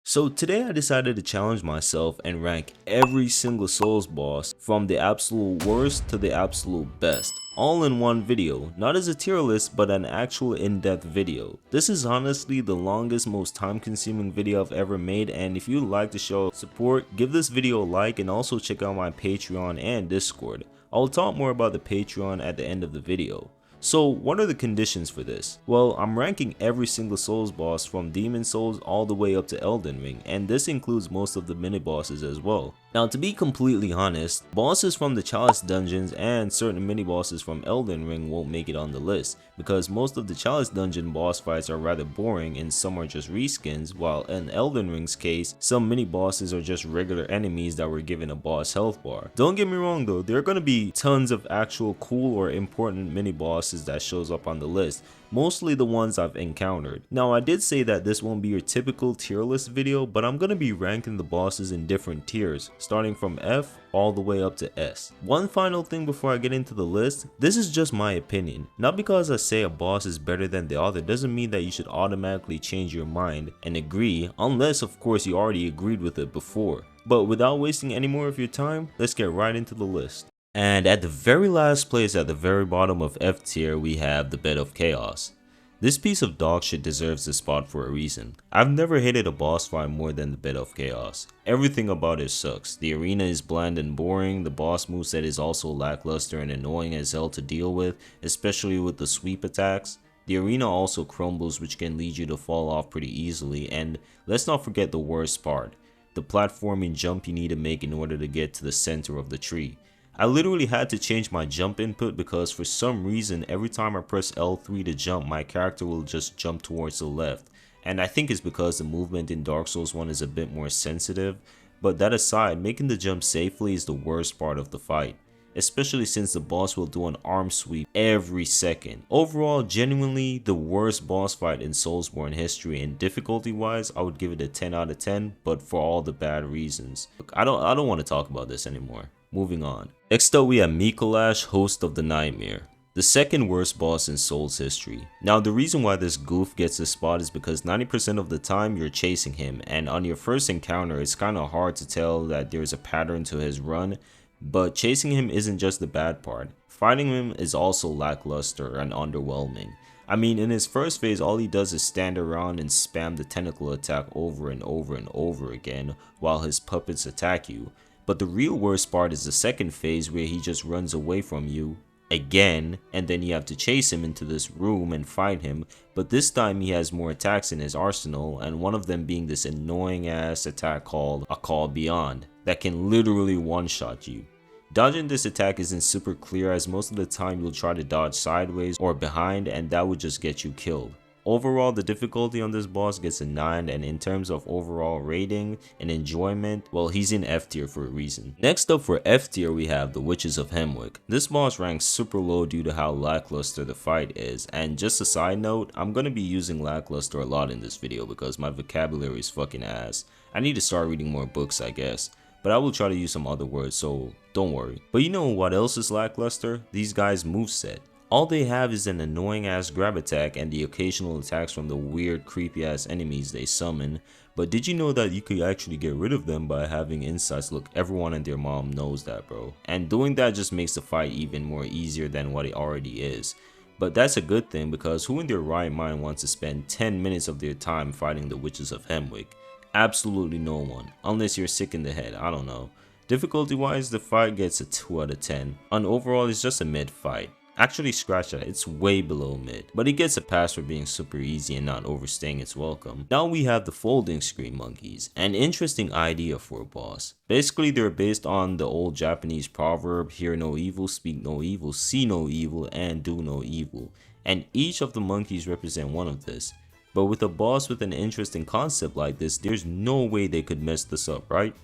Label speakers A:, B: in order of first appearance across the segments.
A: So today I decided to challenge myself and rank every single Souls boss from the absolute worst to the absolute best, all in one video, not as a tier list but an actual in-depth video. This is honestly the longest, most time-consuming video I've ever made, and if you'd like to show support, give this video a like and also check out my Patreon and Discord. I'll talk more about the Patreon at the end of the video. So what are the conditions for this? Well, I'm ranking every single Souls boss from Demon Souls all the way up to Elden Ring, and this includes most of the mini bosses as well. Now to be completely honest, bosses from the Chalice dungeons and certain mini bosses from Elden Ring won't make it on the list, because most of the Chalice dungeon boss fights are rather boring and some are just reskins, while in Elden Ring's case, some mini bosses are just regular enemies that were given a boss health bar. Don't get me wrong though, there are going to be tons of actual cool or important mini bosses that shows up on the list, mostly the ones I've encountered. Now I did say that this won't be your typical tier list video, but I'm gonna be ranking the bosses in different tiers, starting from F all the way up to S. One final thing before I get into the list, this is just my opinion. Not because I say a boss is better than the other doesn't mean that you should automatically change your mind and agree, unless of course you already agreed with it before. But without wasting any more of your time, let's get right into the list. And at the very last place at the very bottom of F tier, we have the Bed of Chaos. This piece of dog shit deserves this spot for a reason. I've never hated a boss fight more than the Bed of Chaos. Everything about it sucks. The arena is bland and boring, the boss moveset is also lackluster and annoying as hell to deal with, especially with the sweep attacks. The arena also crumbles, which can lead you to fall off pretty easily, and let's not forget the worst part, the platforming jump you need to make in order to get to the center of the tree. I literally had to change my jump input because for some reason every time I press L3 to jump, my character will just jump towards the left, and I think it's because the movement in Dark Souls 1 is a bit more sensitive, but that aside, making the jump safely is the worst part of the fight, especially since the boss will do an arm sweep every second. Overall, genuinely the worst boss fight in Soulsborne history, and difficulty wise I would give it a 10 out of 10, but for all the bad reasons. Look, I don't want to talk about this anymore. Moving on. Next up we have Mikolash, Host of the Nightmare, the second worst boss in Souls history. Now the reason why this goof gets this spot is because 90% of the time you're chasing him, and on your first encounter it's kinda hard to tell that there's a pattern to his run, but chasing him isn't just the bad part. Fighting him is also lackluster and underwhelming. I mean, in his first phase all he does is stand around and spam the tentacle attack over and over and over again while his puppets attack you. But the real worst part is the second phase where he just runs away from you again, and then you have to chase him into this room and fight him, but this time he has more attacks in his arsenal, and one of them being this annoying ass attack called A Call Beyond that can literally one-shot you. Dodging this attack isn't super clear, as most of the time you'll try to dodge sideways or behind and that would just get you killed. Overall, the difficulty on this boss gets a 9, and in terms of overall rating and enjoyment, well, he's in F tier for a reason. Next up for F tier we have the Witches of Hemwick. This boss ranks super low due to how lackluster the fight is, and just a side note, I'm gonna be using lackluster a lot in this video because my vocabulary is fucking ass. I need to start reading more books I guess, but I will try to use some other words, so don't worry. But you know what else is lackluster? These guys' moveset. All they have is an annoying ass grab attack and the occasional attacks from the weird creepy ass enemies they summon, but did you know that you could actually get rid of them by having insights? Look, everyone and their mom knows that, bro. And doing that just makes the fight even more easier than what it already is. But that's a good thing, because who in their right mind wants to spend 10 minutes of their time fighting the Witches of Hemwick? Absolutely no one, unless you're sick in the head, I don't know. Difficulty wise, the fight gets a 2 out of 10, and overall it's just a mid fight. Actually scratch that, it's way below mid, but it gets a pass for being super easy and not overstaying its welcome. Now we have the folding screen monkeys, an interesting idea for a boss. Basically they're based on the old Japanese proverb, hear no evil, speak no evil, see no evil, and do no evil, and each of the monkeys represent one of this. But with a boss with an interesting concept like this, there's no way they could mess this up, right?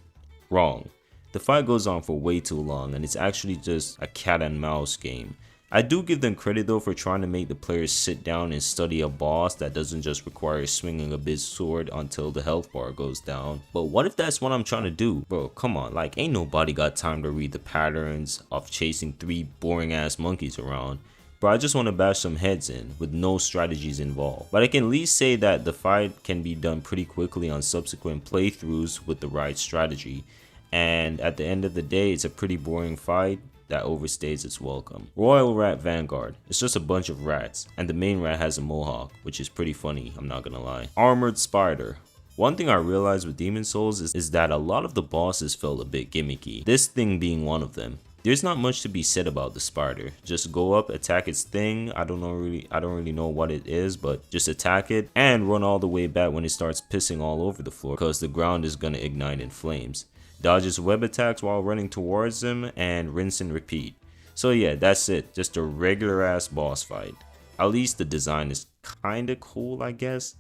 A: Wrong. The fight goes on for way too long and it's actually just a cat and mouse game. I do give them credit though for trying to make the players sit down and study a boss that doesn't just require swinging a big sword until the health bar goes down. But what if that's what I'm trying to do? Bro, come on, like ain't nobody got time to read the patterns of chasing 3 boring ass monkeys around. but I just want to bash some heads in with no strategies involved. But I can at least say that the fight can be done pretty quickly on subsequent playthroughs with the right strategy, and at the end of the day it's a pretty boring fight that overstays its welcome. Royal Rat Vanguard. It's just a bunch of rats, and the main rat has a mohawk, which is pretty funny, I'm not gonna lie. Armored Spider. One thing I realized with Demon Souls is that a lot of the bosses felt a bit gimmicky, this thing being one of them. There's not much to be said about the spider. Just go up, attack its thing. I don't really know what it is, but just attack it and run all the way back when it starts pissing all over the floor, because the ground is gonna ignite in flames. Dodges web attacks while running towards them, and rinse and repeat. So yeah, that's it. Just a regular ass boss fight. At least the design is kinda cool, I guess.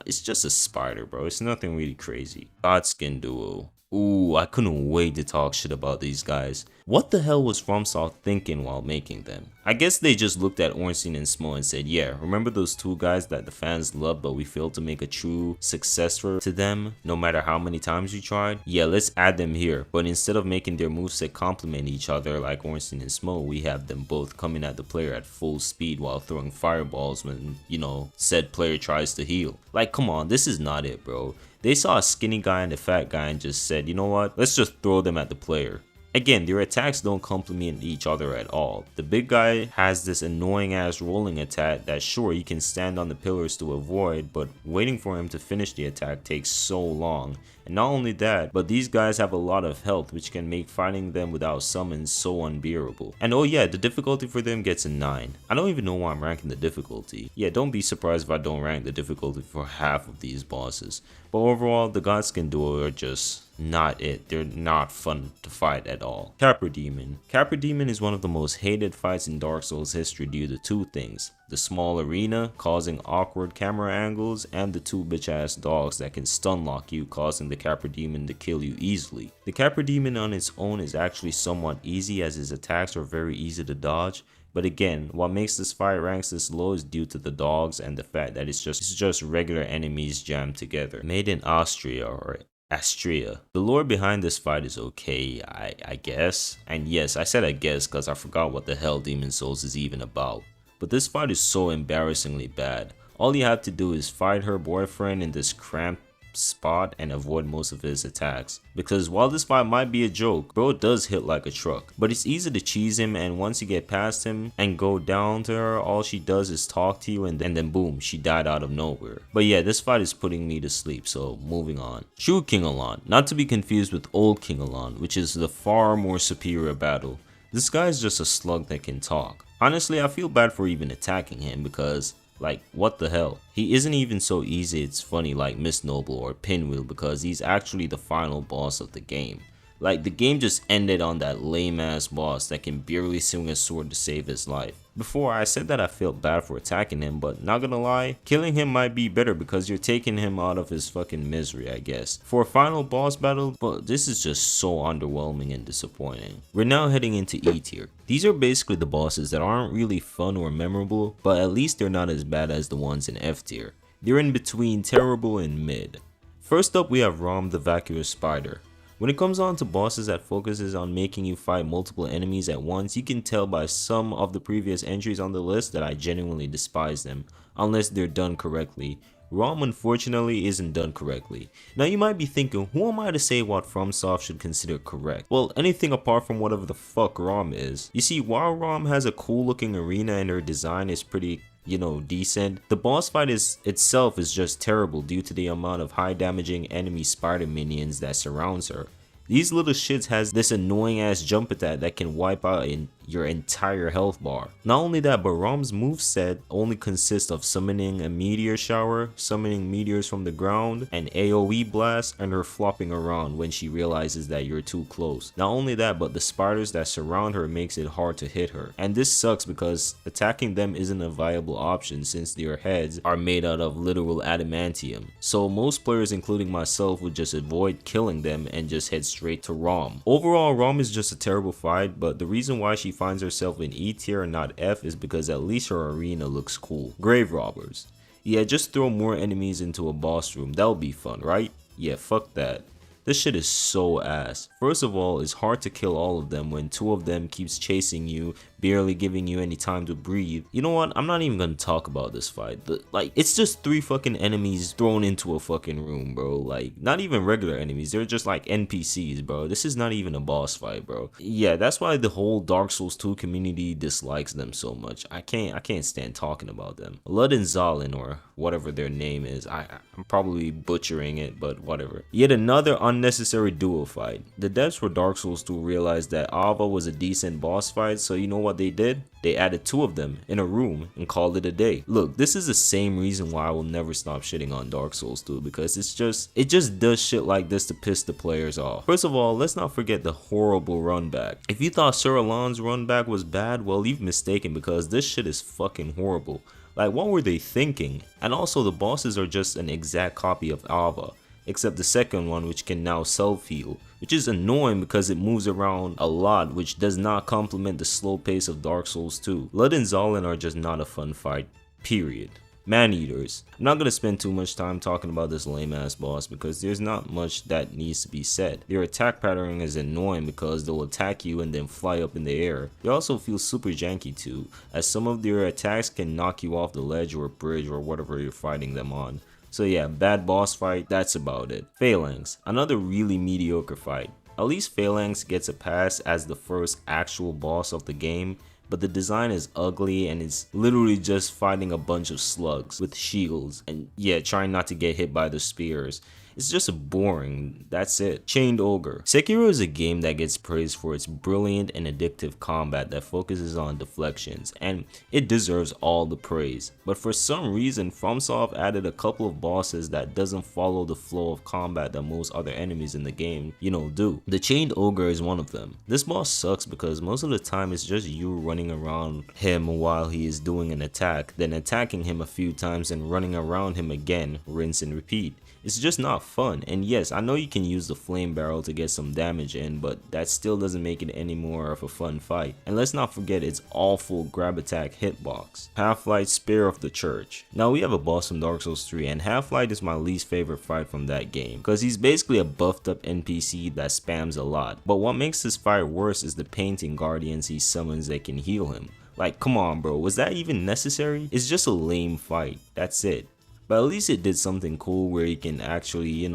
A: It's just a spider, bro. It's nothing really crazy. Godskin Duo. Ooh, I couldn't wait to talk shit about these guys. What the hell was FromSoft thinking while making them? I guess they just looked at Ornstein and Smo and said, yeah, remember those two guys that the fans loved but we failed to make a true successor to them no matter how many times we tried? Yeah, let's add them here. But instead of making their moveset complement each other like Ornstein and Smo, we have them both coming at the player at full speed while throwing fireballs when, you know, said player tries to heal. Like, come on, this is not it, bro. They saw a skinny guy and a fat guy and just said, you know what, let's just throw them at the player. Again, their attacks don't complement each other at all. The big guy has this annoying ass rolling attack that sure you can stand on the pillars to avoid, but waiting for him to finish the attack takes so long. And not only that, but these guys have a lot of health, which can make fighting them without summons so unbearable. And oh yeah, the difficulty for them gets a 9. I don't even know why I'm ranking the difficulty. Yeah, don't be surprised if I don't rank the difficulty for half of these bosses. But overall, the Godskin Duo are just not it. They're not fun to fight at all. Capra Demon. Capra Demon is one of the most hated fights in Dark Souls history due to two things. The small arena, causing awkward camera angles, and the two bitch ass dogs that can stun lock you, causing the Capra Demon to kill you easily. The Capra Demon on its own is actually somewhat easy as his attacks are very easy to dodge. But again, what makes this fight ranks this low is due to the dogs and the fact that it's just regular enemies jammed together. Made in Austria or Astria. The lore behind this fight is okay, I guess. And yes, I said I guess because I forgot what the hell Demon Souls is even about. But this fight is so embarrassingly bad. All you have to do is fight her boyfriend in this cramped spot and avoid most of his attacks, because while this fight might be a joke, bro does hit like a truck, but it's easy to cheese him, and once you get past him and go down to her, all she does is talk to you and then boom, she died out of nowhere. But yeah, this fight is putting me to sleep, so moving on. True King Alon, not to be confused with Old King Alon, which is the far more superior battle. This guy is just a slug that can talk. Honestly, I feel bad for even attacking him because, like, what the hell? He isn't even so easy it's funny like Miss Noble or Pinwheel, because he's actually the final boss of the game. Like, the game just ended on that lame ass boss that can barely swing a sword to save his life. Before, I said that I felt bad for attacking him, but not gonna lie, killing him might be better because you're taking him out of his fucking misery, I guess. For a final boss battle, but this is just so underwhelming and disappointing. We're now heading into E tier. These are basically the bosses that aren't really fun or memorable, but at least they're not as bad as the ones in F tier. They're in between terrible and mid. First up, we have Rom the Vacuous Spider. When it comes on to bosses that focuses on making you fight multiple enemies at once, you can tell by some of the previous entries on the list that I genuinely despise them, unless they're done correctly. Rom unfortunately isn't done correctly. Now you might be thinking, who am I to say what FromSoft should consider correct? Well, anything apart from whatever the fuck Rom is. You see, while Rom has a cool looking arena and her design is pretty, you know, decent, the boss fight itself is just terrible due to the amount of high damaging enemy spider minions that surrounds her. These little shits has this annoying ass jump attack that can wipe out your entire health bar. Not only that, but Rom's moveset only consists of summoning a meteor shower, summoning meteors from the ground, an AoE blast, and her flopping around when she realizes that you're too close. Not only that, but the spiders that surround her makes it hard to hit her. And this sucks because attacking them isn't a viable option since their heads are made out of literal adamantium. So most players, including myself, would just avoid killing them and just head straight to Rom. Overall, Rom is just a terrible fight, but the reason why she finds herself in E tier and not F is because at least her arena looks cool. Grave Robbers. Yeah, just throw more enemies into a boss room, that'll be fun, right? Yeah, fuck that. This shit is so ass. First of all, it's hard to kill all of them when two of them keeps chasing you, barely giving you any time to breathe. You know what? I'm not even gonna talk about this fight. Like, it's just 3 fucking enemies thrown into a fucking room, bro. Like, not even regular enemies. They're just like NPCs, bro. This is not even a boss fight, bro. Yeah, that's why the whole Dark Souls 2 community dislikes them so much. I can't stand talking about them. Ludinzalin, or whatever their name is. I'm probably butchering it, but whatever. Yet another unnecessary duo fight. The devs for Dark Souls 2 realized that Azzavhar was a decent boss fight, so you know what they did? They added 2 of them in a room and called it a day. Look, this is the same reason why I will never stop shitting on Dark Souls 2, because it just does shit like this to piss the players off. First of all, let's not forget the horrible run back. If you thought Sir Alon's run back was bad, well, you've mistaken, because this shit is fucking horrible. Like, what were they thinking? And also, the bosses are just an exact copy of Azzavhar, except the second one, which can now self-heal, which is annoying because it moves around a lot, which does not complement the slow pace of Dark Souls 2. Ludinzalin are just not a fun fight, period. Man-eaters. I'm not gonna spend too much time talking about this lame-ass boss because there's not much that needs to be said. Their attack pattern is annoying because they'll attack you and then fly up in the air. They also feel super janky too, as some of their attacks can knock you off the ledge or bridge or whatever you're fighting them on. So yeah, bad boss fight, that's about it. Phalanx, another really mediocre fight. At least Phalanx gets a pass as the first actual boss of the game, but the design is ugly and it's literally just fighting a bunch of slugs with shields and yeah, trying not to get hit by the spears. It's just boring, that's it. Chained Ogre. Sekiro is a game that gets praised for its brilliant and addictive combat that focuses on deflections, and it deserves all the praise. But for some reason, FromSoft added a couple of bosses that doesn't follow the flow of combat that most other enemies in the game, do. The Chained Ogre is one of them. This boss sucks because most of the time it's just you running around him while he is doing an attack, then attacking him a few times and running around him again, rinse and repeat. It's just not fun, and yes, I know you can use the flame barrel to get some damage in, but that still doesn't make it any more of a fun fight. And let's not forget its awful grab attack hitbox. Half-Light Spear of the Church. Now we have a boss from Dark Souls 3, and Half-Light is my least favorite fight from that game, because he's basically a buffed up NPC that spams a lot. But what makes this fight worse is the painting guardians he summons that can heal him. Like, come on bro, was that even necessary? It's just a lame fight, that's it. But at least it did something cool where you can actually,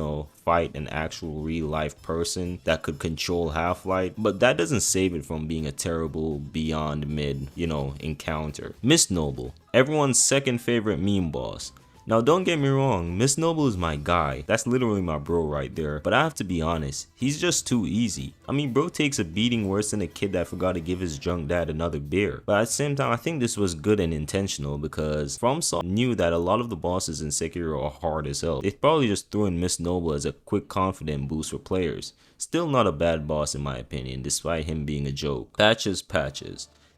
A: fight an actual real life person that could control Half-Light. But that doesn't save it from being a terrible beyond mid, encounter. Miss Noble, everyone's second favorite meme boss. Now don't get me wrong, Miss Noble is my guy, that's literally my bro right there, but I have to be honest, he's just too easy. I mean, bro takes a beating worse than a kid that forgot to give his drunk dad another beer. But at the same time, I think this was good and intentional because FromSoft knew that a lot of the bosses in Sekiro are hard as hell. They probably just threw in Miss Noble as a quick confident boost for players. Still not a bad boss in my opinion, despite him being a joke. Patches.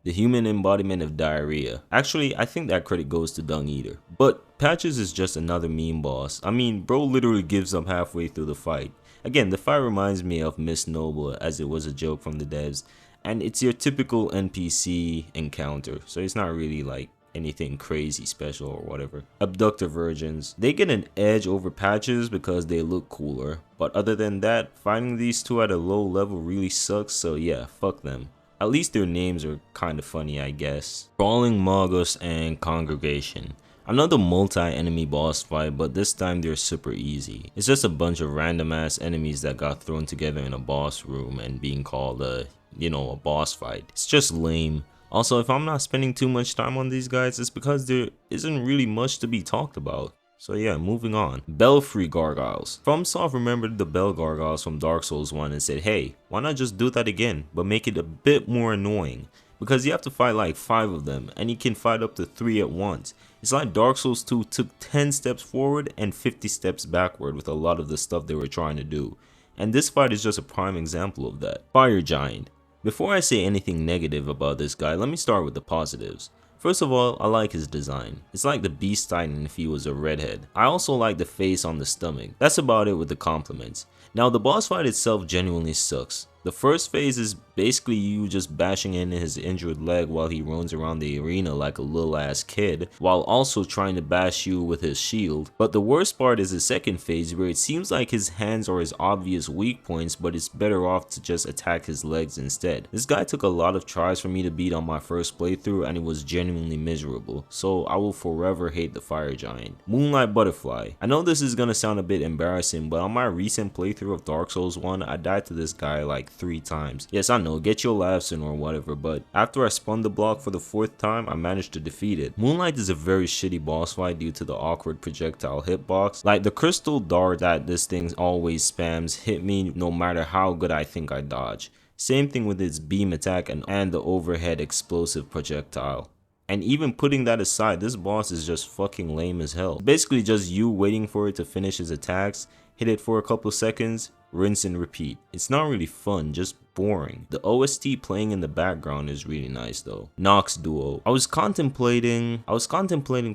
A: The human embodiment of diarrhea. Actually, I think that credit goes to Dung Eater. But Patches is just another meme boss. I mean, bro literally gives up halfway through the fight. Again, the fight reminds me of Miss Noble as it was a joke from the devs. And it's your typical NPC encounter. So it's not really like anything crazy special or whatever. Abductor Virgins. They get an edge over Patches because they look cooler. But other than that, fighting these two at a low level really sucks. So yeah, fuck them. At least their names are kind of funny, I guess. Crawling Magus and Congregation. Another multi-enemy boss fight, but this time they're super easy. It's just a bunch of random ass enemies that got thrown together in a boss room and being called a boss fight. It's just lame. Also, if I'm not spending too much time on these guys, it's because there isn't really much to be talked about. So yeah, moving on. Belfry Gargoyles. FromSoft remembered the Bell Gargoyles from Dark Souls 1 and said, hey, why not just do that again, but make it a bit more annoying? Because you have to fight like 5 of them, and you can fight up to 3 at once. It's like Dark Souls 2 took 10 steps forward and 50 steps backward with a lot of the stuff they were trying to do. And this fight is just a prime example of that. Fire Giant. Before I say anything negative about this guy, let me start with the positives. First of all, I like his design. It's like the Beast Titan if he was a redhead. I also like the face on the stomach. That's about it with the compliments. Now the boss fight itself genuinely sucks. The first phase is basically you just bashing in his injured leg while he runs around the arena like a little ass kid, while also trying to bash you with his shield. But the worst part is the second phase, where it seems like his hands are his obvious weak points, but it's better off to just attack his legs instead. This guy took a lot of tries for me to beat on my first playthrough, and it was genuinely miserable, so I will forever hate the fire giant. Moonlight Butterfly. I know this is gonna sound a bit embarrassing, but on my recent playthrough of Dark Souls 1, I died to this guy like 3 times. Yes, I know, get your laughs in or whatever, but after I spun the block for the 4th time, I managed to defeat it. Moonlight is a very shitty boss fight due to the awkward projectile hitbox. Like, the crystal dart that this thing always spams hit me no matter how good I think I dodge. Same thing with its beam attack and the overhead explosive projectile. And even putting that aside, this boss is just fucking lame as hell. Basically just you waiting for it to finish his attacks, hit it for a couple seconds, rinse and repeat. It's not really fun, just boring. The OST playing in the background is really nice though. Nox Duo. I was contemplating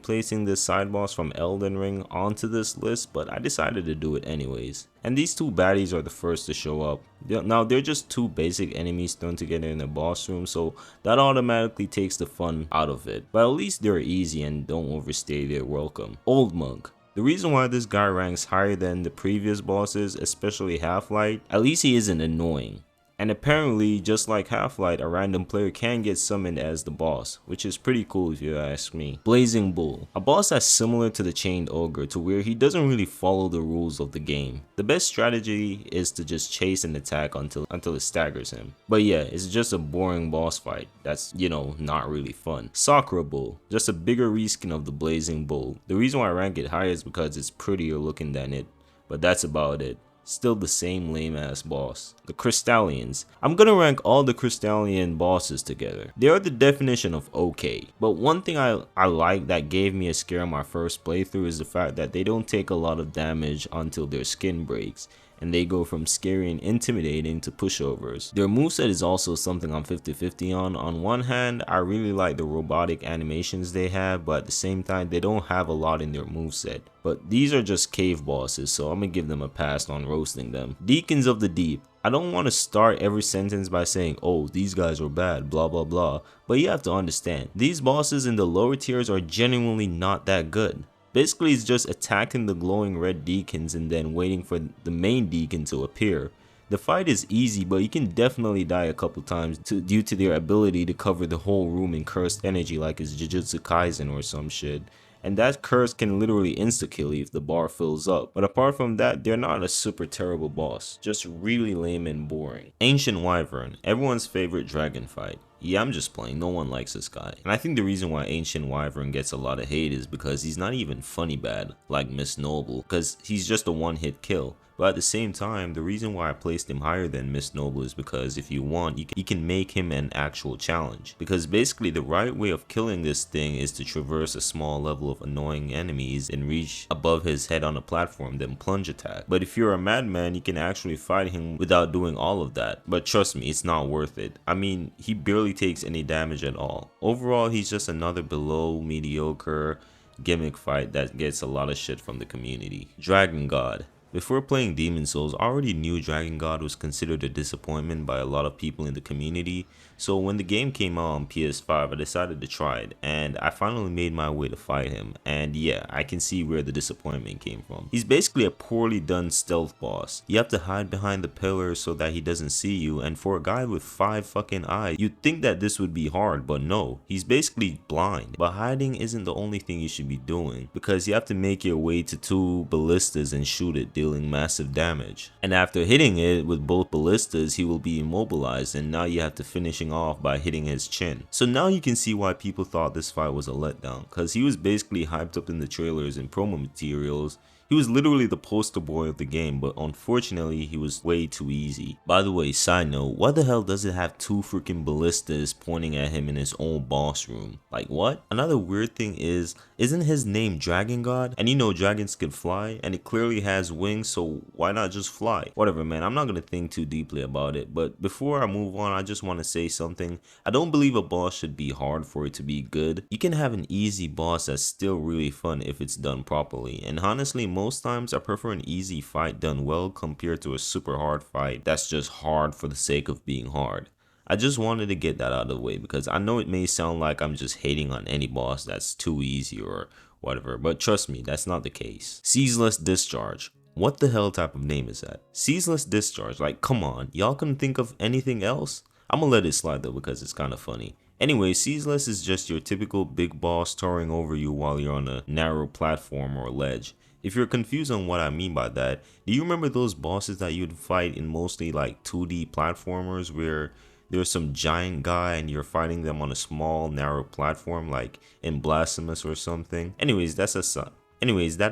A: placing this side boss from Elden Ring onto this list, but I decided to do it anyways. And these 2 baddies are the first to show up. Now they're just 2 basic enemies thrown together in a boss room, so that automatically takes the fun out of it. But at least they're easy and don't overstay their welcome. Old Monk. The reason why this guy ranks higher than the previous bosses, especially Half-Light, at least he isn't annoying. And apparently, just like Half-Light, a random player can get summoned as the boss, which is pretty cool if you ask me. Blazing Bull. A boss that's similar to the Chained Ogre, to where he doesn't really follow the rules of the game. The best strategy is to just chase and attack until it staggers him. But yeah, it's just a boring boss fight that's, you know, not really fun. Sakura Bull. Just a bigger reskin of the Blazing Bull. The reason why I rank it higher is because it's prettier looking than it, but that's about it. Still the same lame ass boss. The Crystallians. I'm gonna rank all the Crystallian bosses together. They are the definition of okay. But one thing I like that gave me a scare on my first playthrough is the fact that they don't take a lot of damage until their skin breaks, and they go from scary and intimidating to pushovers. Their moveset is also something I'm 50-50 on. On one hand, I really like the robotic animations they have, but at the same time, they don't have a lot in their moveset. But these are just cave bosses, so I'm gonna give them a pass on roasting them. Deacons of the Deep. I don't want to start every sentence by saying, oh, these guys were bad, blah blah blah, but you have to understand, these bosses in the lower tiers are genuinely not that good. Basically, it's just attacking the glowing red deacons and then waiting for the main deacon to appear. The fight is easy, but you can definitely die a couple times due to their ability to cover the whole room in cursed energy like it's Jujutsu Kaisen or some shit. And that curse can literally insta-kill you if the bar fills up. But apart from that, they're not a super terrible boss, just really lame and boring. Ancient Wyvern, everyone's favorite dragon fight. Yeah, I'm just playing, no one likes this guy. And I think the reason why Ancient Wyvern gets a lot of hate is because he's not even funny bad like Miss Noble, because he's just a one-hit kill. But at the same time, the reason why I placed him higher than Miss Noble is because if you want, you can make him an actual challenge. Because basically the right way of killing this thing is to traverse a small level of annoying enemies and reach above his head on a platform, then plunge attack. But if you're a madman, you can actually fight him without doing all of that. But trust me, it's not worth it. I mean, he barely takes any damage at all. Overall, he's just another below mediocre gimmick fight that gets a lot of shit from the community. Dragon God. Before playing Demon Souls, I already knew Dragon God was considered a disappointment by a lot of people in the community, so when the game came out on PS5, I decided to try it, and I finally made my way to fight him, and yeah, I can see where the disappointment came from. He's basically a poorly done stealth boss. You have to hide behind the pillars so that he doesn't see you, and for a guy with 5 fucking eyes, you'd think that this would be hard, but no, he's basically blind. But hiding isn't the only thing you should be doing, because you have to make your way to 2 ballistas and shoot it, dealing massive damage. And after hitting it with both ballistas, he will be immobilized, and now you have to finish him off by hitting his chin. So now you can see why people thought this fight was a letdown, because he was basically hyped up in the trailers and promo materials. He was literally the poster boy of the game, but unfortunately he was way too easy. By the way, side note, why the hell does it have 2 freaking ballistas pointing at him in his own boss room? Like what? Another weird thing is, isn't his name Dragon God? And you know dragons can fly, and it clearly has wings, so why not just fly? Whatever man, I'm not gonna think too deeply about it, but before I move on, I just want to say something. I don't believe a boss should be hard for it to be good. You can have an easy boss that's still really fun if it's done properly, and honestly, most times I prefer an easy fight done well compared to a super hard fight that's just hard for the sake of being hard. I just wanted to get that out of the way because I know it may sound like I'm just hating on any boss that's too easy or whatever, but trust me, that's not the case. Ceaseless Discharge. What the hell type of name is that? Ceaseless Discharge, like come on, y'all couldn't think of anything else? I'm gonna let it slide though because it's kind of funny. Anyway, Ceaseless is just your typical big boss towering over you while you're on a narrow platform or ledge. If you're confused on what I mean by that, do you remember those bosses that you'd fight in mostly like 2D platformers where there's some giant guy and you're fighting them on a small narrow platform like in Blasphemous or something? Anyways, that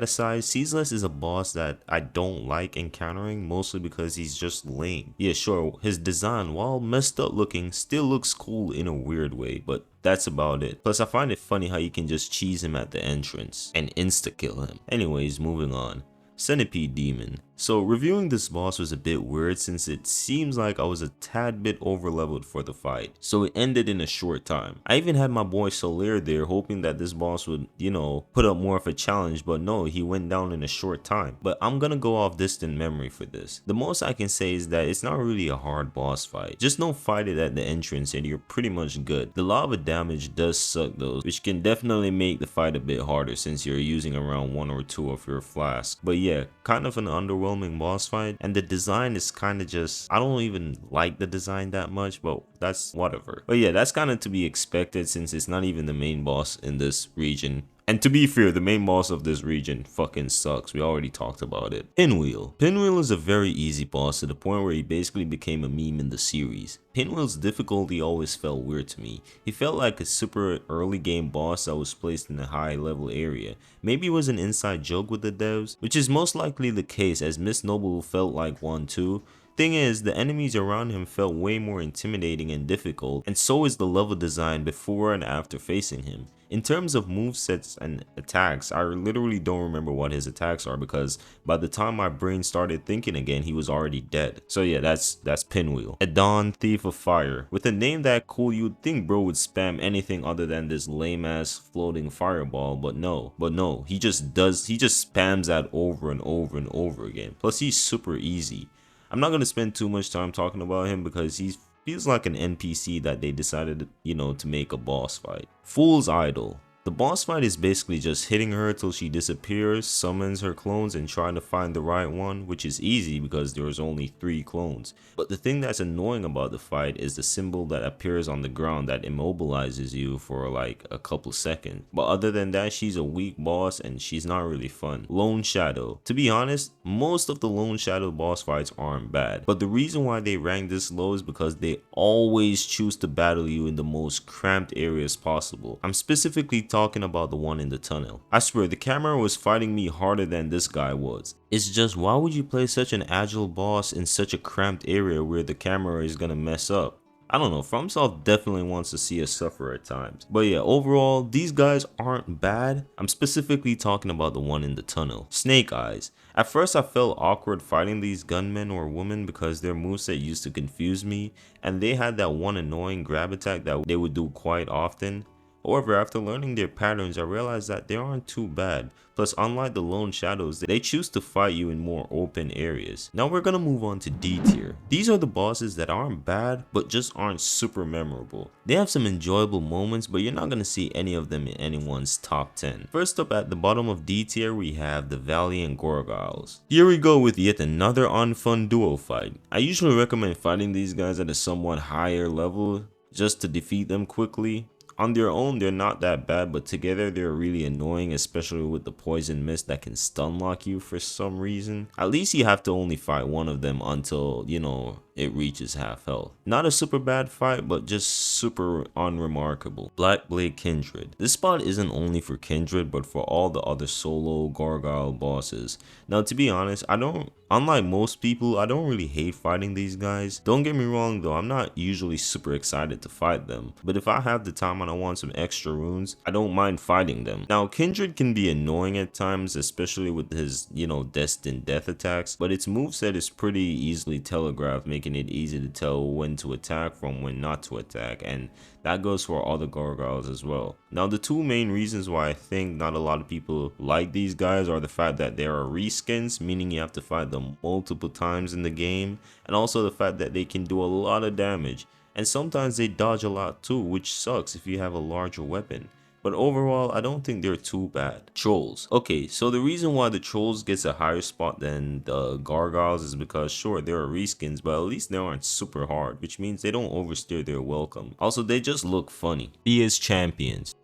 A: aside, Ceaseless is a boss that I don't like encountering, mostly because he's just lame. Yeah, sure, his design, while messed up looking, still looks cool in a weird way, but that's about it. Plus, I find it funny how you can just cheese him at the entrance and insta-kill him. Anyways, moving on. Centipede Demon. So reviewing this boss was a bit weird since it seems like I was a tad bit over leveled for the fight, so it ended in a short time. I even had my boy Solaire there hoping that this boss would, you know, put up more of a challenge, but no, he went down in a short time. But I'm gonna go off distant memory for this. The most I can say is that it's not really a hard boss fight. Just don't fight it at the entrance and you're pretty much good. The lava damage does suck though, which can definitely make the fight a bit harder since you're using around 1 or 2 of your flasks. But yeah, kind of an underwhelming boss fight, and the design is kind of just, I don't even like the design that much, but that's whatever. But yeah, that's kind of to be expected since it's not even the main boss in this region. And to be fair, the main boss of this region fucking sucks. We already talked about it. Pinwheel. Pinwheel is a very easy boss to the point where he basically became a meme in the series. Pinwheel's difficulty always felt weird to me. He felt like a super early game boss that was placed in a high level area. Maybe it was an inside joke with the devs, which is most likely the case as Miss Noble felt like one too. Thing is, the enemies around him felt way more intimidating and difficult, and so is the level design before and after facing him. In terms of movesets and attacks, I literally don't remember what his attacks are because by the time my brain started thinking again, he was already dead. So yeah, that's Pinwheel. Adon, Thief of Fire. With a name that cool, you'd think bro would spam anything other than this lame ass floating fireball, but no, he just spams that over and over and over again. Plus he's super easy. I'm not going to spend too much time talking about him because he feels like an NPC that they decided, you know, to make a boss fight. Fool's Idol. The boss fight is basically just hitting her till she disappears, summons her clones, and trying to find the right one, which is easy because there's only 3 clones. But the thing that's annoying about the fight is the symbol that appears on the ground that immobilizes you for like a couple seconds. But other than that, she's a weak boss and she's not really fun. Lone Shadow. To be honest, most of the Lone Shadow boss fights aren't bad, but the reason why they rank this low is because they always choose to battle you in the most cramped areas possible. I'm specifically talking about the one in the tunnel. I swear the camera was fighting me harder than this guy was. It's just, why would you play such an agile boss in such a cramped area where the camera is gonna mess up? I don't know, FromSoft definitely wants to see us suffer at times. But yeah, overall, these guys aren't bad. I'm specifically talking about the one in the tunnel. Snake Eyes. At first I felt awkward fighting these gunmen or women because their moveset used to confuse me, and they had that one annoying grab attack that they would do quite often. However, after learning their patterns, I realized that they aren't too bad. Plus, unlike the Lone Shadows, they choose to fight you in more open areas. Now we're gonna move on to D tier. These are the bosses that aren't bad, but just aren't super memorable. They have some enjoyable moments, but you're not gonna see any of them in anyone's top 10. First up at the bottom of D tier, we have the Valiant Gargoyles. Here we go with yet another unfun duo fight. I usually recommend fighting these guys at a somewhat higher level just to defeat them quickly. On their own, they're not that bad, but together they're really annoying, especially with the poison mist that can stun lock you for some reason. At least you have to only fight one of them until, you know, it reaches half health. Not a super bad fight, but just super unremarkable. Black Blade Kindred. This spot isn't only for Kindred, but for all the other solo gargoyle bosses. Now, to be honest, unlike most people, I don't really hate fighting these guys. Don't get me wrong though, I'm not usually super excited to fight them, but if I have the time and I want some extra runes, I don't mind fighting them. Now, Kindred can be annoying at times, especially with his, you know, destined death attacks, but its moveset is pretty easily telegraphed, making making it easy to tell when to attack from when not to attack, and that goes for all the gargoyles as well. Now the two main reasons why I think not a lot of people like these guys are the fact that they are reskins, meaning you have to fight them multiple times in the game, and also the fact that they can do a lot of damage, and sometimes they dodge a lot too, which sucks if you have a larger weapon. But overall, I don't think they're too bad. Trolls. Okay, so the reason why the trolls gets a higher spot than the gargoyles is because sure, there are reskins, but at least they aren't super hard, which means they don't overstay their welcome. Also, they just look funny. Be as champions.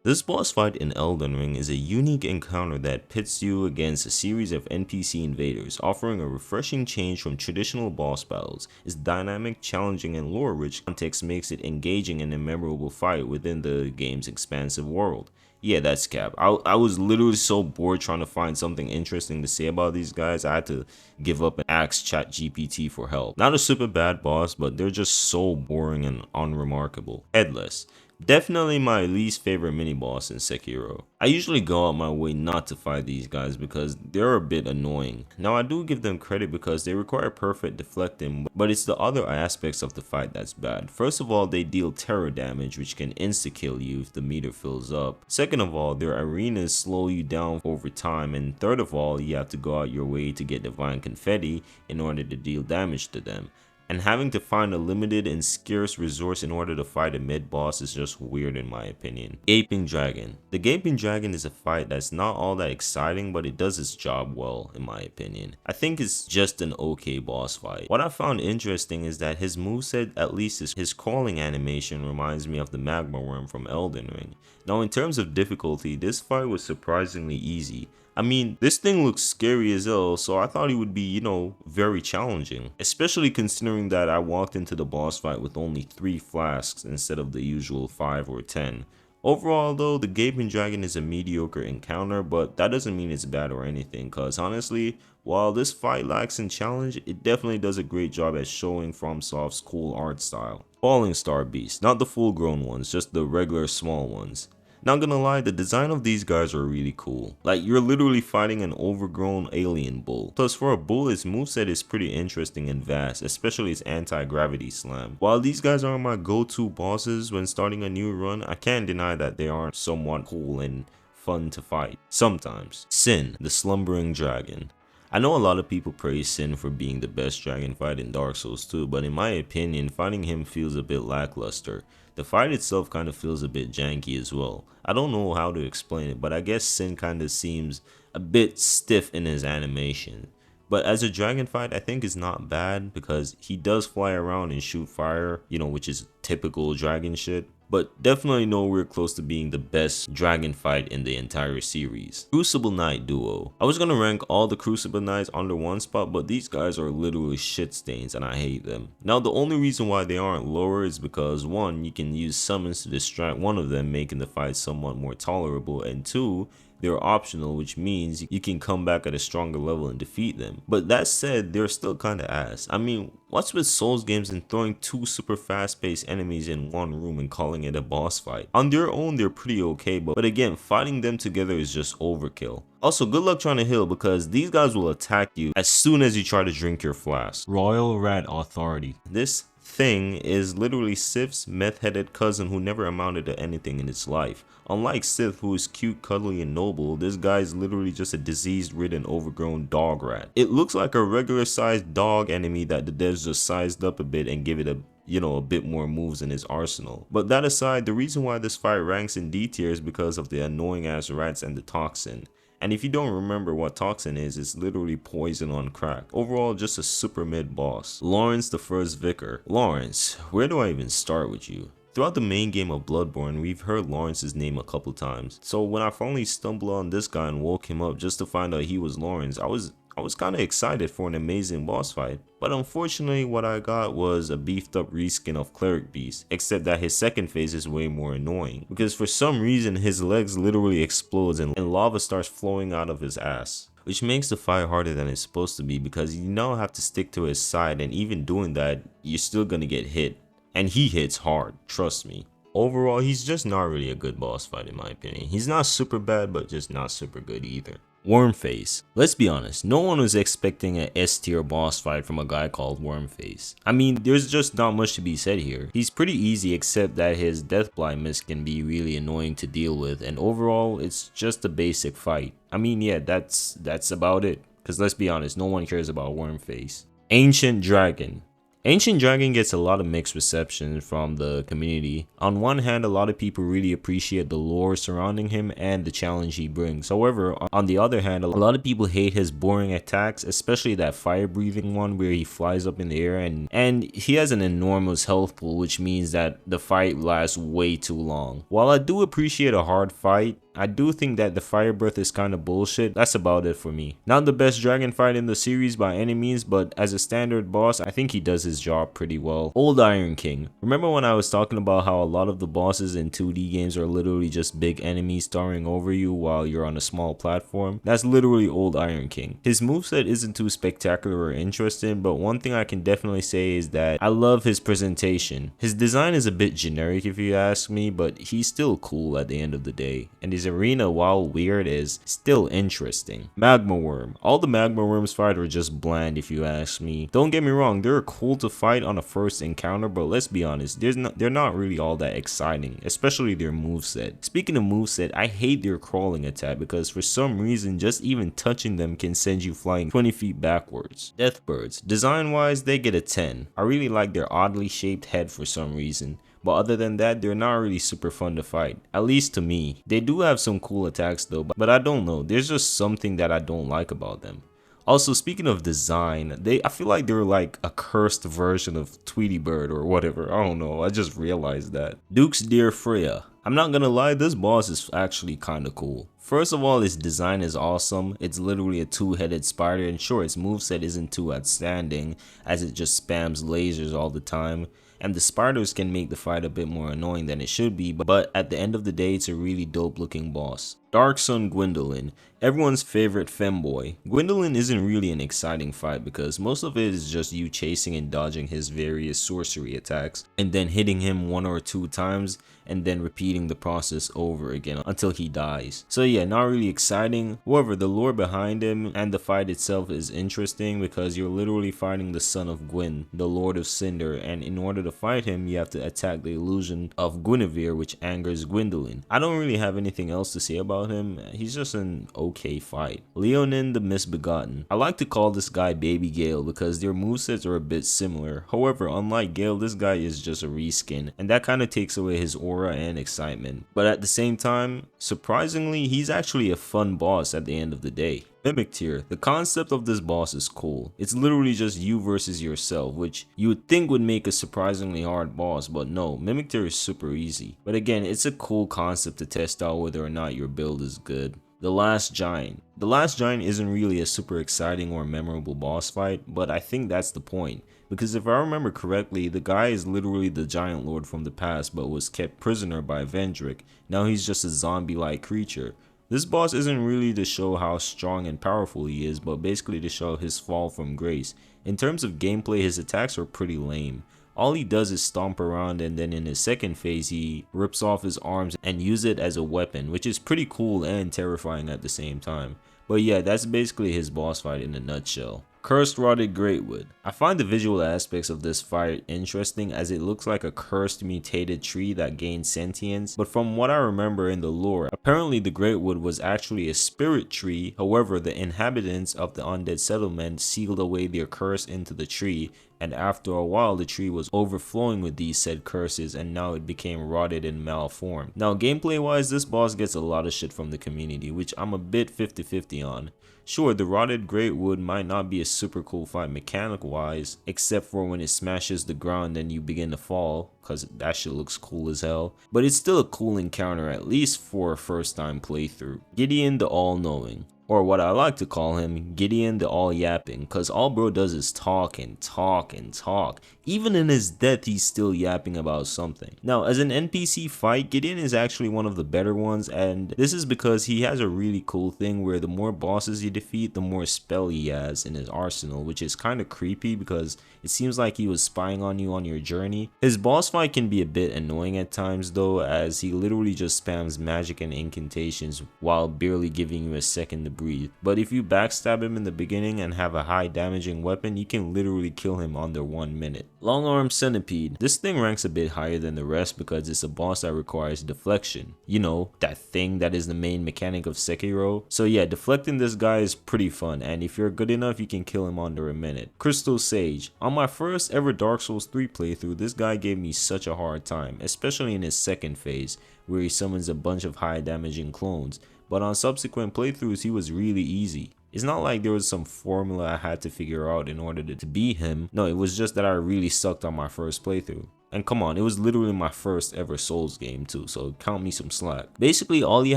A: This boss fight in Elden Ring is a unique encounter that pits you against a series of NPC invaders, offering a refreshing change from traditional boss battles. Its dynamic, challenging, and lore-rich context makes it engaging and a memorable fight within the game's expansive world. Yeah, that's cap. I was literally so bored trying to find something interesting to say about these guys, I had to give up and ask ChatGPT for help. Not a super bad boss, but they're just so boring and unremarkable. Headless. Definitely my least favorite mini boss in Sekiro. I usually go out my way not to fight these guys because they're a bit annoying. Now I do give them credit because they require perfect deflecting, but it's the other aspects of the fight that's bad. First of all, they deal terror damage which can insta-kill you if the meter fills up. Second of all, their arenas slow you down over time, and third of all, you have to go out your way to get divine confetti in order to deal damage to them. And having to find a limited and scarce resource in order to fight a mid-boss is just weird in my opinion. Gaping Dragon. The Gaping Dragon is a fight that's not all that exciting, but it does its job well in my opinion. I think it's just an okay boss fight. What I found interesting is that his moveset, at least his crawling animation, reminds me of the magma worm from Elden Ring. Now in terms of difficulty, this fight was surprisingly easy. I mean, this thing looks scary as hell, so I thought it would be, you know, very challenging. Especially considering that I walked into the boss fight with only 3 flasks instead of the usual 5 or 10. Overall though, the Gaping Dragon is a mediocre encounter, but that doesn't mean it's bad or anything, cause honestly, while this fight lacks in challenge, it definitely does a great job at showing FromSoft's cool art style. Falling Star Beast, not the full grown ones, just the regular small ones. Not gonna lie, the design of these guys are really cool. Like, you're literally fighting an overgrown alien bull. Plus, for a bull, its moveset is pretty interesting and vast, especially its anti-gravity slam. While these guys aren't my go-to bosses when starting a new run, I can't deny that they are somewhat cool and fun to fight. Sometimes. Sin, the Slumbering Dragon. I know a lot of people praise Sin for being the best dragon fight in Dark Souls 2, but in my opinion, fighting him feels a bit lackluster. The fight itself kind of feels a bit janky as well. I don't know how to explain it, but I guess Sin kind of seems a bit stiff in his animation. But as a dragon fight, I think it's not bad because he does fly around and shoot fire, you know, which is typical dragon shit. But definitely nowhere close to being the best dragon fight in the entire series. Crucible Knight Duo. I was gonna rank all the Crucible Knights under one spot, but these guys are literally shit stains and I hate them. Now the only reason why they aren't lower is because 1, you can use summons to distract one of them, making the fight somewhat more tolerable, and 2, they're optional, which means you can come back at a stronger level and defeat them. But that said, they're still kinda ass. I mean, what's with Souls games and throwing 2 super fast paced enemies in one room and calling it a boss fight? On their own, they're pretty okay, but again, fighting them together is just overkill. Also, good luck trying to heal because these guys will attack you as soon as you try to drink your flask. Royal Rat Authority. This thing is literally Sif's meth-headed cousin who never amounted to anything in its life. Unlike Sif, who is cute, cuddly, and noble, this guy is literally just a disease-ridden, overgrown dog rat. It looks like a regular-sized dog enemy that the devs just sized up a bit and give it a bit more moves in his arsenal. But that aside, the reason why this fight ranks in D tier is because of the annoying ass rats and the toxin. And if you don't remember what toxin is, it's literally poison on crack. Overall, just a super mid boss. Lawrence the First Vicar. Lawrence, where do I even start with you? Throughout the main game of Bloodborne, we've heard Lawrence's name a couple times. So when I finally stumbled on this guy and woke him up just to find out he was Lawrence, I was kind of excited for an amazing boss fight. But unfortunately, what I got was a beefed up reskin of Cleric Beast, except that his second phase is way more annoying, because for some reason his legs literally explodes and lava starts flowing out of his ass. Which makes the fight harder than it's supposed to be because you now have to stick to his side, and even doing that, you're still gonna get hit. And he hits hard, trust me. Overall, he's just not really a good boss fight in my opinion. He's not super bad, but just not super good either. Wormface. Let's be honest, no one was expecting an S tier boss fight from a guy called Wormface. I mean, there's just not much to be said here. He's pretty easy except that his Deathblind miss can be really annoying to deal with, and overall it's just a basic fight. I mean, yeah, that's about it, cause let's be honest, no one cares about Wormface. Ancient Dragon. Ancient Dragon gets a lot of mixed reception from the community. On one hand, a lot of people really appreciate the lore surrounding him and the challenge he brings. However, on the other hand, a lot of people hate his boring attacks, especially that fire breathing one where he flies up in the air, and he has an enormous health pool, which means that the fight lasts way too long. While I do appreciate a hard fight, I do think that the fire breath is kind of bullshit. That's about it for me. Not the best dragon fight in the series by any means, but as a standard boss, I think he does his job pretty well. Old Iron King. Remember when I was talking about how a lot of the bosses in 2D games are literally just big enemies towering over you while you're on a small platform? That's literally Old Iron King. His moveset isn't too spectacular or interesting, but one thing I can definitely say is that I love his presentation. His design is a bit generic if you ask me, but he's still cool at the end of the day. And his arena, while weird, is still interesting. Magma Worm. All the Magma Worms fight are just bland if you ask me. Don't get me wrong, they're cool to fight on a first encounter, but let's be honest, they're not really all that exciting, especially their moveset. Speaking of moveset, I hate their crawling attack because for some reason just even touching them can send you flying 20 feet backwards. Deathbirds. Design wise, they get a 10. I really like their oddly shaped head for some reason. But other than that, they're not really super fun to fight, at least to me. They do have some cool attacks though, but I don't know, there's just something that I don't like about them. Also, speaking of design, I feel like they're like a cursed version of Tweety Bird or whatever, I don't know, I just realized that. Duke's Dear Freya. I'm not gonna lie, this boss is actually kinda cool. First of all, its design is awesome. It's literally a two-headed spider, and sure, its moveset isn't too outstanding as it just spams lasers all the time. And the spiders can make the fight a bit more annoying than it should be, but at the end of the day, it's a really dope looking boss. Dark Sun Gwendolyn, everyone's favorite femboy. Gwendolyn isn't really an exciting fight because most of it is just you chasing and dodging his various sorcery attacks and then hitting him 1 or 2 times and then repeating the process over again until he dies. So yeah, not really exciting. However, the lore behind him and the fight itself is interesting because you're literally fighting the son of Gwyn, the Lord of Cinder, and in order to fight him, you have to attack the illusion of Guinevere, which angers Gwendolyn. I don't really have anything else to say about him. He's just an okay fight. Leonin the Misbegotten. I like to call this guy Baby Gale because their movesets are a bit similar. However, unlike Gale, this guy is just a reskin, and that kind of takes away his aura and excitement. But at the same time, surprisingly, he's actually a fun boss at the end of the day. Mimictyr. The concept of this boss is cool. It's literally just you versus yourself, which you would think would make a surprisingly hard boss, but no, Mimictyr is super easy. But again, it's a cool concept to test out whether or not your build is good. The Last Giant. The Last Giant isn't really a super exciting or memorable boss fight, but I think that's the point. Because if I remember correctly, the guy is literally the Giant Lord from the past but was kept prisoner by Vendrick. Now he's just a zombie-like creature. This boss isn't really to show how strong and powerful he is, but basically to show his fall from grace. In terms of gameplay, his attacks are pretty lame. All he does is stomp around, and then in his second phase he rips off his arms and uses it as a weapon, which is pretty cool and terrifying at the same time. But yeah, that's basically his boss fight in a nutshell. Cursed Rotted Greatwood. I find the visual aspects of this fight interesting as it looks like a cursed mutated tree that gains sentience, but from what I remember in the lore, apparently the Greatwood was actually a spirit tree. However, the inhabitants of the undead settlement sealed away their curse into the tree, and after a while the tree was overflowing with these said curses, and now it became rotted and malformed. Now gameplay wise, this boss gets a lot of shit from the community, which I'm a bit 50-50 on. Sure, the Rotted Greatwood might not be a super cool fight mechanic wise, except for when it smashes the ground and you begin to fall, cause that shit looks cool as hell. But it's still a cool encounter, at least for a first time playthrough. Gideon the All-Knowing. Or what I like to call him, Gideon the All-Yapping, cause all bro does is talk and talk and talk. Even in his death, he's still yapping about something. Now, as an NPC fight, Gideon is actually one of the better ones, and this is because he has a really cool thing where the more bosses you defeat, the more spell he has in his arsenal, which is kind of creepy because it seems like he was spying on you on your journey. His boss fight can be a bit annoying at times though, as he literally just spams magic and incantations while barely giving you a second to breathe. But if you backstab him in the beginning and have a high damaging weapon, you can literally kill him under 1 minute. Long Arm Centipede. This thing ranks a bit higher than the rest because it's a boss that requires deflection. You know, that thing that is the main mechanic of Sekiro. So yeah, deflecting this guy is pretty fun, and if you're good enough, you can kill him under a minute. Crystal Sage. On my first ever Dark Souls 3 playthrough, this guy gave me such a hard time, especially in his second phase, where he summons a bunch of high damaging clones, but on subsequent playthroughs he was really easy. It's not like there was some formula I had to figure out in order to beat him. No, it was just that I really sucked on my first playthrough. And come on, it was literally my first ever Souls game too, so count me some slack. Basically, all you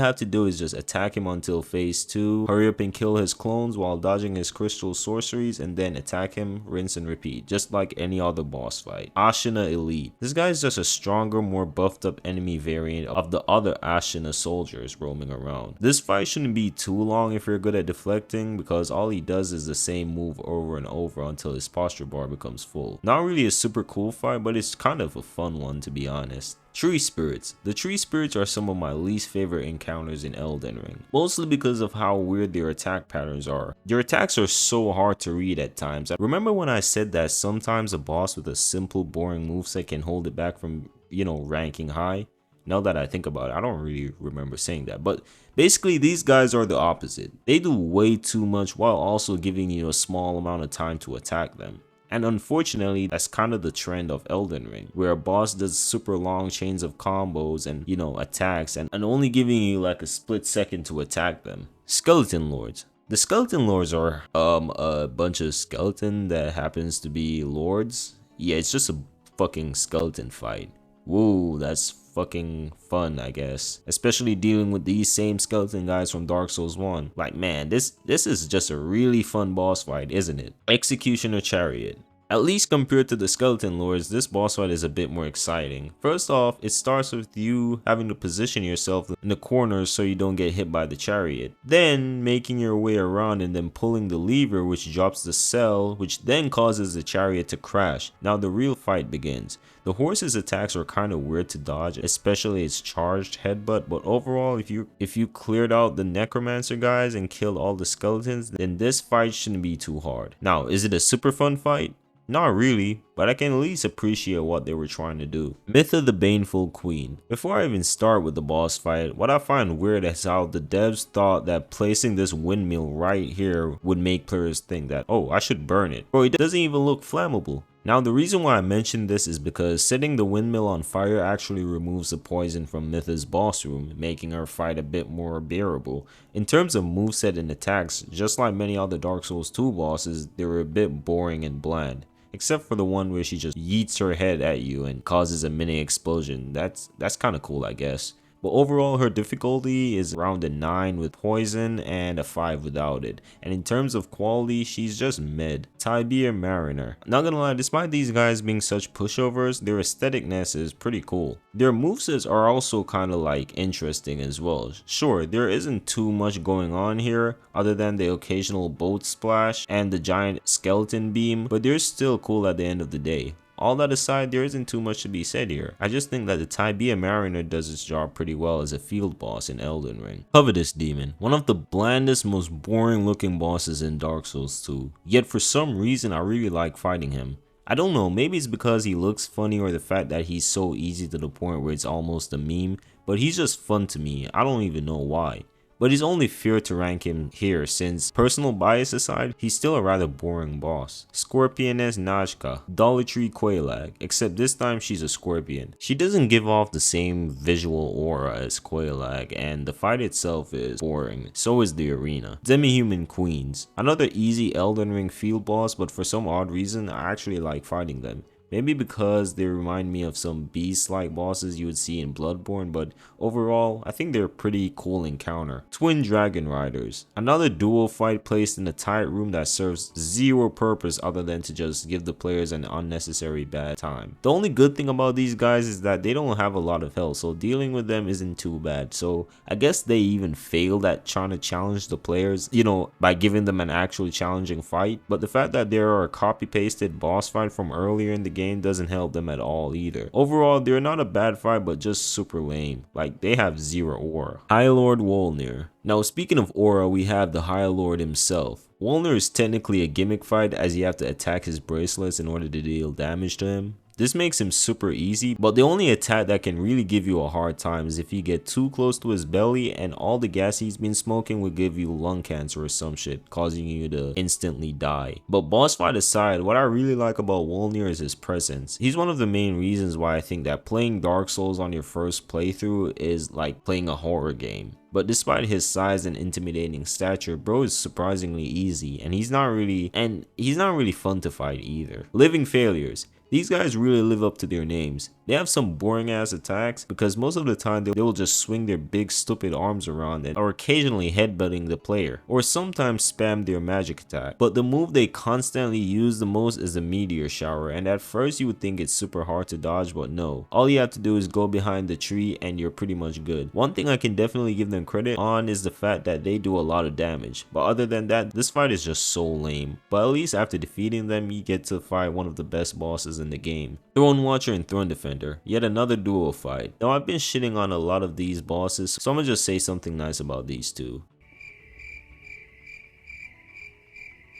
A: have to do is just attack him until phase 2, hurry up and kill his clones while dodging his crystal sorceries, and then attack him, rinse and repeat, just like any other boss fight. Ashina Elite. This guy is just a stronger, more buffed up enemy variant of the other Ashina soldiers roaming around. This fight shouldn't be too long if you're good at deflecting, because all he does is the same move over and over until his posture bar becomes full. Not really a super cool fight, but it's kind of a fun one, to be honest. Tree Spirits. The Tree Spirits are some of my least favorite encounters in Elden Ring, mostly because of how weird their attack patterns are. Their attacks are so hard to read at times. Remember when I said that sometimes a boss with a simple, boring moveset can hold it back from, you know, ranking high? Now that I think about it, I don't really remember saying that, but basically these guys are the opposite. They do way too much while also giving you a small amount of time to attack them. And unfortunately, that's kind of the trend of Elden Ring, where a boss does super long chains of combos and, you know, attacks and only giving you like a split second to attack them. Skeleton Lords. The Skeleton Lords are a bunch of skeleton that happens to be lords. Yeah, it's just a fucking skeleton fight. Whoa, that's fucking fun, I guess. Especially dealing with these same skeleton guys from Dark Souls 1. Like, man, this is just a really fun boss fight, isn't it? Executioner Chariot. At least compared to the Skeleton Lords, this boss fight is a bit more exciting. First off, it starts with you having to position yourself in the corners so you don't get hit by the chariot. Then making your way around and then pulling the lever, which drops the cell, which then causes the chariot to crash. Now the real fight begins. The horse's attacks are kind of weird to dodge, especially its charged headbutt, but overall if you cleared out the necromancer guys and killed all the skeletons, then this fight shouldn't be too hard. Now, is it a super fun fight? Not really, but I can at least appreciate what they were trying to do. Myth of the Baneful Queen. Before I even start with the boss fight, what I find weird is how the devs thought that placing this windmill right here would make players think that, oh, I should burn it. Bro, it doesn't even look flammable. Now the reason why I mention this is because setting the windmill on fire actually removes the poison from Mytha's boss room, making her fight a bit more bearable. In terms of moveset and attacks, just like many other Dark Souls 2 bosses, they were a bit boring and bland. Except for the one where she just yeets her head at you and causes a mini explosion. That's kind of cool, I guess. But overall, her difficulty is around a 9 with poison and a 5 without it. And in terms of quality, she's just mid. Tibia Mariner. Not gonna lie, despite these guys being such pushovers, their aestheticness is pretty cool. Their movesets are also kind of like interesting as well. Sure, there isn't too much going on here other than the occasional boat splash and the giant skeleton beam, but they're still cool at the end of the day. All that aside, there isn't too much to be said here. I just think that the Tibia Mariner does its job pretty well as a field boss in Elden Ring. Covetous Demon. One of the blandest, most boring looking bosses in Dark Souls 2. Yet for some reason I really like fighting him. I don't know, maybe it's because he looks funny or the fact that he's so easy to the point where it's almost a meme. But he's just fun to me, I don't even know why. But it's only fair to rank him here since, personal bias aside, he's still a rather boring boss. Scorpioness Najka, Dolitry Quelaag, except this time she's a scorpion. She doesn't give off the same visual aura as Quelaag, and the fight itself is boring, so is the arena. Demi-Human Queens, another easy Elden Ring field boss, but for some odd reason I actually like fighting them. Maybe because they remind me of some beast-like bosses you would see in Bloodborne, but overall, I think they're a pretty cool encounter. Twin Dragon Riders. Another duo fight placed in a tight room that serves zero purpose other than to just give the players an unnecessary bad time. The only good thing about these guys is that they don't have a lot of health, so dealing with them isn't too bad. So I guess they even failed at trying to challenge the players, you know, by giving them an actually challenging fight. But the fact that there are a copy-pasted boss fight from earlier in the game game doesn't help them at all either. Overall, they're not a bad fight, but just super lame. Like, they have zero aura. High Lord Wolnir. Now, speaking of aura, we have the High Lord himself. Wolnir is technically a gimmick fight, as you have to attack his bracelets in order to deal damage to him. This makes him super easy, but the only attack that can really give you a hard time is if you get too close to his belly and all the gas he's been smoking will give you lung cancer or some shit, causing you to instantly die. But boss fight aside, what I really like about Wolnir is his presence. He's one of the main reasons why I think that playing Dark Souls on your first playthrough is like playing a horror game. But despite his size and intimidating stature, bro is surprisingly easy, and he's not really fun to fight either. Living failures. These guys really live up to their names. They have some boring ass attacks because most of the time they will just swing their big stupid arms around and or occasionally headbutting the player, or sometimes spam their magic attack. But the move they constantly use the most is the meteor shower, and at first you would think it's super hard to dodge, but no. All you have to do is go behind the tree and you're pretty much good. One thing I can definitely give them credit on is the fact that they do a lot of damage, but other than that, this fight is just so lame. But at least after defeating them, you get to fight one of the best bosses in the game. Throne Watcher and Throne Defender, yet another duo fight. Now I've been shitting on a lot of these bosses, so I'm gonna just say something nice about these two.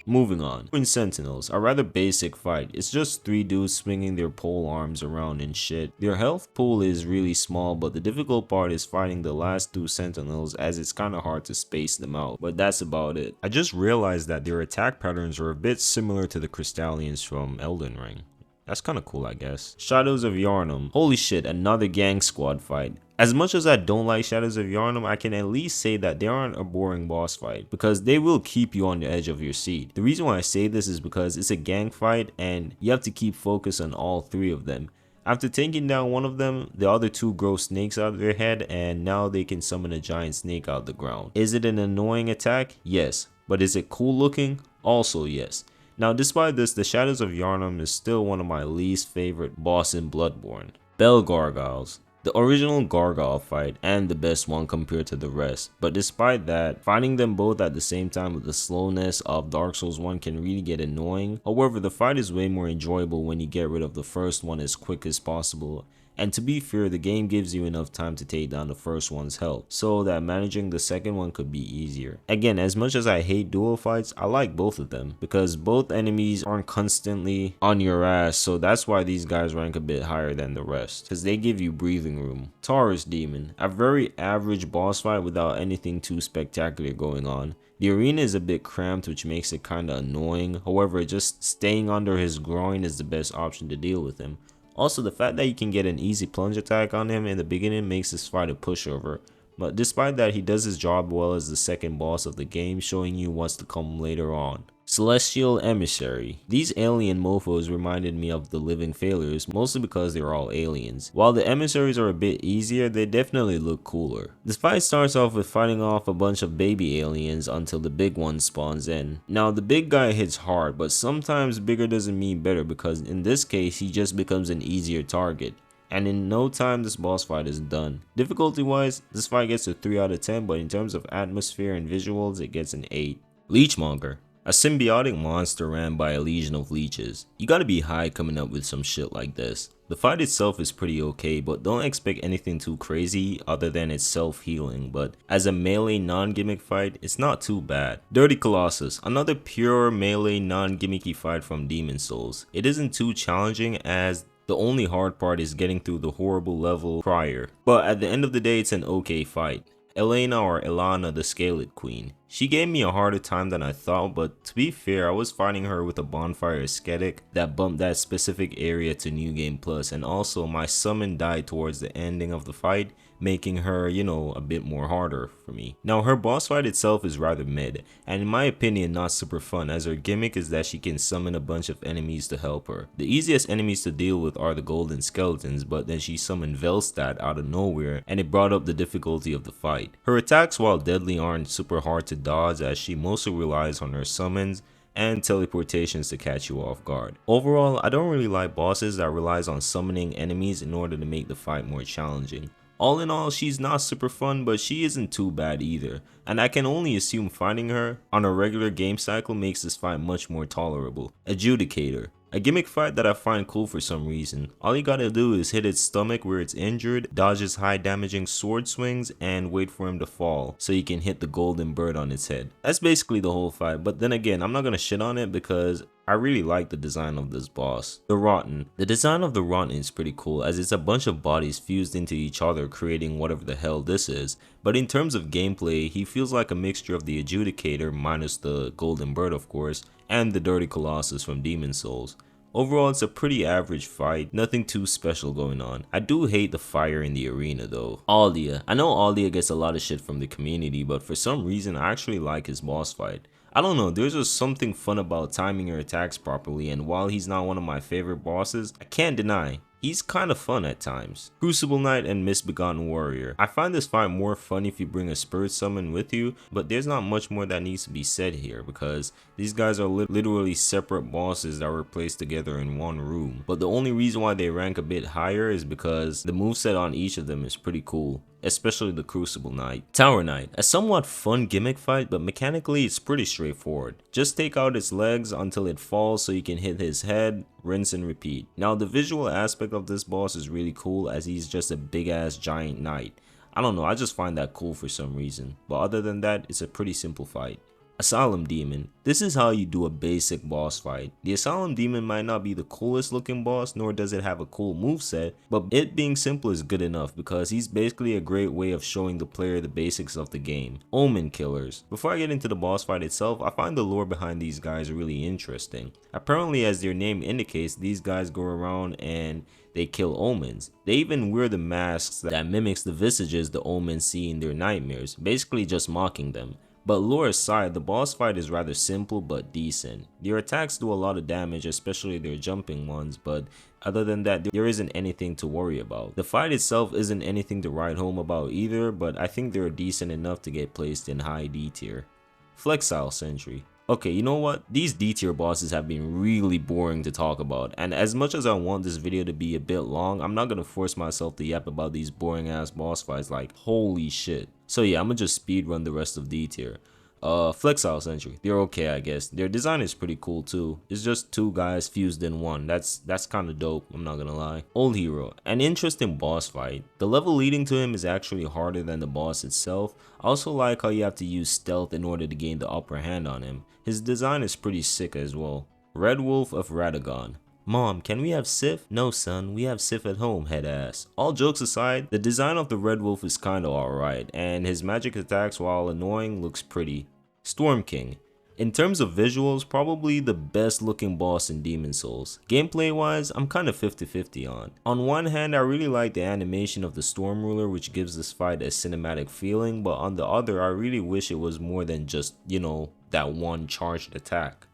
A: Moving on. Twin Sentinels, a rather basic fight. It's just 3 dudes swinging their pole arms around and shit. Their health pool is really small, but the difficult part is fighting the last 2 Sentinels, as it's kinda hard to space them out, but that's about it. I just realized that their attack patterns are a bit similar to the Crystallians from Elden Ring. That's kinda cool, I guess. Shadows of Yharnam. Holy shit, another gang squad fight. As much as I don't like Shadows of Yharnam, I can at least say that they aren't a boring boss fight, because they will keep you on the edge of your seat. The reason why I say this is because it's a gang fight and you have to keep focus on all 3 of them. After taking down one of them, the other 2 grow snakes out of their head, and now they can summon a giant snake out of the ground. Is it an annoying attack? Yes. But is it cool looking? Also yes. Now, despite this, the Shadows of Yharnam is still one of my least favorite boss in Bloodborne. Bell Gargoyles. The original Gargoyle fight and the best one compared to the rest, but despite that, fighting them both at the same time with the slowness of Dark Souls 1 can really get annoying. However, the fight is way more enjoyable when you get rid of the first one as quick as possible. And to be fair, the game gives you enough time to take down the first one's health, so that managing the second one could be easier. Again, as much as I hate duo fights, I like both of them, because both enemies aren't constantly on your ass, so that's why these guys rank a bit higher than the rest, because they give you breathing room. Taurus Demon, a very average boss fight without anything too spectacular going on. The arena is a bit cramped, which makes it kinda annoying. However, just staying under his groin is the best option to deal with him. Also, the fact that you can get an easy plunge attack on him in the beginning makes this fight a pushover. But despite that, he does his job well as the second boss of the game, showing you what's to come later on. Celestial Emissary. These alien mofos reminded me of the Living Failures, mostly because they're all aliens. While the emissaries are a bit easier, they definitely look cooler. This fight starts off with fighting off a bunch of baby aliens until the big one spawns in. Now, the big guy hits hard, but sometimes bigger doesn't mean better, because in this case, he just becomes an easier target. And in no time, this boss fight is done. Difficulty wise, this fight gets a 3 out of 10, but in terms of atmosphere and visuals, it gets an 8. Leechmonger. A symbiotic monster ran by a legion of leeches. You gotta be high coming up with some shit like this. The fight itself is pretty okay, but don't expect anything too crazy other than it's self-healing, but as a melee non-gimmick fight, it's not too bad. Dirty Colossus, another pure melee non-gimmicky fight from Demon Souls. It isn't too challenging, as the only hard part is getting through the horrible level prior, but at the end of the day, it's an okay fight. Elena, or Elana, the Scalet Queen. She gave me a harder time than I thought, but to be fair, I was fighting her with a bonfire aesthetic that bumped that specific area to New Game Plus, and also my summon died towards the ending of the fight, making her, you know, a bit more harder for me. Now, her boss fight itself is rather mid, and in my opinion not super fun, as her gimmick is that she can summon a bunch of enemies to help her. The easiest enemies to deal with are the golden skeletons, but then she summoned Velstad out of nowhere, and it brought up the difficulty of the fight. Her attacks, while deadly, aren't super hard to dodge, as she mostly relies on her summons and teleportations to catch you off guard. Overall, I don't really like bosses that relies on summoning enemies in order to make the fight more challenging. All in all, she's not super fun, but she isn't too bad either, and I can only assume fighting her on a regular game cycle makes this fight much more tolerable. Adjudicator. A gimmick fight that I find cool for some reason. All you gotta do is hit its stomach where it's injured, dodge his high damaging sword swings, and wait for him to fall so you can hit the golden bird on its head. That's basically the whole fight, but then again, I'm not gonna shit on it because I really like the design of this boss. The Rotten. The design of the Rotten is pretty cool as it's a bunch of bodies fused into each other creating whatever the hell this is, but in terms of gameplay, he feels like a mixture of the Adjudicator minus the golden bird of course, and the Dirty Colossus from Demon Souls. Overall, it's a pretty average fight, nothing too special going on. I do hate the fire in the arena though. Aldia. I know Aldia gets a lot of shit from the community, but for some reason I actually like his boss fight. I don't know, there's just something fun about timing your attacks properly, and while he's not one of my favorite bosses, I can't deny, he's kind of fun at times. Crucible Knight and Misbegotten Warrior. I find this fight more fun if you bring a spirit summon with you, but there's not much more that needs to be said here because these guys are literally separate bosses that were placed together in one room. But the only reason why they rank a bit higher is because the moveset on each of them is pretty cool, especially the Crucible Knight. Tower Knight, a somewhat fun gimmick fight, but mechanically it's pretty straightforward. Just take out its legs until it falls so you can hit his head, rinse and repeat. Now the visual aspect of this boss is really cool as he's just a big ass giant knight. I don't know, I just find that cool for some reason, but other than that, it's a pretty simple fight. Asylum Demon. This is how you do a basic boss fight. The Asylum Demon might not be the coolest looking boss, nor does it have a cool moveset, but it being simple is good enough because he's basically a great way of showing the player the basics of the game. Omen Killers. Before I get into the boss fight itself, I find the lore behind these guys really interesting. Apparently, as their name indicates, these guys go around and they kill omens. They even wear the masks that mimics the visages the omens see in their nightmares, basically just mocking them. But lore aside, the boss fight is rather simple but decent. Their attacks do a lot of damage, especially their jumping ones, but other than that, there isn't anything to worry about. The fight itself isn't anything to write home about either, but I think they're decent enough to get placed in high D tier. Flexile Sentry. Okay, you know what? These D tier bosses have been really boring to talk about, and as much as I want this video to be a bit long, I'm not gonna force myself to yap about these boring ass boss fights like holy shit. So yeah, I'm gonna just speed run the rest of D tier. Flexile Sentry, they're okay I guess. Their design is pretty cool too. It's just two guys fused in one. That's kind of dope, I'm not gonna lie. Old Hero, an interesting boss fight. The level leading to him is actually harder than the boss itself. I also like how you have to use stealth in order to gain the upper hand on him. His design is pretty sick as well. Red Wolf of Radagon. Mom, can we have Sif? No son, we have Sif at home, head ass. All jokes aside, the design of the Red Wolf is kinda alright, and his magic attacks, while annoying, looks pretty. Storm King. In terms of visuals, probably the best looking boss in Demon Souls. Gameplay wise, I'm kinda 50-50 on. On one hand, I really like the animation of the Storm Ruler, which gives this fight a cinematic feeling, but on the other, I really wish it was more than just, you know, that one charged attack.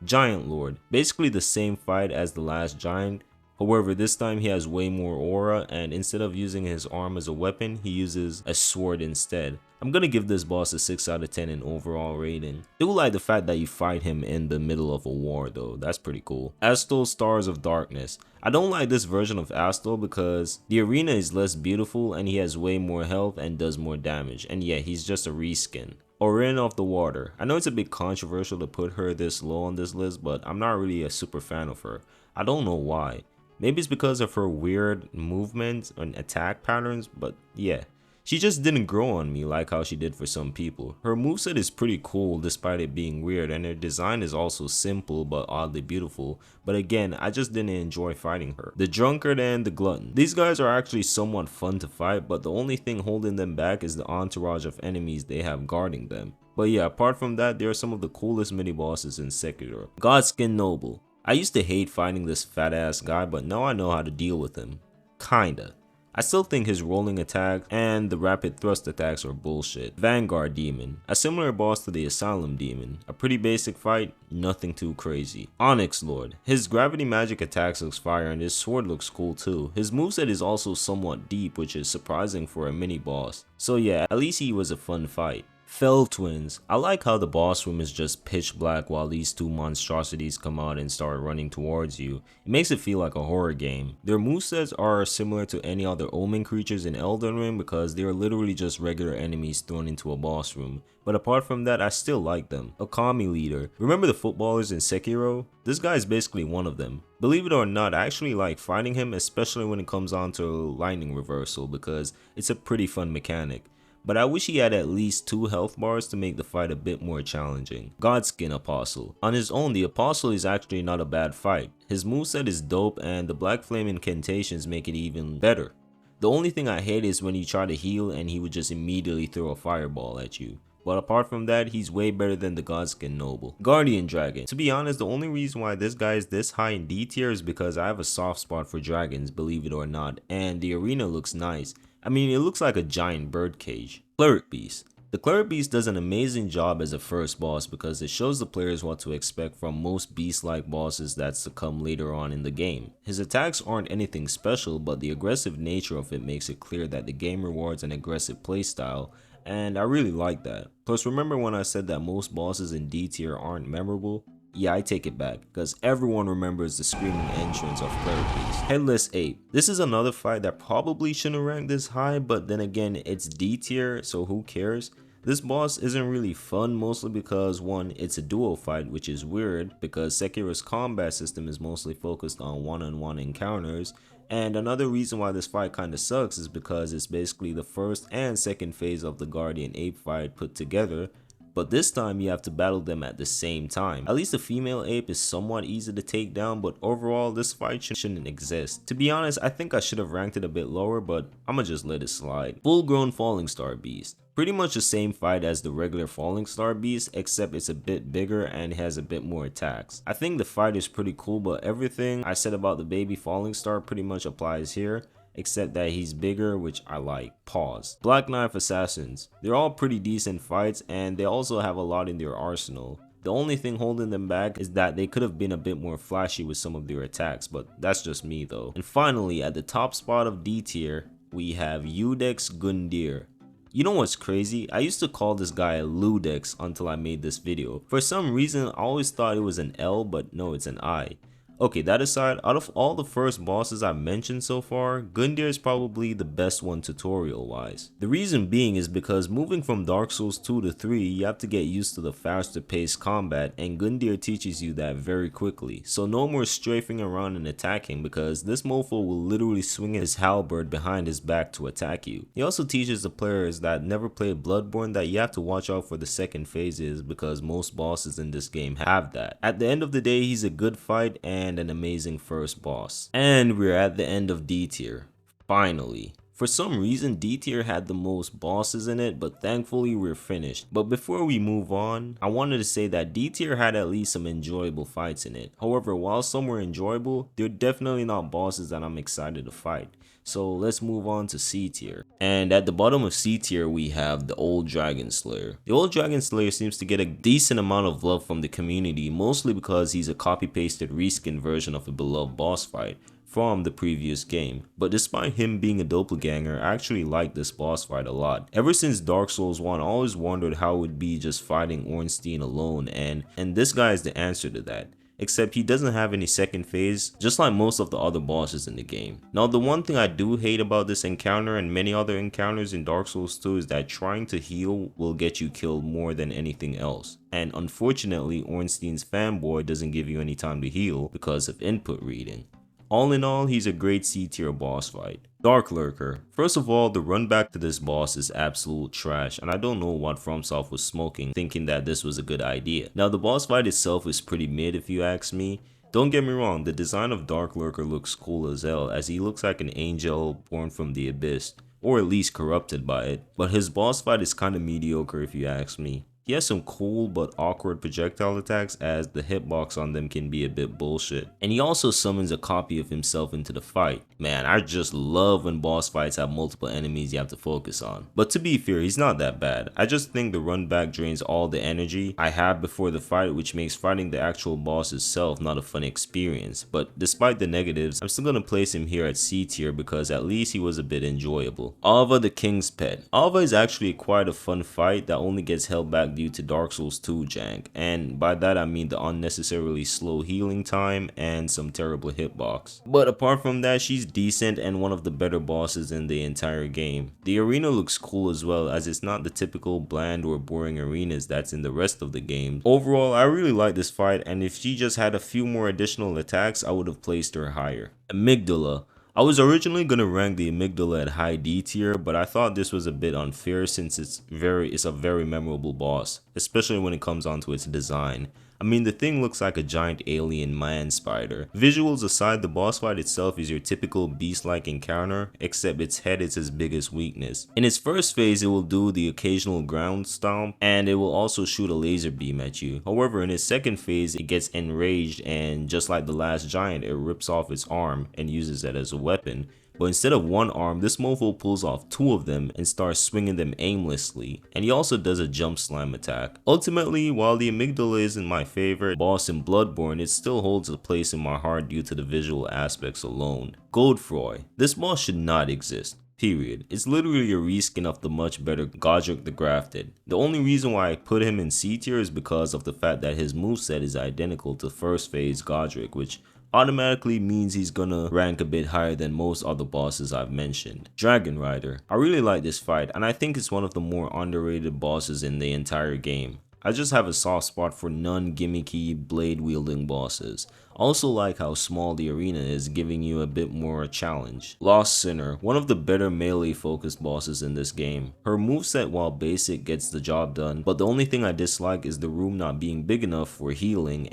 A: Giant Lord. Basically the same fight as the last giant. However, this time he has way more aura, and instead of using his arm as a weapon, he uses a sword instead. I'm gonna give this boss a 6 out of 10 in overall rating. I do like the fact that you fight him in the middle of a war though, that's pretty cool. Astal Stars of Darkness. I don't like this version of Astal because the arena is less beautiful and he has way more health and does more damage, and yeah, he's just a reskin. Orin of the Water. I know it's a bit controversial to put her this low on this list, but I'm not really a super fan of her. I don't know why. Maybe it's because of her weird movements and attack patterns, but yeah. She just didn't grow on me like how she did for some people. Her moveset is pretty cool despite it being weird, and her design is also simple but oddly beautiful, but again, I just didn't enjoy fighting her. The Drunkard and the Glutton. These guys are actually somewhat fun to fight, but the only thing holding them back is the entourage of enemies they have guarding them. But yeah, apart from that, they are some of the coolest mini bosses in Sekiro. Godskin Noble. I used to hate fighting this fat ass guy, but now I know how to deal with him. Kinda. I still think his rolling attacks and the rapid thrust attacks are bullshit. Vanguard Demon, a similar boss to the Asylum Demon. A pretty basic fight, nothing too crazy. Onyx Lord, his gravity magic attacks looks fire and his sword looks cool too. His moveset is also somewhat deep, which is surprising for a mini boss. So yeah, at least he was a fun fight. Fell Twins. I like how the boss room is just pitch black while these two monstrosities come out and start running towards you. It makes it feel like a horror game. Their movesets are similar to any other Omen creatures in Elden Ring because they are literally just regular enemies thrown into a boss room. But apart from that, I still like them. Okami leader. Remember the footballers in Sekiro? This guy is basically one of them. Believe it or not, I actually like fighting him, especially when it comes on to lightning reversal because it's a pretty fun mechanic. But I wish he had at least 2 health bars to make the fight a bit more challenging. Godskin Apostle. On his own, the Apostle is actually not a bad fight. His moveset is dope and the Black Flame incantations make it even better. The only thing I hate is when you try to heal and he would just immediately throw a fireball at you. But apart from that, he's way better than the Godskin Noble. Guardian Dragon. To be honest, the only reason why this guy is this high in D tier is because I have a soft spot for dragons, believe it or not, and the arena looks nice. I mean, it looks like a giant bird cage. Cleric Beast. The Cleric Beast does an amazing job as a first boss because it shows the players what to expect from most beast-like bosses that's to come later on in the game. His attacks aren't anything special, but the aggressive nature of it makes it clear that the game rewards an aggressive playstyle, and I really like that. Plus, remember when I said that most bosses in D tier aren't memorable? Yeah, I take it back, because everyone remembers the screaming entrance of Cleric Beast. Headless Ape. This is another fight that probably shouldn't rank this high, but then again, it's D tier, so who cares? This boss isn't really fun, mostly because 1, it's a duo fight, which is weird, because Sekiro's combat system is mostly focused on one-on-one encounters, and another reason why this fight kinda sucks is because it's basically the first and second phase of the Guardian Ape fight put together, but this time you have to battle them at the same time. At least the female ape is somewhat easy to take down, but overall this fight shouldn't exist. To be honest, I think I should have ranked it a bit lower, but I'ma just let it slide. Full grown Falling Star Beast. Pretty much the same fight as the regular Falling Star Beast, except it's a bit bigger and has a bit more attacks. I think the fight is pretty cool, but everything I said about the baby Falling Star pretty much applies here, except that he's bigger, which I like. Pause. Black Knife Assassins. They're all pretty decent fights and they also have a lot in their arsenal. The only thing holding them back is that they could have been a bit more flashy with some of their attacks, but that's just me though. And finally, at the top spot of D tier, we have Udex Gundyr. You know what's crazy? I used to call this guy Ludex until I made this video. For some reason, I always thought it was an L, but no, it's an I. Okay, that aside, out of all the first bosses I've mentioned so far, Gundyr is probably the best one tutorial wise. The reason being is because moving from Dark Souls 2 to 3, you have to get used to the faster paced combat, and Gundyr teaches you that very quickly. So no more strafing around and attacking, because this mofo will literally swing his halberd behind his back to attack you. He also teaches the players that never played Bloodborne that you have to watch out for the second phases, because most bosses in this game have that. At the end of the day, he's a good fight and an amazing first boss. And we're at the end of D tier. Finally. For some reason, D tier had the most bosses in it, but thankfully we're finished. But before we move on, I wanted to say that D tier had at least some enjoyable fights in it. However, while some were enjoyable, they're definitely not bosses that I'm excited to fight. So let's move on to C tier. And at the bottom of C tier, we have the Old Dragon Slayer. The Old Dragon Slayer seems to get a decent amount of love from the community, mostly because he's a copy-pasted reskin version of a beloved boss fight from the previous game. But despite him being a doppelganger, I actually like this boss fight a lot. Ever since Dark Souls 1, I always wondered how it would be just fighting Ornstein alone, and this guy is the answer to that. Except he doesn't have any second phase, just like most of the other bosses in the game. Now, the one thing I do hate about this encounter and many other encounters in Dark Souls 2 is that trying to heal will get you killed more than anything else. And unfortunately, Ornstein's fanboy doesn't give you any time to heal because of input reading. All in all, he's a great C tier boss fight. Dark Lurker. First of all, the run back to this boss is absolute trash, and I don't know what FromSoft was smoking thinking that this was a good idea. Now, the boss fight itself is pretty mid if you ask me. Don't get me wrong, the design of Dark Lurker looks cool as hell, as he looks like an angel born from the abyss, or at least corrupted by it, but his boss fight is kinda mediocre if you ask me. He has some cool but awkward projectile attacks, as the hitbox on them can be a bit bullshit. And he also summons a copy of himself into the fight. Man, I just love when boss fights have multiple enemies you have to focus on. But to be fair, he's not that bad. I just think the run back drains all the energy I have before the fight, which makes fighting the actual boss itself not a fun experience. But despite the negatives, I'm still gonna place him here at C tier because at least he was a bit enjoyable. Azzavhar the King's Pet. Azzavhar is actually quite a fun fight that only gets held back due to Dark Souls 2 jank, and by that I mean the unnecessarily slow healing time and some terrible hitbox. But apart from that, she's decent and one of the better bosses in the entire game. The arena looks cool as well, as it's not the typical bland or boring arenas that's in the rest of the game. Overall, I really like this fight, and if she just had a few more additional attacks, I would have placed her higher. Amygdala. I was originally going to rank the Amygdala at high D tier, but I thought this was a bit unfair since it's a very memorable boss, especially when it comes onto its design. I mean, the thing looks like a giant alien man spider. Visuals aside, the boss fight itself is your typical beast-like encounter, except its head is its biggest weakness. In its first phase, it will do the occasional ground stomp, and it will also shoot a laser beam at you. However, in its second phase, it gets enraged, and just like the last giant, it rips off its arm and uses it as a weapon. But instead of one arm, this mofo pulls off two of them and starts swinging them aimlessly, and he also does a jump slam attack. Ultimately, while the Amygdala isn't my favorite boss in Bloodborne, it still holds a place in my heart due to the visual aspects alone. Godfroy. This boss should not exist. Period. It's literally a reskin of the much better Godric the Grafted. The only reason why I put him in C tier is because of the fact that his moveset is identical to first phase Godric, which automatically means he's gonna rank a bit higher than most other bosses I've mentioned. Dragon Rider. I really like this fight, and I think it's one of the more underrated bosses in the entire game. I just have a soft spot for non-gimmicky blade wielding bosses. I also like how small the arena is, giving you a bit more challenge. Lost Sinner, one of the better melee focused bosses in this game. Her moveset, while basic, gets the job done, but the only thing I dislike is the room not being big enough for healing,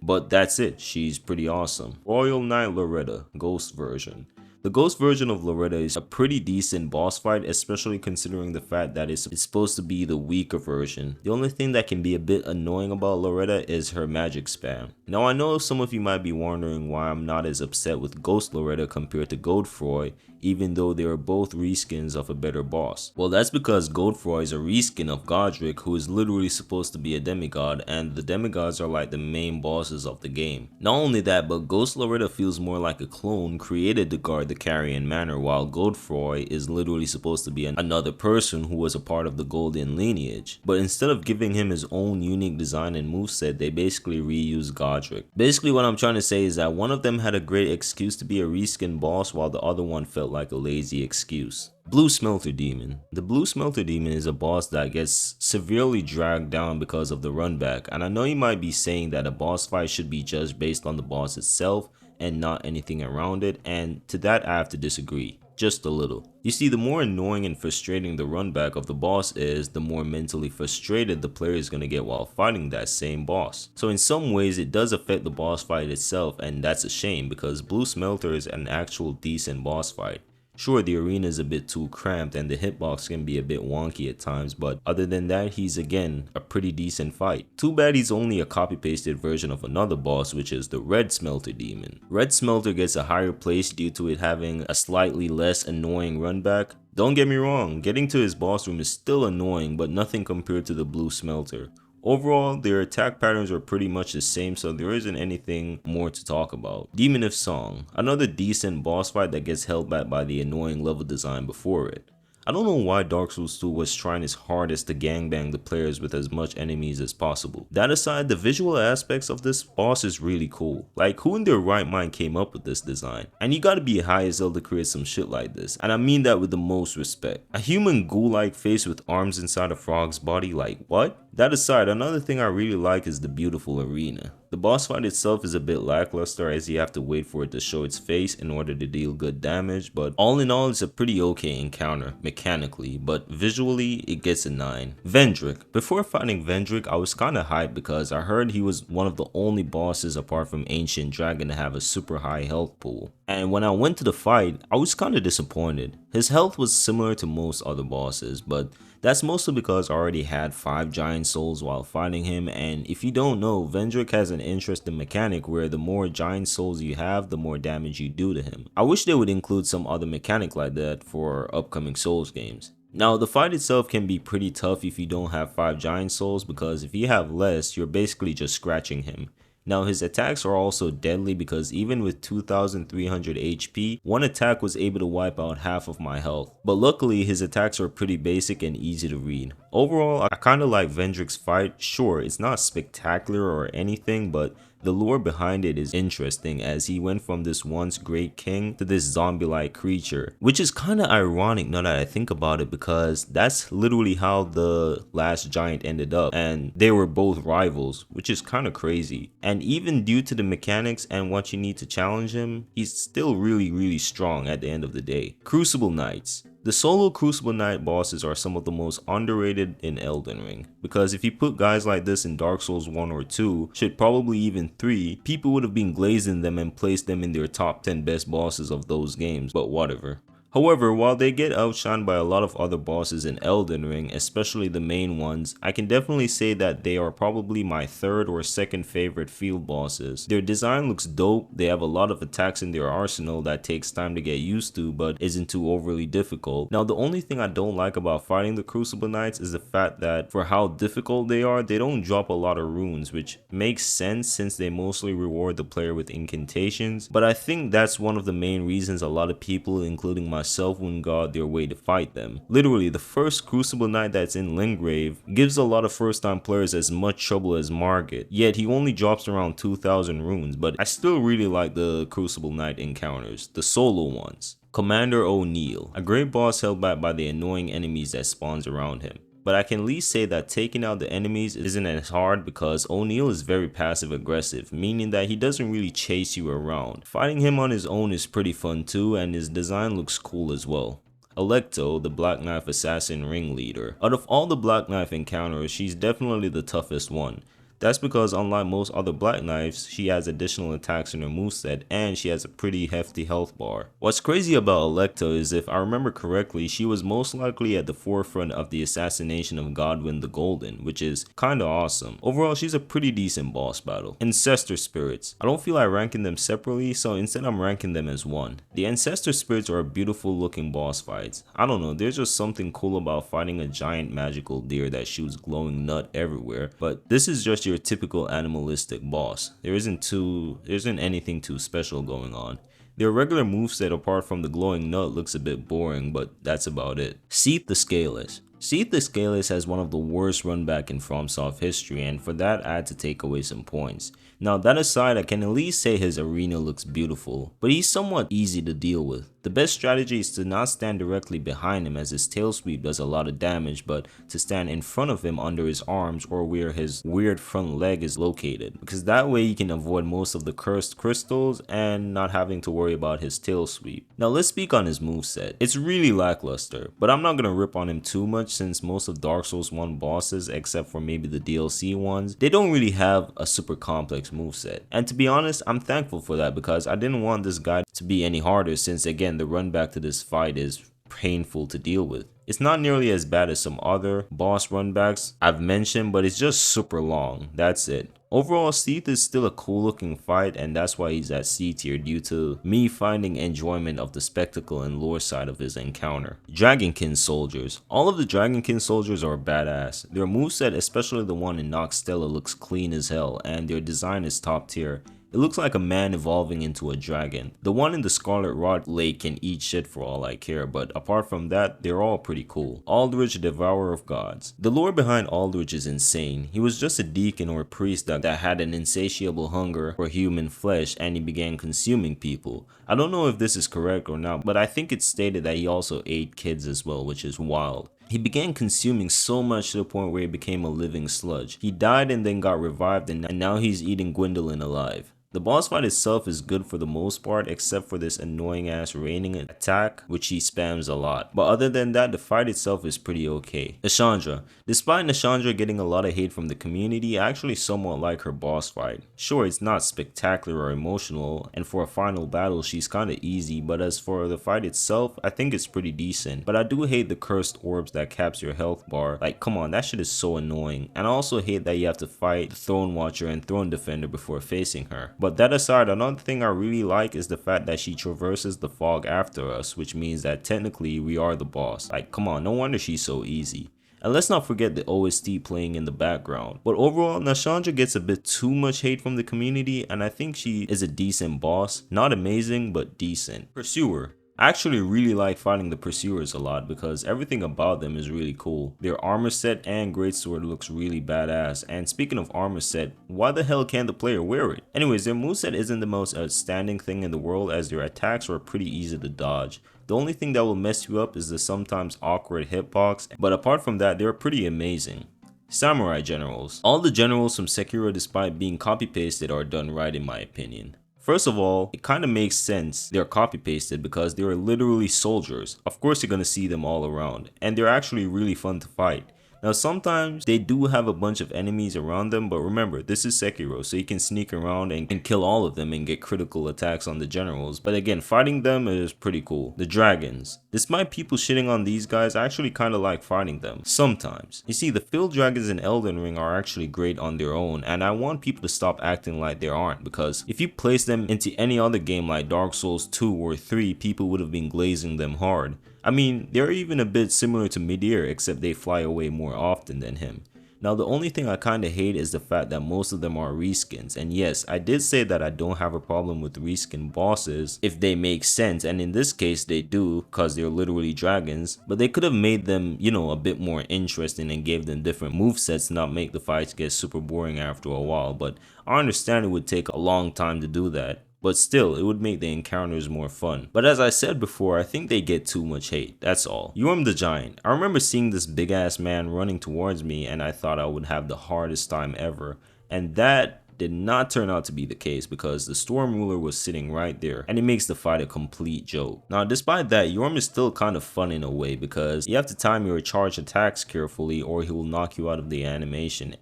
A: but that's it, she's pretty awesome. Royal Knight Loretta, Ghost version. The Ghost version of Loretta is a pretty decent boss fight, especially considering the fact that it's supposed to be the weaker version. The only thing that can be a bit annoying about Loretta is her magic spam. Now I know some of you might be wondering why I'm not as upset with Ghost Loretta compared to Godfroy, even though they are both reskins of a better boss. Well, that's because Godfroy is a reskin of Godric, who is literally supposed to be a demigod, and the demigods are like the main bosses of the game. Not only that, but Ghost Loretta feels more like a clone created to guard the Carian Manor, while Godfroy is literally supposed to be another person who was a part of the Golden lineage. But instead of giving him his own unique design and moveset, they basically reused Godric. Basically what I'm trying to say is that one of them had a great excuse to be a reskin boss, while the other one felt like a lazy excuse. Blue Smelter Demon. The Blue Smelter Demon is a boss that gets severely dragged down because of the runback, and I know you might be saying that a boss fight should be judged based on the boss itself and not anything around it, and to that I have to disagree. Just a little. You see, the more annoying and frustrating the runback of the boss is, the more mentally frustrated the player is going to get while fighting that same boss. So in some ways it does affect the boss fight itself, and that's a shame because Blue Smelter is an actual decent boss fight. Sure, the arena is a bit too cramped and the hitbox can be a bit wonky at times, but other than that, he's again a pretty decent fight. Too bad he's only a copy-pasted version of another boss, which is the Red Smelter Demon. Red Smelter gets a higher place due to it having a slightly less annoying runback. Don't get me wrong, getting to his boss room is still annoying, but nothing compared to the Blue Smelter. Overall, their attack patterns are pretty much the same, so there isn't anything more to talk about. Demon of Song, another decent boss fight that gets held back by the annoying level design before it. I don't know why Dark Souls 2 was trying its hardest to gangbang the players with as much enemies as possible. That aside, the visual aspects of this boss is really cool. Like, who in their right mind came up with this design? And you gotta be high as hell to create some shit like this, and I mean that with the most respect. A human ghoul-like face with arms inside a frog's body, like what? That aside, another thing I really like is the beautiful arena. The boss fight itself is a bit lackluster as you have to wait for it to show its face in order to deal good damage, but all in all it's a pretty okay encounter mechanically, but visually it gets a 9. Vendrick. Before fighting Vendrick, I was kinda hyped because I heard he was one of the only bosses apart from Ancient Dragon to have a super high health pool. And when I went to the fight, I was kinda disappointed. His health was similar to most other bosses, but that's mostly because I already had 5 giant souls while fighting him, and if you don't know, Vendrick has an interesting mechanic where the more giant souls you have, the more damage you do to him. I wish they would include some other mechanic like that for upcoming Souls games. Now, the fight itself can be pretty tough if you don't have 5 giant souls, because if you have less, you're basically just scratching him. Now, his attacks are also deadly because even with 2300 HP, one attack was able to wipe out half of my health. But luckily, his attacks are pretty basic and easy to read. Overall, I kinda like Vendrick's fight. Sure, it's not spectacular or anything, but the lore behind it is interesting, as he went from this once great king to this zombie-like creature, which is kinda ironic now that I think about it, because that's literally how the last giant ended up, and they were both rivals, which is kinda crazy. And even due to the mechanics and what you need to challenge him, he's still really strong at the end of the day. Crucible Knights. The solo Crucible Knight bosses are some of the most underrated in Elden Ring, because if you put guys like this in Dark Souls 1 or 2, shit probably even 3, people would have been glazing them and placed them in their top 10 best bosses of those games, but whatever. However, while they get outshined by a lot of other bosses in Elden Ring, especially the main ones, I can definitely say that they are probably my third or second favorite field bosses. Their design looks dope, they have a lot of attacks in their arsenal that takes time to get used to but isn't too overly difficult. Now, the only thing I don't like about fighting the Crucible Knights is the fact that for how difficult they are, they don't drop a lot of runes, which makes sense since they mostly reward the player with incantations, but I think that's one of the main reasons a lot of people, including myself, wouldn't go out their way to fight them. Literally, the first Crucible Knight that's in Lingrave gives a lot of first time players as much trouble as Margit, yet he only drops around 2000 runes, but I still really like the Crucible Knight encounters, the solo ones. Commander O'Neill, a great boss held back by the annoying enemies that spawns around him. But I can at least say that taking out the enemies isn't as hard because O'Neill is very passive aggressive, meaning that he doesn't really chase you around. Fighting him on his own is pretty fun too, and his design looks cool as well. Alecto, the Black Knife Assassin ringleader. Out of all the Black Knife encounters, she's definitely the toughest one. That's because unlike most other Black Knives, she has additional attacks in her moveset and she has a pretty hefty health bar. What's crazy about Alecto is, if I remember correctly, she was most likely at the forefront of the assassination of Godwyn the Golden, which is kinda awesome. Overall, she's a pretty decent boss battle. Ancestor Spirits. I don't feel like ranking them separately, so instead I'm ranking them as one. The Ancestor Spirits are beautiful looking boss fights. I don't know, there's just something cool about fighting a giant magical deer that shoots glowing nut everywhere, but this is just your typical animalistic boss. There isn't anything too special going on. Their regular moveset apart from the glowing nut looks a bit boring, but that's about it. Seath the Scaleless. Seath the Scaleless has one of the worst runback in FromSoft history, and for that I had to take away some points. Now that aside, I can at least say his arena looks beautiful, but he's somewhat easy to deal with. The best strategy is to not stand directly behind him as his tail sweep does a lot of damage, but to stand in front of him under his arms or where his weird front leg is located, because that way you can avoid most of the cursed crystals and not having to worry about his tail sweep. Now let's speak on his moveset. It's really lackluster, but I'm not gonna rip on him too much since most of Dark Souls 1 bosses, except for maybe the DLC ones, they don't really have a super complex moveset. And to be honest, I'm thankful for that because I didn't want this guy to be any harder, since again the run back to this fight is painful to deal with. It's not nearly as bad as some other boss runbacks I've mentioned, but it's just super long, that's it. Overall, Seath is still a cool looking fight, and that's why he's at C tier, due to me finding enjoyment of the spectacle and lore side of his encounter. Dragonkin Soldiers. All of the Dragonkin Soldiers are badass. Their moveset, especially the one in Noxtella, looks clean as hell, and their design is top tier. It looks like a man evolving into a dragon. The one in the Scarlet Rot Lake can eat shit for all I care, but apart from that, they're all pretty cool. Aldrich, Devourer of Gods. The lore behind Aldrich is insane. He was just a deacon or a priest that had an insatiable hunger for human flesh, and he began consuming people. I don't know if this is correct or not, but I think it's stated that he also ate kids as well, which is wild. He began consuming so much to the point where he became a living sludge. He died and then got revived, and now he's eating Gwendolyn alive. The boss fight itself is good for the most part, except for this annoying ass raining attack, which he spams a lot. But other than that, the fight itself is pretty okay. Nashandra. Despite Nashandra getting a lot of hate from the community, I actually somewhat like her boss fight. Sure, it's not spectacular or emotional, and for a final battle she's kinda easy, but as for the fight itself, I think it's pretty decent. But I do hate the cursed orbs that caps your health bar. Like, come on, that shit is so annoying. And I also hate that you have to fight the Throne Watcher and Throne Defender before facing her. But that aside, another thing I really like is the fact that she traverses the fog after us, which means that technically we are the boss. Like, come on, no wonder she's so easy. And let's not forget the OST playing in the background. But overall, Nashandra gets a bit too much hate from the community, and I think she is a decent boss. Not amazing, but decent. Pursuer. I actually really like fighting the Pursuers a lot because everything about them is really cool. Their armor set and greatsword looks really badass, and speaking of armor set, why the hell can't the player wear it? Anyways, their moveset isn't the most outstanding thing in the world as their attacks are pretty easy to dodge. The only thing that will mess you up is the sometimes awkward hitbox, but apart from that, they're pretty amazing. Samurai generals. All the generals from Sekiro, despite being copy pasted, are done right in my opinion. First of all, it kind of makes sense they're copy pasted because they are literally soldiers. Of course you're going to see them all around, and they're actually really fun to fight. Now sometimes they do have a bunch of enemies around them, but remember, this is Sekiro, so you can sneak around and kill all of them and get critical attacks on the generals. But again, fighting them is pretty cool. The dragons. Despite people shitting on these guys, I actually kind of like fighting them. Sometimes. You see, the field dragons in Elden Ring are actually great on their own, and I want people to stop acting like they aren't, because if you place them into any other game like Dark Souls 2 or 3, people would have been glazing them hard. I mean, they're even a bit similar to Midir, except they fly away more often than him. Now the only thing I kinda hate is the fact that most of them are reskins, and yes, I did say that I don't have a problem with reskin bosses if they make sense, and in this case they do, cause they're literally dragons, but they could have made them, you know, a bit more interesting and gave them different movesets to not make the fights get super boring after a while, but I understand it would take a long time to do that. But still, it would make the encounters more fun. But as I said before, I think they get too much hate, that's all. Yorm the Giant. I remember seeing this big ass man running towards me and I thought I would have the hardest time ever. And that did not turn out to be the case because the Storm Ruler was sitting right there and it makes the fight a complete joke. Now despite that, Yorm is still kind of fun in a way because you have to time your charge attacks carefully or he will knock you out of the animation,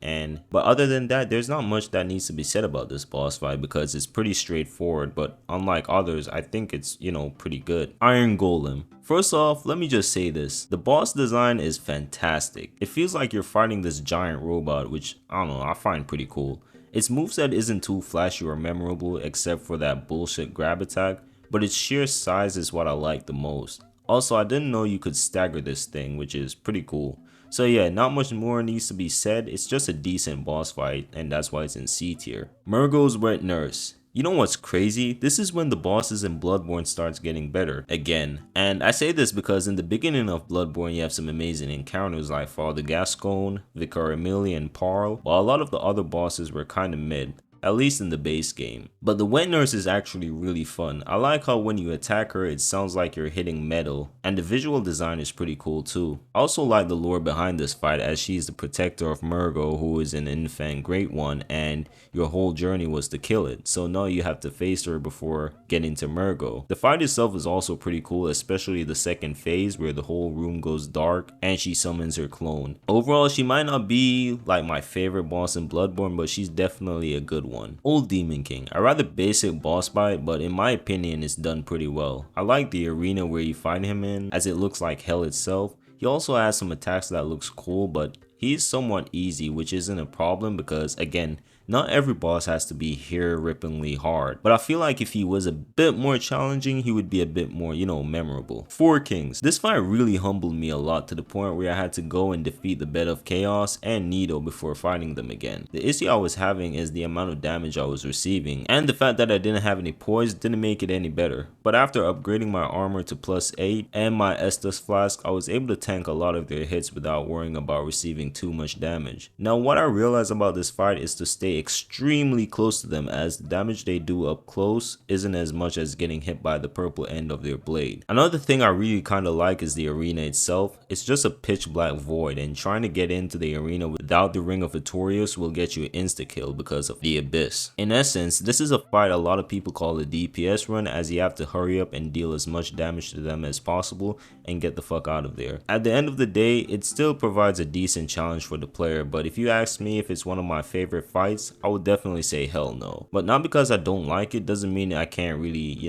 A: but other than that, there's not much that needs to be said about this boss fight because it's pretty straightforward, but unlike others, I think it's, you know, pretty good. Iron Golem. First off, let me just say this, the boss design is fantastic. It feels like you're fighting this giant robot, which I don't know, I find pretty cool. Its moveset isn't too flashy or memorable except for that bullshit grab attack, but its sheer size is what I like the most. Also, I didn't know you could stagger this thing, which is pretty cool. So yeah, not much more needs to be said, it's just a decent boss fight, and that's why it's in C tier. Murgo's Wet Nurse. You know what's crazy? This is when the bosses in Bloodborne starts getting better again. And I say this because in the beginning of Bloodborne you have some amazing encounters like Father Gascoigne, Vicar Emily, and Parl, while a lot of the other bosses were kinda mid. At least in the base game. But the Wet Nurse is actually really fun. I like how when you attack her it sounds like you're hitting metal, and the visual design is pretty cool too. I also like the lore behind this fight as she's the protector of Murgo, who is an infant great one, and your whole journey was to kill it, so now you have to face her before getting to Murgo. The fight itself is also pretty cool, especially the second phase where the whole room goes dark and she summons her clone. Overall, she might not be like my favorite boss in Bloodborne, but she's definitely a good one. Old Demon King. A rather basic boss fight, but in my opinion it's done pretty well. I like the arena where you find him in, as it looks like hell itself. He also has some attacks that looks cool, but he's somewhat easy, which isn't a problem because again, not every boss has to be hair-rippingly hard, but I feel like if he was a bit more challenging, he would be a bit more, you know, memorable. Four Kings. This fight really humbled me a lot to the point where I had to go and defeat the Bed of Chaos and Nido before fighting them again. The issue I was having is the amount of damage I was receiving, and the fact that I didn't have any poise didn't make it any better. But after upgrading my armor to +8 and my Estus Flask, I was able to tank a lot of their hits without worrying about receiving too much damage. Now what I realized about this fight is to stay stay extremely close to them, as the damage they do up close isn't as much as getting hit by the purple end of their blade. Another thing I really kind of like is the arena itself. It's just a pitch black void, and trying to get into the arena without the Ring of Victorious will get you insta kill because of the abyss. In essence, this is a fight a lot of people call a DPS run, as you have to hurry up and deal as much damage to them as possible and get the fuck out of there. At the end of the day, it still provides a decent challenge for the player, but if you ask me if it's one of my favorite fights, I would definitely say hell no. But not because I don't like it doesn't mean I can't really,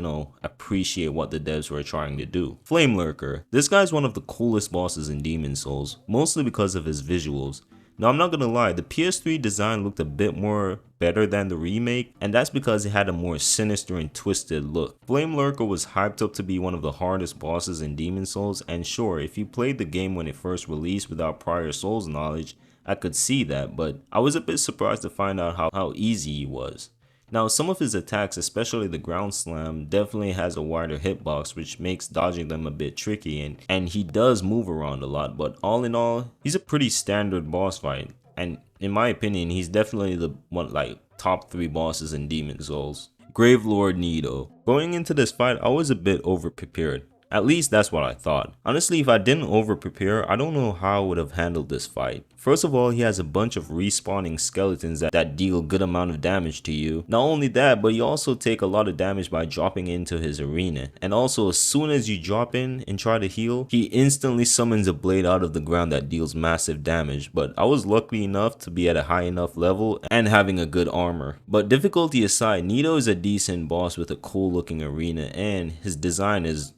A: appreciate what the devs were trying to do. Flame Lurker. This guy's one of the coolest bosses in Demon Souls, mostly because of his visuals. Now, I'm not gonna lie, the PS3 design looked a bit more better than the remake, and that's because it had a more sinister and twisted look. Flame Lurker was hyped up to be one of the hardest bosses in Demon Souls, and sure, if you played the game when it first released without prior Souls knowledge, I could see that, but I was a bit surprised to find out how easy he was. Now, some of his attacks, especially the ground slam, definitely has a wider hitbox, which makes dodging them a bit tricky, and he does move around a lot, but all in all, he's a pretty standard boss fight, and in my opinion, he's definitely the top 3 bosses in Demon Souls. Gravelord Nido. Going into this fight, I was a bit over-prepared. At least that's what I thought. Honestly, if I didn't over-prepare, I don't know how I would have handled this fight. First of all, he has a bunch of respawning skeletons that deal a good amount of damage to you. Not only that, but you also take a lot of damage by dropping into his arena. And also, as soon as you drop in and try to heal, he instantly summons a blade out of the ground that deals massive damage. But I was lucky enough to be at a high enough level and having a good armor. But difficulty aside, Nido is a decent boss with a cool looking arena, and his design is,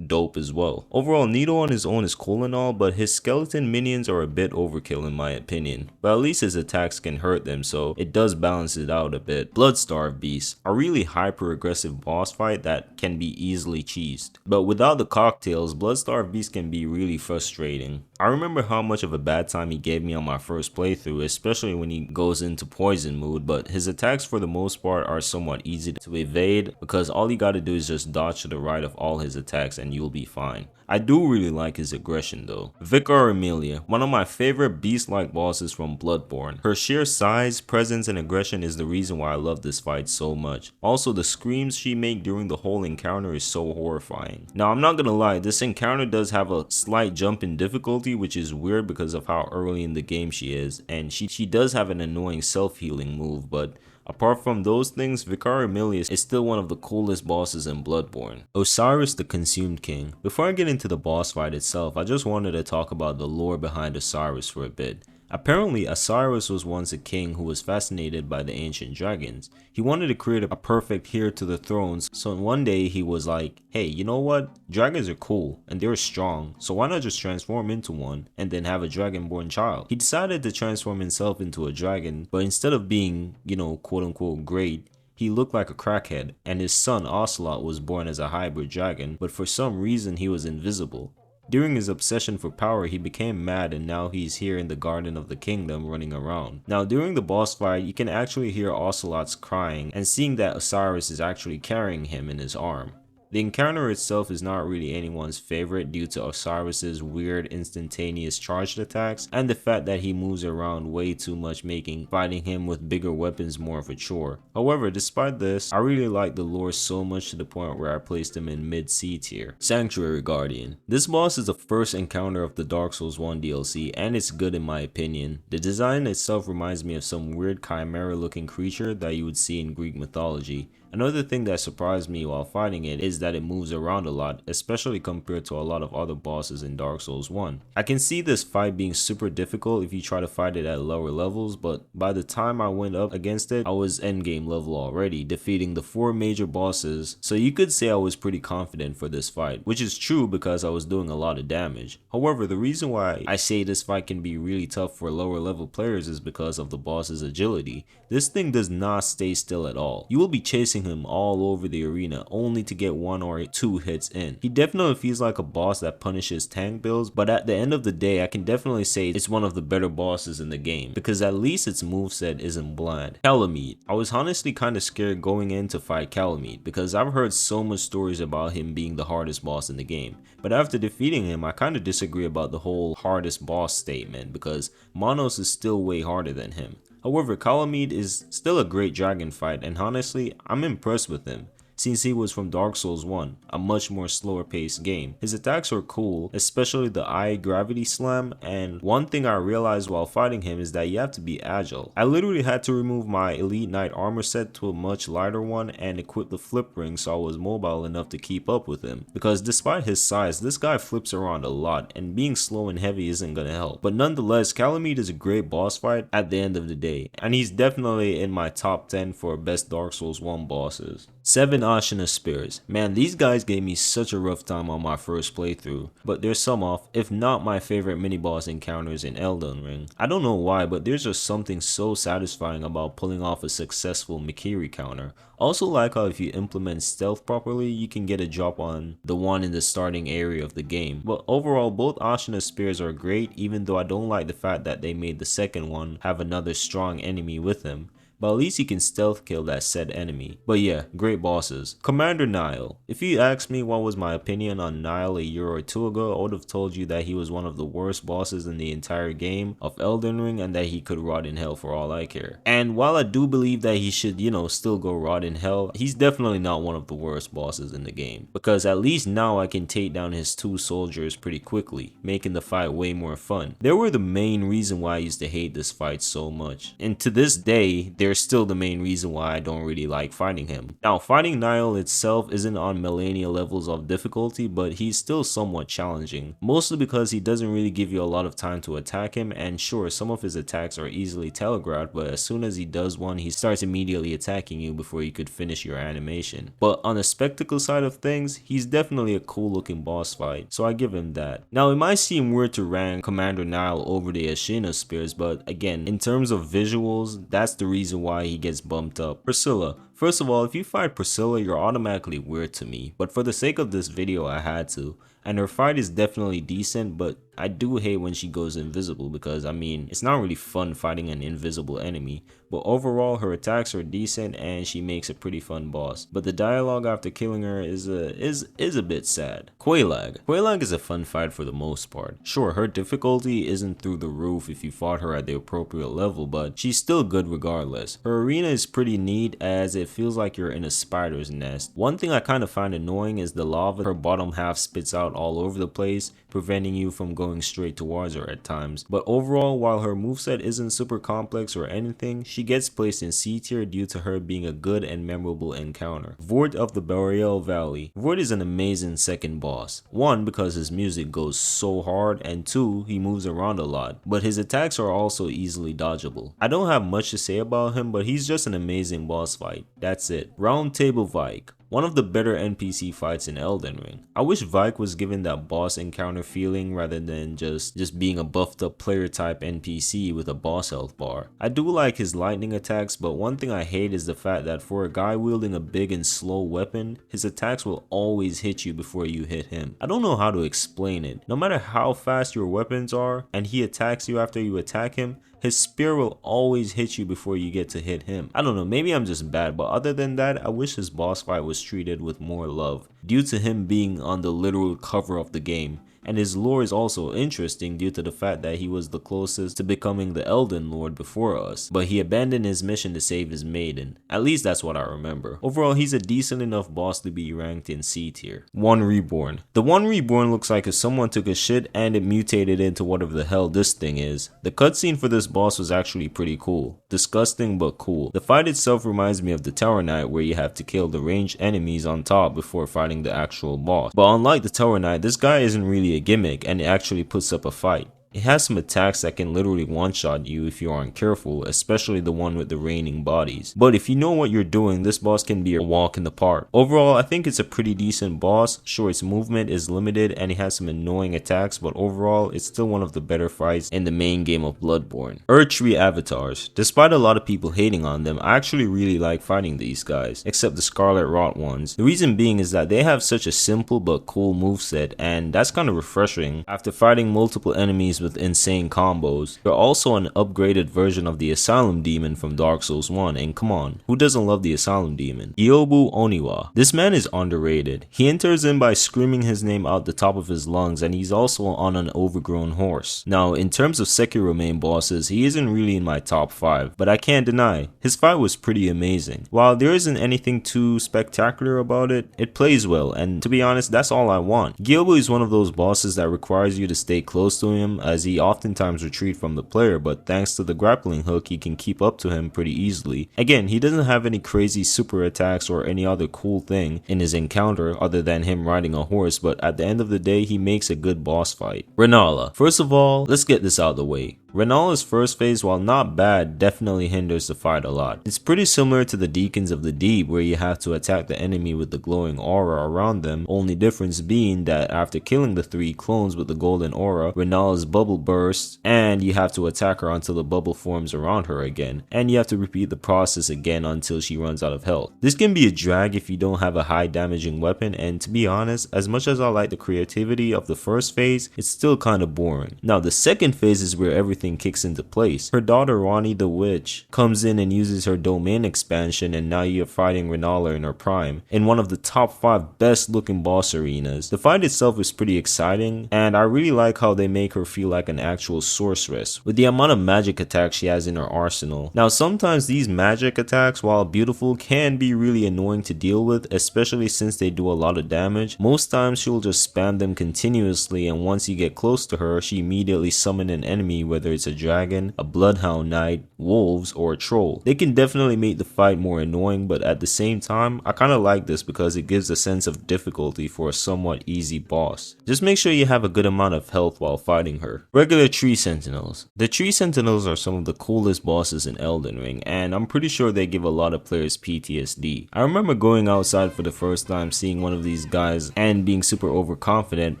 A: dope as well. Overall, Nido on his own is cool and all, but his skeleton minions are a bit overkill in my opinion. But at least his attacks can hurt them, so it does balance it out a bit. Bloodstarved Beast, a really hyper aggressive boss fight that can be easily cheesed. But without the cocktails, Bloodstarved Beast can be really frustrating. I remember how much of a bad time he gave me on my first playthrough, especially when he goes into poison mood, but his attacks for the most part are somewhat easy to evade because all you gotta do is just dodge to the right of all his attacks and you'll be fine. I do really like his aggression though. Vicar Amelia, one of my favorite beast-like bosses from Bloodborne. Her sheer size, presence, and aggression is the reason why I love this fight so much. Also, the screams she makes during the whole encounter is so horrifying. Now, I'm not gonna lie, this encounter does have a slight jump in difficulty, which is weird because of how early in the game she is, and she does have an annoying self-healing move, but apart from those things, Vicar Amelia is still one of the coolest bosses in Bloodborne. Osiris the Consumed King. Before I get into the boss fight itself, I just wanted to talk about the lore behind Osiris for a bit. Apparently, Osiris was once a king who was fascinated by the ancient dragons. He wanted to create a perfect heir to the thrones, so one day he was like, hey, you know what? Dragons are cool, and they're strong, so why not just transform into one, and then have a dragonborn child? He decided to transform himself into a dragon, but instead of being, quote unquote great, he looked like a crackhead, and his son Ocelot was born as a hybrid dragon, but for some reason he was invisible. During his obsession for power, he became mad, and now he's here in the Garden of the Kingdom running around. Now, during the boss fight, you can actually hear Ocelot's crying, and seeing that Osiris is actually carrying him in his arm. The encounter itself is not really anyone's favorite due to Osiris's weird instantaneous charged attacks and the fact that he moves around way too much, making fighting him with bigger weapons more of a chore. However, despite this, I really like the lore so much to the point where I placed him in mid-C tier. Sanctuary Guardian. This boss is the first encounter of the Dark Souls 1 DLC, and it's good in my opinion. The design itself reminds me of some weird chimera looking creature that you would see in Greek mythology. Another thing that surprised me while fighting it is that it moves around a lot, especially compared to a lot of other bosses in Dark Souls 1. I can see this fight being super difficult if you try to fight it at lower levels, but by the time I went up against it, I was endgame level already, defeating the 4 major bosses, so you could say I was pretty confident for this fight, which is true because I was doing a lot of damage. However, the reason why I say this fight can be really tough for lower level players is because of the boss's agility. This thing does not stay still at all. You will be chasing him all over the arena only to get 1 or 2 hits in. He definitely feels like a boss that punishes tank builds, but at the end of the day, I can definitely say it's one of the better bosses in the game because at least its moveset isn't bland. Calamite. I was honestly kind of scared going in to fight Calamite because I've heard so much stories about him being the hardest boss in the game, but after defeating him, I kind of disagree about the whole hardest boss statement because Monos is still way harder than him. However, Calamide is still a great dragon fight, and honestly, I'm impressed with him, since he was from Dark Souls 1, a much more slower paced game. His attacks are cool, especially the eye gravity slam, and one thing I realized while fighting him is that you have to be agile. I literally had to remove my Elite Knight armor set to a much lighter one and equip the flip ring so I was mobile enough to keep up with him, because despite his size, this guy flips around a lot, and being slow and heavy isn't gonna help. But nonetheless, Calamide is a great boss fight at the end of the day, and he's definitely in my top 10 for best Dark Souls 1 bosses. 7 Ashina Spears. Man, these guys gave me such a rough time on my first playthrough, but they're some of, if not my favorite mini-boss encounters in Elden Ring. I don't know why, but there's just something so satisfying about pulling off a successful Mikiri counter. Also like how if you implement stealth properly, you can get a drop on the one in the starting area of the game. But overall, both Ashina Spears are great, even though I don't like the fact that they made the second one have another strong enemy with him. But at least you can stealth kill that said enemy. But yeah, great bosses. Commander Nile. If you asked me what was my opinion on Nile a year or two ago, I would have told you that he was one of the worst bosses in the entire game of Elden Ring, and that he could rot in hell for all I care. And while I do believe that he should, still go rot in hell, he's definitely not one of the worst bosses in the game. Because at least now I can take down his 2 soldiers pretty quickly, making the fight way more fun. They were the main reason why I used to hate this fight so much. And to this day, they're still the main reason why I don't really like fighting him. Now, fighting Nile itself isn't on millennia levels of difficulty, but he's still somewhat challenging, mostly because he doesn't really give you a lot of time to attack him, and sure, some of his attacks are easily telegraphed, but as soon as he does one, he starts immediately attacking you before you could finish your animation. But on the spectacle side of things, he's definitely a cool looking boss fight, so I give him that. Now, it might seem weird to rank Commander Nile over the Ashina Spears, but again, in terms of visuals, that's the reason why he gets bumped up. Priscilla. First of all, if you fight Priscilla, you're automatically weird to me, but for the sake of this video, I had to. And her fight is definitely decent, but I do hate when she goes invisible, because I mean, it's not really fun fighting an invisible enemy. But overall, her attacks are decent and she makes a pretty fun boss. But the dialogue after killing her is a bit sad. Quelaag. Quelaag is a fun fight for the most part. Sure, her difficulty isn't through the roof if you fought her at the appropriate level, but she's still good regardless. Her arena is pretty neat as it feels like you're in a spider's nest. One thing I kind of find annoying is the lava her bottom half spits out all over the place, preventing you from going straight towards her at times. But overall, while her moveset isn't super complex or anything, she gets placed in C tier due to her being a good and memorable encounter. Vord of the Boreal Valley. Vord is an amazing second boss. 1, because his music goes so hard, and 2, he moves around a lot, but his attacks are also easily dodgeable. I don't have much to say about him, but he's just an amazing boss fight. That's it. Round Table Vike. One of the better NPC fights in Elden Ring. I wish Vike was given that boss encounter feeling rather than just being a buffed up player type NPC with a boss health bar. I do like his lightning attacks, but one thing I hate is the fact that for a guy wielding a big and slow weapon, his attacks will always hit you before you hit him. I don't know how to explain it. No matter how fast your weapons are and he attacks you after you attack him, his spear will always hit you before you get to hit him. I don't know, maybe I'm just bad, but other than that, I wish his boss fight was treated with more love, due to him being on the literal cover of the game. And his lore is also interesting due to the fact that he was the closest to becoming the Elden Lord before us, but he abandoned his mission to save his maiden. At least that's what I remember. Overall, he's a decent enough boss to be ranked in C tier. One Reborn. The One Reborn looks like if someone took a shit and it mutated into whatever the hell this thing is. The cutscene for this boss was actually pretty cool. Disgusting but cool. The fight itself reminds me of the Tower Knight, where you have to kill the ranged enemies on top before fighting the actual boss. But unlike the Tower Knight, this guy isn't really a gimmick and it actually puts up a fight. It has some attacks that can literally one-shot you if you aren't careful, especially the one with the raining bodies. But if you know what you're doing, this boss can be a walk in the park. Overall, I think it's a pretty decent boss. Sure, its movement is limited and it has some annoying attacks, but overall, it's still one of the better fights in the main game of Bloodborne. Erdtree Avatars. Despite a lot of people hating on them, I actually really like fighting these guys, except the Scarlet Rot ones. The reason being is that they have such a simple but cool moveset, and that's kind of refreshing after fighting multiple enemies with insane combos. They're also an upgraded version of the Asylum Demon from Dark Souls 1, and come on, who doesn't love the Asylum Demon? Gyobu Oniwa. This man is underrated. He enters in by screaming his name out the top of his lungs, and he's also on an overgrown horse. Now, in terms of Sekiro main bosses, he isn't really in my top 5, but I can't deny, his fight was pretty amazing. While there isn't anything too spectacular about it, it plays well, and to be honest, that's all I want. Gyobu is one of those bosses that requires you to stay close to him, as he oftentimes retreats from the player, but thanks to the grappling hook, he can keep up to him pretty easily. Again, he doesn't have any crazy super attacks or any other cool thing in his encounter other than him riding a horse, but at the end of the day, he makes a good boss fight. Renala. First of all, let's get this out of the way. Renala's first phase, while not bad, definitely hinders the fight a lot. It's pretty similar to the Deacons of the Deep, where you have to attack the enemy with the glowing aura around them, only difference being that after killing the 3 clones with the golden aura, Renala's bubble bursts, and you have to attack her until the bubble forms around her again, and you have to repeat the process again until she runs out of health. This can be a drag if you don't have a high damaging weapon, and to be honest, as much as I like the creativity of the first phase, it's still kinda boring. Now the second phase is where everything kicks into place. Her daughter Rani the Witch comes in and uses her domain expansion, and now you're fighting Renala in her prime in one of the top 5 best looking boss arenas. The fight itself is pretty exciting, and I really like how they make her feel like an actual sorceress with the amount of magic attacks she has in her arsenal. Now sometimes these magic attacks, while beautiful, can be really annoying to deal with, especially since they do a lot of damage. Most times she'll just spam them continuously, and once you get close to her, she immediately summons an enemy, whether it's a dragon, a bloodhound knight, wolves, or a troll. They can definitely make the fight more annoying, but at the same time, I kinda like this because it gives a sense of difficulty for a somewhat easy boss. Just make sure you have a good amount of health while fighting her. Regular Tree Sentinels. The Tree Sentinels are some of the coolest bosses in Elden Ring, and I'm pretty sure they give a lot of players PTSD. I remember going outside for the first time, seeing one of these guys and being super overconfident,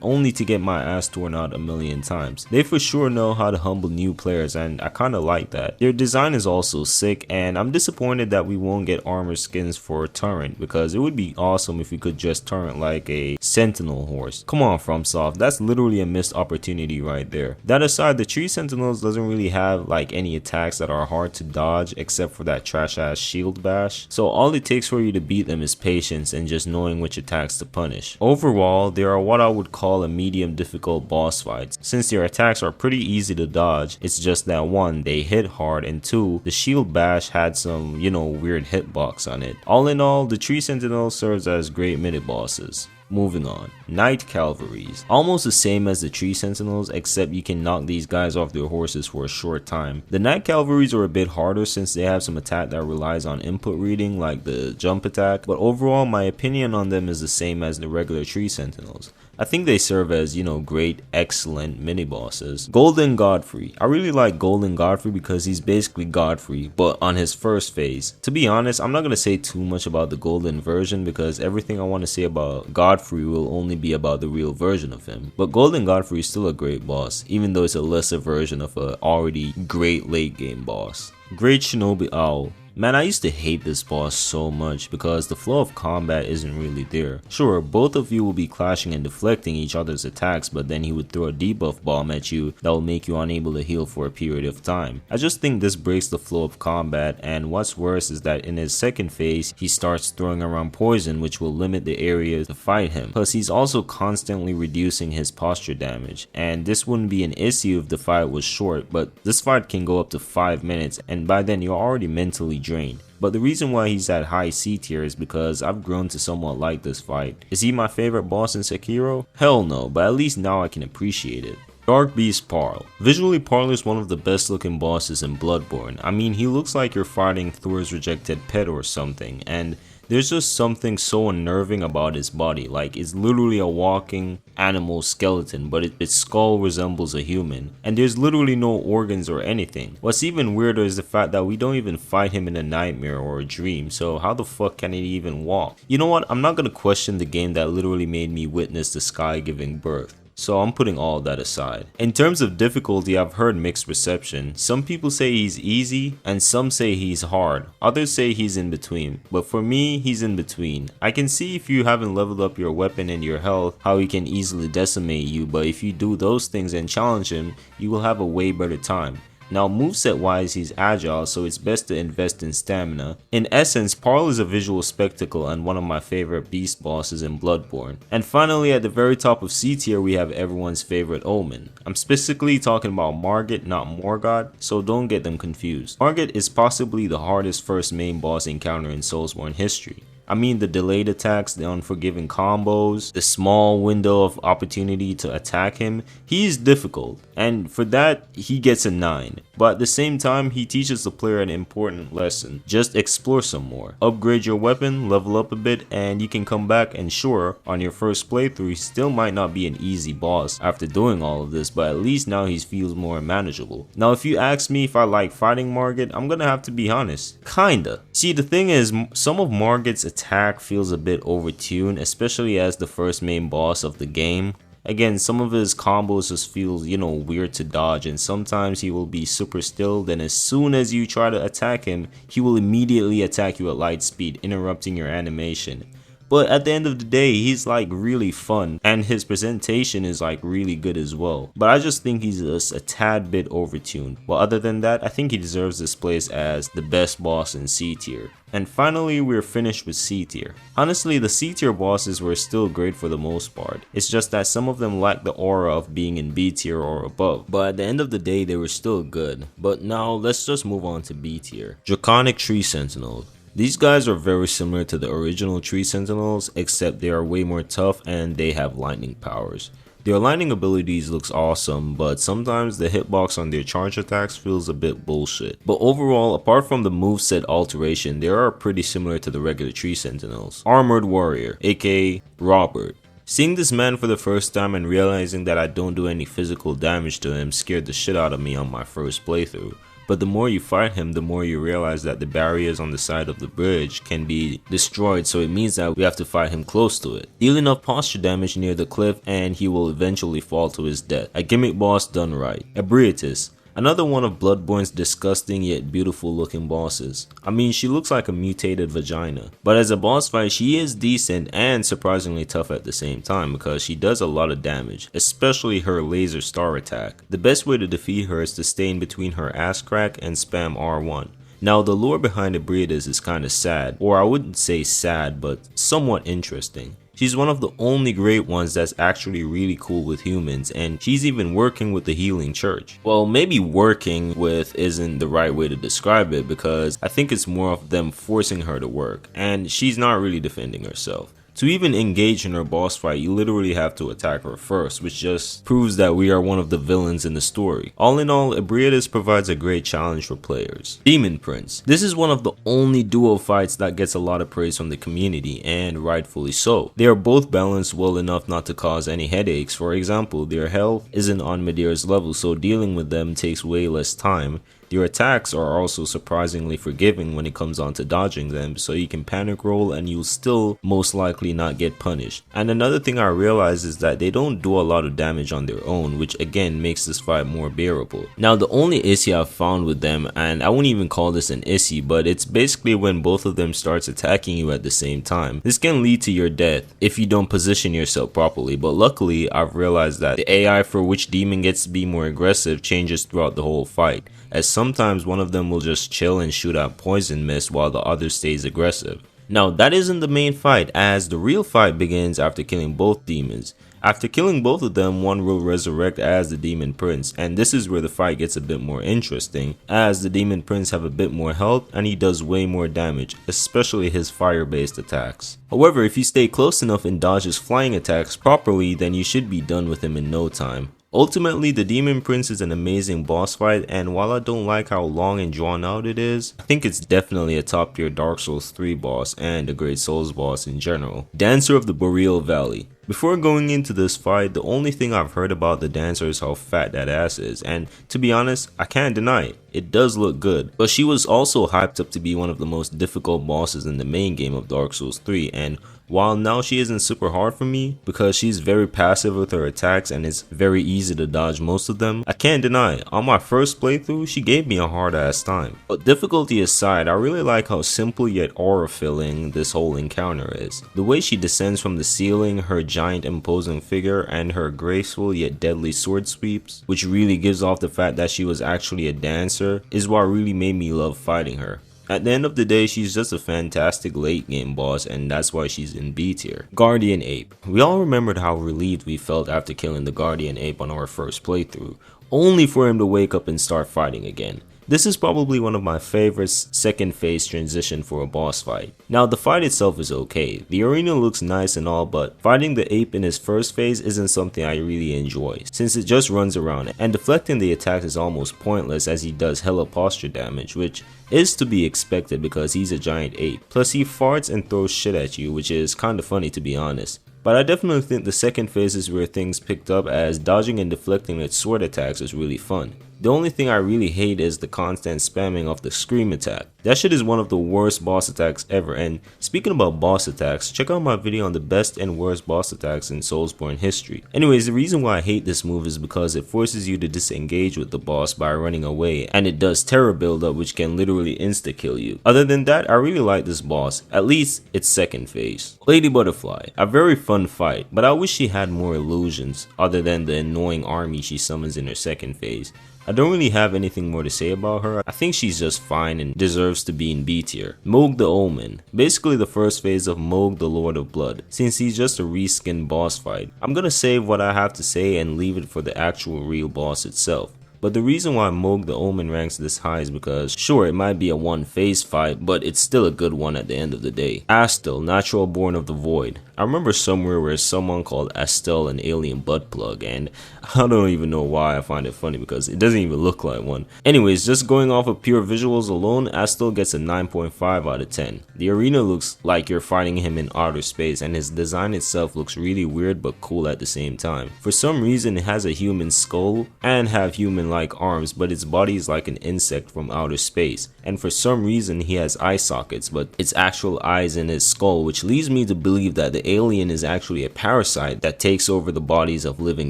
A: only to get my ass torn out a million times. They for sure know how to humble new players, and I kinda like that. Their design is also sick, and I'm disappointed that we won't get armor skins for Turret, because it would be awesome if we could just Turret like a Sentinel horse. Come on FromSoft, that's literally a missed opportunity right there. That aside, the Tree Sentinels doesn't really have like any attacks that are hard to dodge except for that trash ass shield bash, so all it takes for you to beat them is patience and just knowing which attacks to punish. Overall, they are what I would call a medium difficult boss fight, since their attacks are pretty easy to dodge. It's just that 1, they hit hard, and 2, the shield bash had some, weird hitbox on it. All in all, the Tree Sentinel serves as great mini bosses. Moving on, Night Cavalries. Almost the same as the Tree Sentinels, except you can knock these guys off their horses for a short time. The Night Cavalries are a bit harder since they have some attack that relies on input reading, like the jump attack, but overall my opinion on them is the same as the regular Tree Sentinels. I think they serve as, great, excellent mini bosses. Golden Godfrey. I really like Golden Godfrey because he's basically Godfrey, but on his first phase. To be honest, I'm not going to say too much about the Golden version because everything I want to say about Godfrey will only be about the real version of him. But Golden Godfrey is still a great boss, even though it's a lesser version of a already great late game boss. Great Shinobi Owl. Man, I used to hate this boss so much because the flow of combat isn't really there. Sure, both of you will be clashing and deflecting each other's attacks, but then he would throw a debuff bomb at you that will make you unable to heal for a period of time. I just think this breaks the flow of combat, and what's worse is that in his second phase, he starts throwing around poison, which will limit the area to fight him. Plus, he's also constantly reducing his posture damage, and this wouldn't be an issue if the fight was short, but this fight can go up to 5 minutes, and by then you're already mentally drained. But the reason why he's at high C tier is because I've grown to somewhat like this fight. Is he my favorite boss in Sekiro? Hell no, but at least now I can appreciate it. Dark Beast Parl. Visually, Parl is one of the best looking bosses in Bloodborne. I mean, he looks like you're fighting Thor's rejected pet or something, and there's just something so unnerving about his body. Like, it's literally a walking animal skeleton, but its skull resembles a human, and there's literally no organs or anything. What's even weirder is the fact that we don't even fight him in a nightmare or a dream, so how the fuck can he even walk? You know what, I'm not gonna question the game that literally made me witness the sky giving birth. so I'm putting all that aside. In terms of difficulty, I've heard mixed reception. Some people say he's easy and some say he's hard. Others say he's in between, but for me, he's in between. I can see if you haven't leveled up your weapon and your health, how he can easily decimate you, but if you do those things and challenge him, you will have a way better time. Now moveset wise, he's agile, so it's best to invest in stamina. In essence, Parl is a visual spectacle and one of my favorite beast bosses in Bloodborne. And finally, at the very top of C tier, we have everyone's favorite Omen. I'm specifically talking about Margit, not Morgott, so don't get them confused. Margit is possibly the hardest first main boss encounter in Soulsborne history. I mean, the delayed attacks, the unforgiving combos, the small window of opportunity to attack him, he is difficult, and for that he gets a 9. But at the same time, he teaches the player an important lesson: just explore some more, upgrade your weapon, level up a bit, and you can come back. And sure, on your first playthrough he still might not be an easy boss after doing all of this, but at least now he feels more manageable. Now if you ask me if I like fighting Margit, I'm gonna have to be honest, kinda. See, the thing is, some of Margit's attack feels a bit overtuned, especially as the first main boss of the game. Again, some of his combos just feels, weird to dodge, and sometimes he will be super still, then as soon as you try to attack him, he will immediately attack you at light speed, interrupting your animation. But at the end of the day, he's like really fun, and his presentation is like really good as well. But I just think he's just a tad bit overtuned. But other than that, I think he deserves this place as the best boss in C tier. And finally, we're finished with C tier. Honestly, the C tier bosses were still great for the most part. It's just that some of them lack the aura of being in B tier or above. But at the end of the day, they were still good. But now, let's just move on to B tier. Draconic Tree Sentinel. These guys are very similar to the original Tree Sentinels, except they are way more tough and they have lightning powers. Their lightning abilities looks awesome, but sometimes the hitbox on their charge attacks feels a bit bullshit. But overall, apart from the moveset alteration, they are pretty similar to the regular Tree Sentinels. Armored Warrior, aka Robert. Seeing this man for the first time and realizing that I don't do any physical damage to him scared the shit out of me on my first playthrough. But the more you fight him, the more you realize that the barriers on the side of the bridge can be destroyed, so it means that we have to fight him close to it. Deal enough posture damage near the cliff and he will eventually fall to his death. A gimmick boss done right. Ebrietas. Another one of Bloodborne's disgusting yet beautiful looking bosses. I mean, she looks like a mutated vagina. But as a boss fight, she is decent and surprisingly tough at the same time because she does a lot of damage, especially her laser star attack. The best way to defeat her is to stay in between her ass crack and spam R1. Now the lore behind Ebrietas is kinda sad, or I wouldn't say sad, but somewhat interesting. She's one of the only great ones that's actually really cool with humans, and she's even working with the healing church. Well, maybe working with isn't the right way to describe it, because I think it's more of them forcing her to work, and she's not really defending herself. To even engage in her boss fight, you literally have to attack her first, which just proves that we are one of the villains in the story. All in all, Ebrietas provides a great challenge for players. Demon Prince. This is one of the only duo fights that gets a lot of praise from the community, and rightfully so. They are both balanced well enough not to cause any headaches. For example, their health isn't on Medeiros level, so dealing with them takes way less time. Their attacks are also surprisingly forgiving when it comes on to dodging them, so you can panic roll and you'll still most likely not get punished. And another thing I realized is that they don't do a lot of damage on their own, which again makes this fight more bearable. Now the only issue I've found with them, and I wouldn't even call this an issue, but it's basically when both of them starts attacking you at the same time. This can lead to your death if you don't position yourself properly, but luckily I've realized that the AI for which demon gets to be more aggressive changes throughout the whole fight, as sometimes one of them will just chill and shoot out poison mist while the other stays aggressive. Now that isn't the main fight, as the real fight begins after killing both demons. After killing both of them, one will resurrect as the Demon Prince, and this is where the fight gets a bit more interesting, as the Demon Prince have a bit more health and he does way more damage, especially his fire based attacks. However, if you stay close enough and dodge his flying attacks properly, then you should be done with him in no time. Ultimately, the Demon Prince is an amazing boss fight, and while I don't like how long and drawn out it is, I think it's definitely a top tier Dark Souls 3 boss and a great Souls boss in general. Dancer of the Boreal Valley. Before going into this fight, the only thing I've heard about the dancer is how fat that ass is, and to be honest, I can't deny it. it does look good. But she was also hyped up to be one of the most difficult bosses in the main game of Dark Souls 3, and while now she isn't super hard for me because she's very passive with her attacks and it's very easy to dodge most of them, I can't deny, on my first playthrough she gave me a hard ass time. But difficulty aside, I really like how simple yet aura filling this whole encounter is. The way she descends from the ceiling, her giant imposing figure, and her graceful yet deadly sword sweeps, which really gives off the fact that she was actually a dancer, is what really made me love fighting her. At the end of the day, she's just a fantastic late game boss, and that's why she's in B tier. Guardian Ape. We all remembered how relieved we felt after killing the Guardian Ape on our first playthrough, only for him to wake up and start fighting again. This is probably one of my favorites second phase transition for a boss fight. Now the fight itself is okay, the arena looks nice and all, but fighting the ape in his first phase isn't something I really enjoy, since it just runs around, and deflecting the attacks is almost pointless as he does hella posture damage, which is to be expected because he's a giant ape. Plus he farts and throws shit at you, which is kinda funny to be honest. But I definitely think the second phase is where things picked up, as dodging and deflecting its sword attacks is really fun. The only thing I really hate is the constant spamming of the scream attack. That shit is one of the worst boss attacks ever, and speaking about boss attacks, check out my video on the best and worst boss attacks in Soulsborne history. Anyways, the reason why I hate this move is because it forces you to disengage with the boss by running away, and it does terror buildup which can literally insta-kill you. Other than that, I really like this boss, at least its second phase. Lady Butterfly, a very fun fight, but I wish she had more illusions other than the annoying army she summons in her second phase. I don't really have anything more to say about her. I think she's just fine and deserves to be in B tier. Mohg the Omen. Basically the first phase of Mohg the Lord of Blood, since he's just a reskinned boss fight. I'm gonna save what I have to say and leave it for the actual real boss itself. But the reason why Mohg the Omen ranks this high is because, sure, it might be a one phase fight, but it's still a good one at the end of the day. Astel, Natural Born of the Void. I remember somewhere where someone called Astel an alien butt plug, and I don't even know why I find it funny because it doesn't even look like one. Anyways, just going off of pure visuals alone, Astel gets a 9.5 out of 10. The arena looks like you're fighting him in outer space, and his design itself looks really weird but cool at the same time. For some reason it has a human skull and have human-like arms, but its body is like an insect from outer space. And for some reason he has eye sockets, but it's actual eyes in his skull, which leads me to believe that the alien is actually a parasite that takes over the bodies of living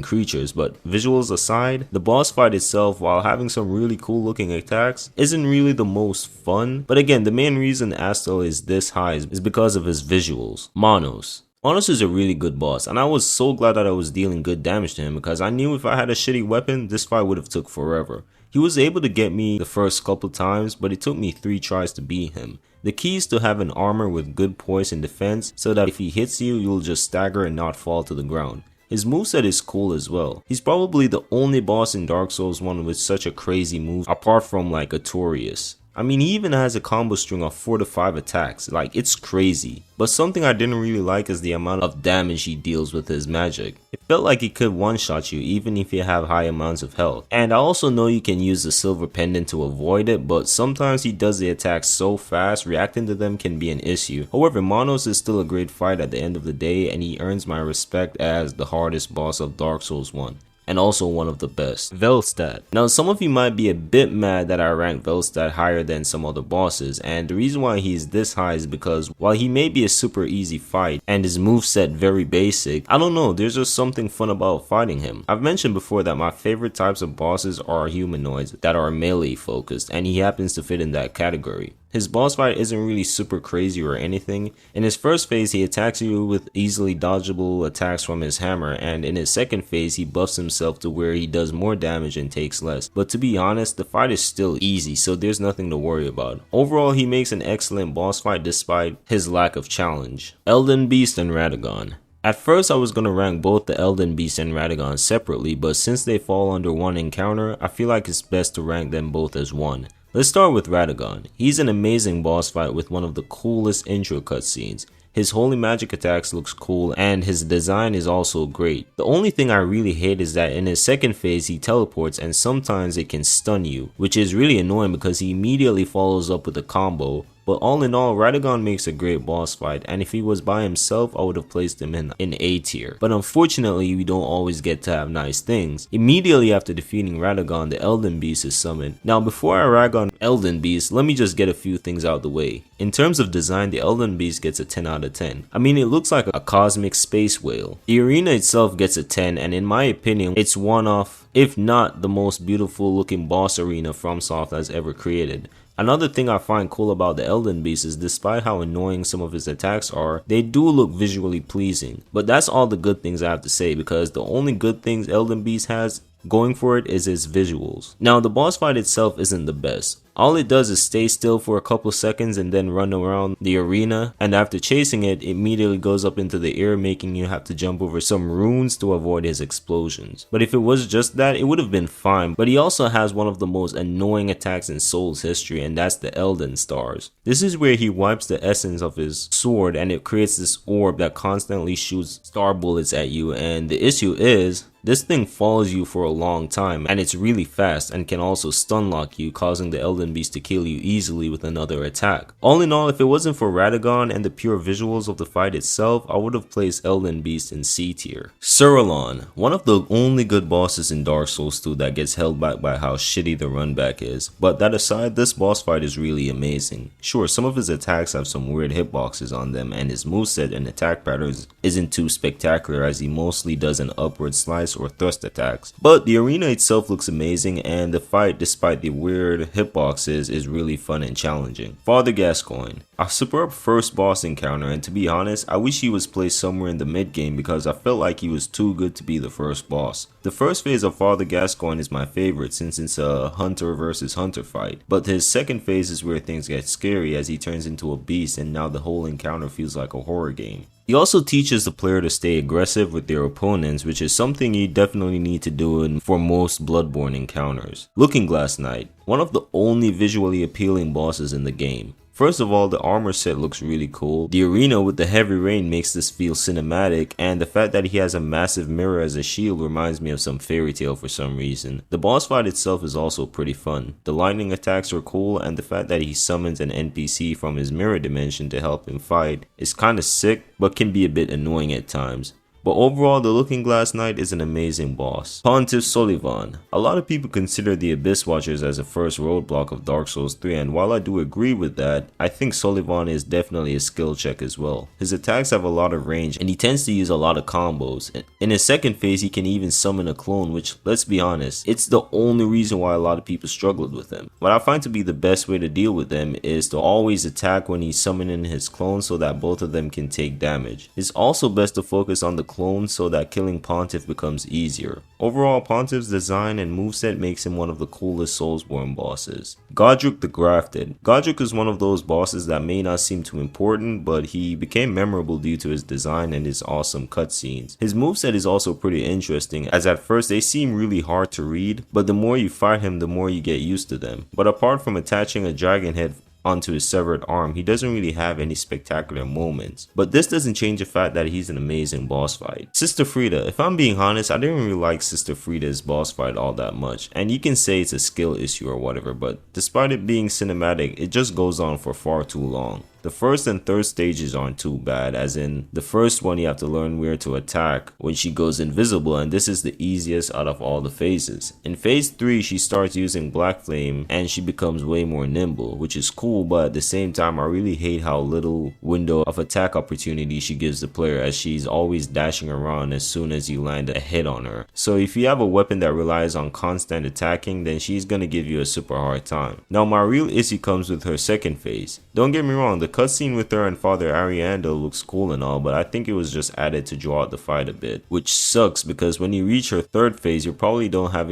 A: creatures. But visuals aside, the boss fight itself, while having some really cool looking attacks, isn't really the most fun. But again, the main reason Astel is this high is because of his visuals. Monos. Monos is a really good boss, and I was so glad that I was dealing good damage to him because I knew if I had a shitty weapon, this fight would have took forever. He was able to get me the first couple times, but it took me 3 tries to beat him. The key is to have an armor with good poise and defense so that if he hits you, you'll just stagger and not fall to the ground. His moveset is cool as well. He's probably the only boss in Dark Souls 1 with such a crazy move apart from like Artorias. I mean, he even has a combo string of 4 to 5 attacks, like it's crazy. But something I didn't really like is the amount of damage he deals with his magic. It felt like he could one-shot you even if you have high amounts of health. And I also know you can use the silver pendant to avoid it, but sometimes he does the attacks so fast, reacting to them can be an issue. However, Monos is still a great fight at the end of the day, and he earns my respect as the hardest boss of Dark Souls 1. And also one of the best. Velstad. Now some of you might be a bit mad that I rank Velstad higher than some other bosses, and the reason why he's this high is because while he may be a super easy fight and his moveset very basic, I don't know, there's just something fun about fighting him. I've mentioned before that my favorite types of bosses are humanoids that are melee focused, and he happens to fit in that category. His boss fight isn't really super crazy or anything. In his first phase he attacks you with easily dodgeable attacks from his hammer, and in his second phase he buffs himself to where he does more damage and takes less. But to be honest, the fight is still easy, so there's nothing to worry about. Overall, he makes an excellent boss fight despite his lack of challenge. Elden Beast and Radagon. At first I was going to rank both the Elden Beast and Radagon separately, but since they fall under one encounter, I feel like it's best to rank them both as one. Let's start with Radagon. He's an amazing boss fight with one of the coolest intro cutscenes. His holy magic attacks looks cool and his design is also great. The only thing I really hate is that in his second phase he teleports and sometimes it can stun you, which is really annoying because he immediately follows up with a combo But all in all, Radagon makes a great boss fight, and if he was by himself, I would have placed him in A tier. But unfortunately, we don't always get to have nice things. Immediately after defeating Radagon, the Elden Beast is summoned. Now before I rag on Elden Beast, let me just get a few things out the way. In terms of design, the Elden Beast gets a 10 out of 10. I mean, it looks like a cosmic space whale. The arena itself gets a 10, and in my opinion, it's one of, if not the most beautiful looking boss arena FromSoft has ever created. Another thing I find cool about the Elden Beast is despite how annoying some of his attacks are, they do look visually pleasing. But that's all the good things I have to say, because the only good things Elden Beast has going for it is its visuals. Now the boss fight itself isn't the best. All it does is stay still for a couple seconds and then run around the arena, and after chasing it, immediately goes up into the air, making you have to jump over some runes to avoid his explosions. But if it was just that, it would have been fine. But he also has one of the most annoying attacks in Souls history, and that's the Elden Stars. This is where he wipes the essence of his sword and it creates this orb that constantly shoots star bullets at you, and the issue is, this thing follows you for a long time, and it's really fast and can also stun lock you, causing the Elden Beast to kill you easily with another attack. All in all, if it wasn't for Radagon and the pure visuals of the fight itself, I would have placed Elden Beast in C tier. Suralon, one of the only good bosses in Dark Souls 2 that gets held back by how shitty the runback is. But that aside, this boss fight is really amazing. Sure, some of his attacks have some weird hitboxes on them, and his moveset and attack patterns isn't too spectacular, as he mostly does an upward slice or thrust attacks. But the arena itself looks amazing, and the fight, despite the weird hitboxes, is really fun and challenging. Father Gascoigne, a superb first boss encounter, and to be honest, I wish he was placed somewhere in the mid game because I felt like he was too good to be the first boss. The first phase of Father Gascoigne is my favorite since it's a hunter versus hunter fight, but his second phase is where things get scary as he turns into a beast, and now the whole encounter feels like a horror game. He also teaches the player to stay aggressive with their opponents, which is something you definitely need to do for most Bloodborne encounters. Looking Glass Knight, one of the only visually appealing bosses in the game. First of all, the armor set looks really cool. The arena with the heavy rain makes this feel cinematic, and the fact that he has a massive mirror as a shield reminds me of some fairy tale for some reason. The boss fight itself is also pretty fun. The lightning attacks are cool, and the fact that he summons an NPC from his mirror dimension to help him fight is kinda sick, but can be a bit annoying at times. But overall, the Looking Glass Knight is an amazing boss. Pontiff Solivan. A lot of people consider the Abyss Watchers as a first roadblock of Dark Souls 3, and while I do agree with that, I think Solivan is definitely a skill check as well. His attacks have a lot of range, and he tends to use a lot of combos. In his second phase, he can even summon a clone, which, let's be honest, it's the only reason why a lot of people struggled with him. What I find to be the best way to deal with him is to always attack when he's summoning his clone so that both of them can take damage. It's also best to focus on the clone so that killing Pontiff becomes easier. Overall, Pontiff's design and moveset makes him one of the coolest Soulsborne bosses. Godrick the Grafted. Godrick is one of those bosses that may not seem too important, but he became memorable due to his design and his awesome cutscenes. His moveset is also pretty interesting, as at first they seem really hard to read, but the more you fight him, the more you get used to them. But apart from attaching a dragon head onto his severed arm, he doesn't really have any spectacular moments. But this doesn't change the fact that he's an amazing boss fight. Sister Frieda. If I'm being honest, I didn't really like Sister Frieda's boss fight all that much. And you can say it's a skill issue or whatever, but despite it being cinematic, it just goes on for far too long. The first and third stages aren't too bad, as in the first one you have to learn where to attack when she goes invisible, and this is the easiest out of all the phases. In phase 3 she starts using Black Flame and she becomes way more nimble, which is cool, but at the same time I really hate how little window of attack opportunity she gives the player, as she's always dashing around as soon as you land a hit on her. So if you have a weapon that relies on constant attacking, then she's gonna give you a super hard time. Now my real issue comes with her second phase. Don't get me wrong, the cutscene with her and Father Ariandel looks cool and all, but I think it was just added to draw out the fight a bit, which sucks because when you reach her third phase, you probably don't have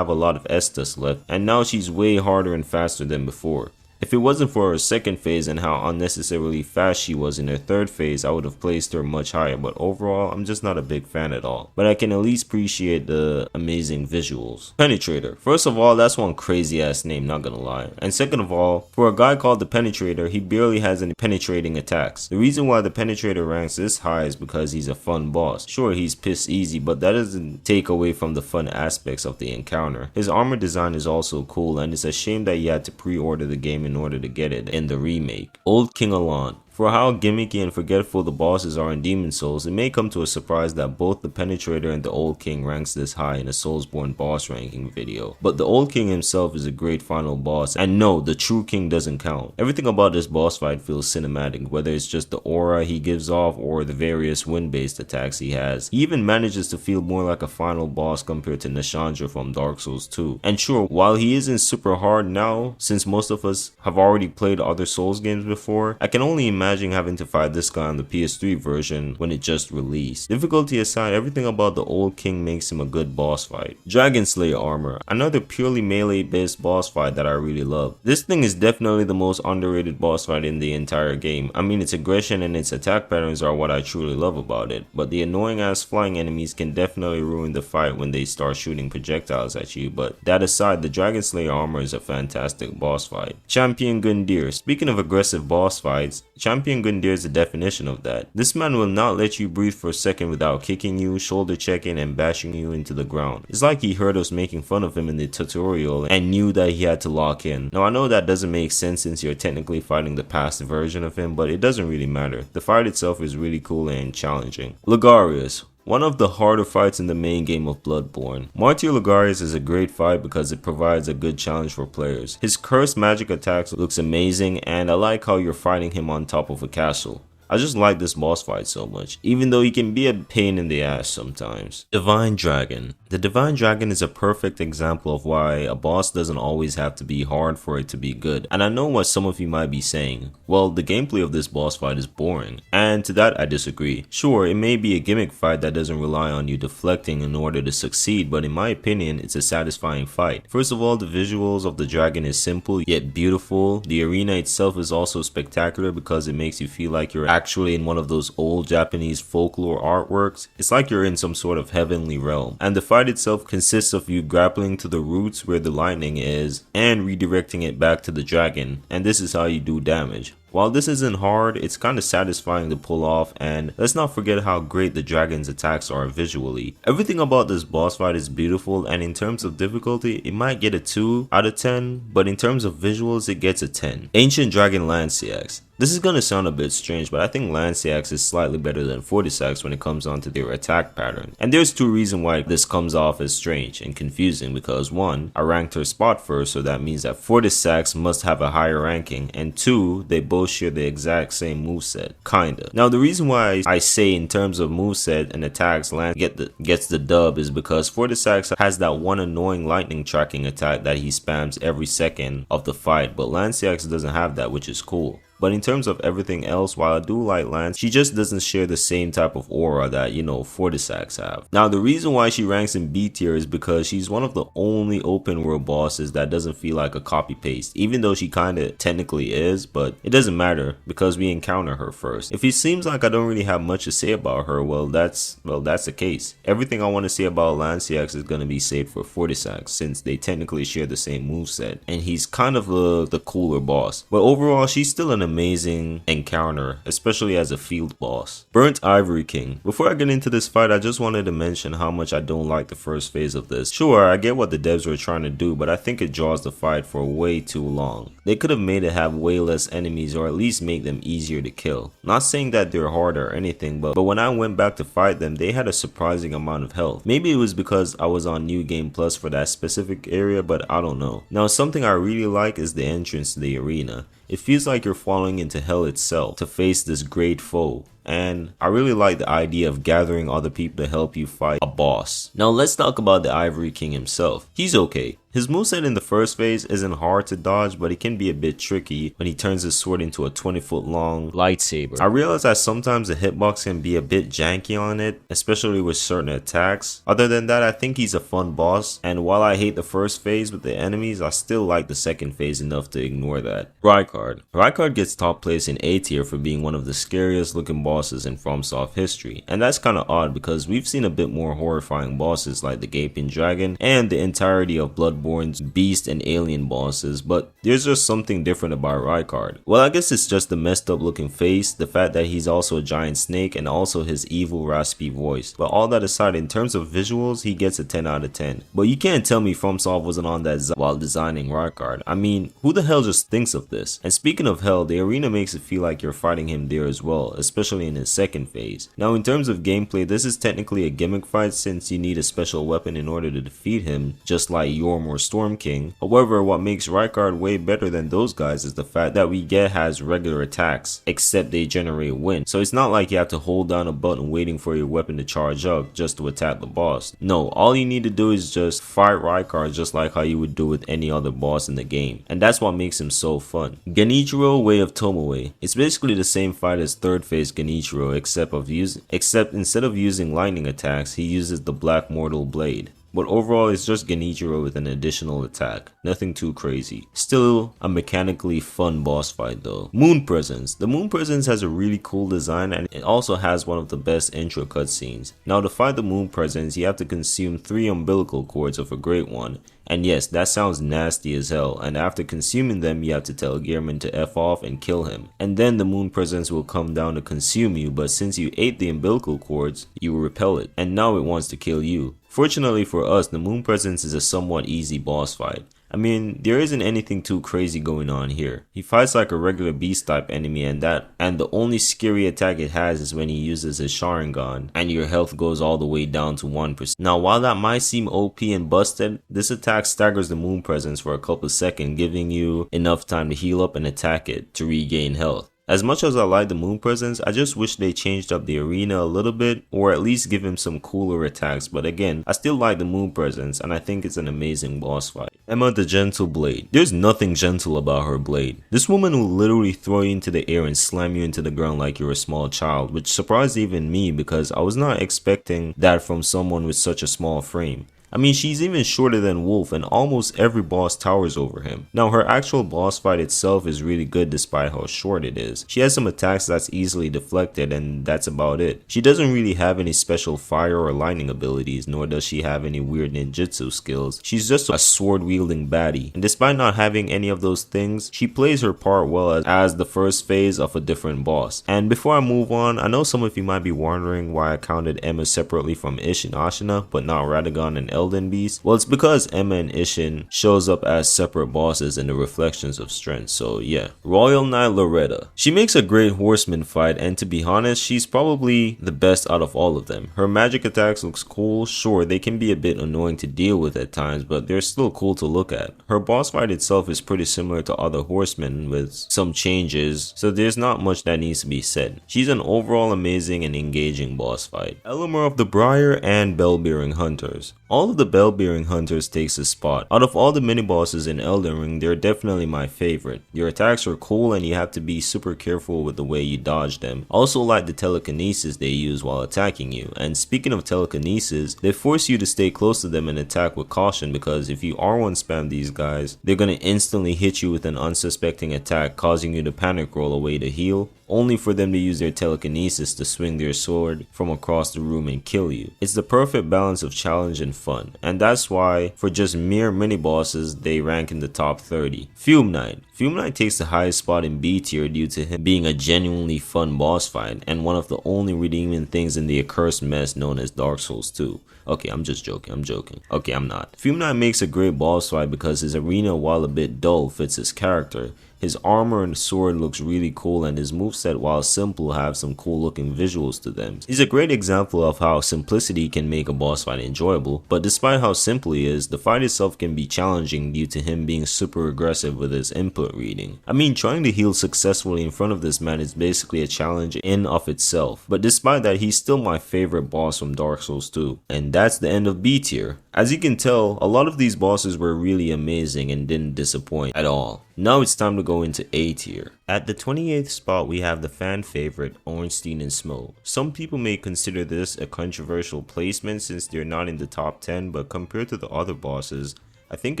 A: a lot of Estus left, and now she's way harder and faster than before. If it wasn't for her second phase and how unnecessarily fast she was in her third phase, I would have placed her much higher, but overall, I'm just not a big fan at all. But I can at least appreciate the amazing visuals. Penetrator. First of all, that's one crazy ass name, not gonna lie. And second of all, for a guy called the Penetrator, he barely has any penetrating attacks. The reason why the Penetrator ranks this high is because he's a fun boss. Sure, he's piss easy, but that doesn't take away from the fun aspects of the encounter. His armor design is also cool, and it's a shame that you had to pre-order the game in order to get it in the remake. Old King Alon. For how gimmicky and forgetful the bosses are in Demon Souls, it may come to a surprise that both the Penetrator and the Old King ranks this high in a Soulsborne boss ranking video. But the Old King himself is a great final boss, and no, the true king doesn't count. Everything about this boss fight feels cinematic, whether it's just the aura he gives off or the various wind-based attacks he has. He even manages to feel more like a final boss compared to Nashandra from Dark Souls 2. And sure, while he isn't super hard now, since most of us have already played other Souls games before, I can only imagine having to fight this guy on the PS3 version when it just released. Difficulty aside, everything about the Old King makes him a good boss fight. Dragon Slayer armor, another purely melee based boss fight that I really love. This thing is definitely the most underrated boss fight in the entire game. I mean, its aggression and its attack patterns are what I truly love about it, but the annoying ass flying enemies can definitely ruin the fight when they start shooting projectiles at you. But that aside, the Dragon Slayer armor is a fantastic boss fight. Champion Gundyr. Speaking of aggressive boss fights, Champion Gundyr is the definition of that. This man will not let you breathe for a second without kicking you, shoulder checking, and bashing you into the ground. It's like he heard us making fun of him in the tutorial and knew that he had to lock in. Now I know that doesn't make sense since you're technically fighting the past version of him, but it doesn't really matter. The fight itself is really cool and challenging. Logarius. One of the harder fights in the main game of Bloodborne. Martyr Logarius is a great fight because it provides a good challenge for players. His cursed magic attacks looks amazing, and I like how you're fighting him on top of a castle. I just like this boss fight so much, even though he can be a pain in the ass sometimes. Divine Dragon. The Divine Dragon is a perfect example of why a boss doesn't always have to be hard for it to be good. And I know what some of you might be saying. Well, the gameplay of this boss fight is boring. And to that I disagree. Sure, it may be a gimmick fight that doesn't rely on you deflecting in order to succeed, but in my opinion, it's a satisfying fight. First of all, the visuals of the dragon is simple yet beautiful. The arena itself is also spectacular because it makes you feel like you're actually in one of those old Japanese folklore artworks. It's like you're in some sort of heavenly realm. And the fight itself consists of you grappling to the roots where the lightning is and redirecting it back to the dragon, and this is how you do damage. While this isn't hard, it's kind of satisfying to pull off, and let's not forget how great the dragon's attacks are visually. Everything about this boss fight is beautiful, and in terms of difficulty, it might get a 2 out of 10, but in terms of visuals, it gets a 10. Ancient Dragon Lanciax. This is gonna sound a bit strange, but I think Lanciax is slightly better than Fortisax when it comes on to their attack pattern. And there's two reasons why this comes off as strange and confusing, because 1, I ranked her spot first, so that means that Fortisax must have a higher ranking, and 2, they both share the exact same moveset, kinda. Now the reason why I say in terms of moveset and attacks Lance gets the dub is because Fortisax has that one annoying lightning tracking attack that he spams every second of the fight, but Lanciax doesn't have that, which is cool. But in terms of everything else, while I do like Lance, she just doesn't share the same type of aura that, you know, Fortisax have. Now, the reason why she ranks in B tier is because she's one of the only open world bosses that doesn't feel like a copy paste, even though she kinda technically is, but it doesn't matter because we encounter her first. If it seems like I don't really have much to say about her, well that's the case. Everything I want to say about Lanciax is gonna be saved for Fortisax, since they technically share the same moveset, and he's kind of the cooler boss. But overall, she's still an amazing encounter, especially as a field boss. Burnt Ivory King. Before I get into this fight, I just wanted to mention how much I don't like the first phase of this. Sure, I get what the devs were trying to do, but I think it draws the fight for way too long. They could have made it have way less enemies, or at least make them easier to kill. Not saying that they're hard or anything, but when I went back to fight them, they had a surprising amount of health. Maybe it was because I was on New Game Plus for that specific area, but I don't know. Now, something I really like is the entrance to the arena. It feels like you're falling into hell itself to face this great foe. And I really like the idea of gathering other people to help you fight a boss. Now let's talk about the Ivory King himself. He's okay. His moveset in the first phase isn't hard to dodge, but it can be a bit tricky when he turns his sword into a 20-foot long lightsaber. I realize that sometimes the hitbox can be a bit janky on it, especially with certain attacks. Other than that, I think he's a fun boss, and while I hate the first phase with the enemies, I still like the second phase enough to ignore that. Rykard. Rykard gets top place in A tier for being one of the scariest looking bosses bosses in FromSoft history, and that's kinda odd because we've seen a bit more horrifying bosses like the Gaping Dragon and the entirety of Bloodborne's beast and alien bosses, but there's just something different about Rykard. Well, I guess it's just the messed up looking face, the fact that he's also a giant snake, and also his evil raspy voice. But all that aside, in terms of visuals, he gets a 10 out of 10. But you can't tell me FromSoft wasn't on that while designing Rykard. I mean, who the hell just thinks of this? And speaking of hell, the arena makes it feel like you're fighting him there as well, especially in his second phase. Now in terms of gameplay, this is technically a gimmick fight since you need a special weapon in order to defeat him, just like Yorm or Storm King. However, what makes Rykard way better than those guys is the fact that we get has regular attacks, except they generate wind. So it's not like you have to hold down a button waiting for your weapon to charge up just to attack the boss. No, all you need to do is just fight Rykard just like how you would do with any other boss in the game, and that's what makes him so fun. Genichiro Way of Tomoe. It's basically the same fight as third phase Genichiro, except instead of using lightning attacks, he uses the Black Mortal Blade. But overall, it's just Genichiro with an additional attack. Nothing too crazy. Still a mechanically fun boss fight though. Moon Presence. The Moon Presence has a really cool design and it also has one of the best intro cutscenes. Now to fight the Moon Presence, you have to consume 3 umbilical cords of a great one. And yes, that sounds nasty as hell, and after consuming them, you have to tell Guillermo to F off and kill him. And then the Moon Presence will come down to consume you, but since you ate the umbilical cords, you will repel it, and now it wants to kill you. Fortunately for us, the Moon Presence is a somewhat easy boss fight. I mean, there isn't anything too crazy going on here. He fights like a regular beast type enemy and the only scary attack it has is when he uses his Sharingan and your health goes all the way down to 1%. Now while that might seem OP and busted, this attack staggers the Moon Presence for a couple seconds, giving you enough time to heal up and attack it to regain health. As much as I like the Moon Presence, I just wish they changed up the arena a little bit or at least give him some cooler attacks, but again, I still like the Moon Presence and I think it's an amazing boss fight. Emma the Gentle Blade. There's nothing gentle about her blade. This woman will literally throw you into the air and slam you into the ground like you're a small child, which surprised even me because I was not expecting that from someone with such a small frame. I mean, she's even shorter than Wolf and almost every boss towers over him. Now her actual boss fight itself is really good despite how short it is. She has some attacks that's easily deflected and that's about it. She doesn't really have any special fire or lightning abilities, nor does she have any weird ninjutsu skills. She's just a sword wielding baddie, and despite not having any of those things, she plays her part well as the first phase of a different boss. And before I move on, I know some of you might be wondering why I counted Emma separately from Ish and Ashina, but not Radagon and Elden Beast. Well, it's because Emma and Ishin shows up as separate bosses in the Reflections of Strength, so yeah. Royal Knight Loretta. She makes a great horseman fight, and to be honest, she's probably the best out of all of them. Her magic attacks looks cool. Sure, they can be a bit annoying to deal with at times, but they're still cool to look at. Her boss fight itself is pretty similar to other horsemen with some changes, so there's not much that needs to be said. She's an overall amazing and engaging boss fight. Eleanor of the Briar and Bell-Bearing Hunters. All of the Bell-Bearing Hunters takes a spot. Out of all the mini-bosses in Elden Ring, they're definitely my favorite. Your attacks are cool and you have to be super careful with the way you dodge them. Also like the telekinesis they use while attacking you. And speaking of telekinesis, they force you to stay close to them and attack with caution because if you R1 spam these guys, they're gonna instantly hit you with an unsuspecting attack, causing you to panic roll away to heal, only for them to use their telekinesis to swing their sword from across the room and kill you. It's the perfect balance of challenge and fun, and that's why for just mere mini bosses they rank in the top 30. Fume Knight. Fume Knight takes the highest spot in B tier due to him being a genuinely fun boss fight and one of the only redeeming things in the accursed mess known as Dark Souls 2. Okay, I'm just joking, Okay, I'm not. Fume Knight makes a great boss fight because his arena, while a bit dull, fits his character. His armor and sword looks really cool and his moveset, while simple, have some cool looking visuals to them. He's a great example of how simplicity can make a boss fight enjoyable, but despite how simple he is, the fight itself can be challenging due to him being super aggressive with his input reading. I mean, trying to heal successfully in front of this man is basically a challenge in of itself, but despite that, he's still my favorite boss from Dark Souls 2. And that's the end of B tier. As you can tell, a lot of these bosses were really amazing and didn't disappoint at all. Now it's time to go into A tier. At the 28th spot, we have the fan favorite Ornstein and Smough. Some people may consider this a controversial placement since they're not in the top 10, but compared to the other bosses, I think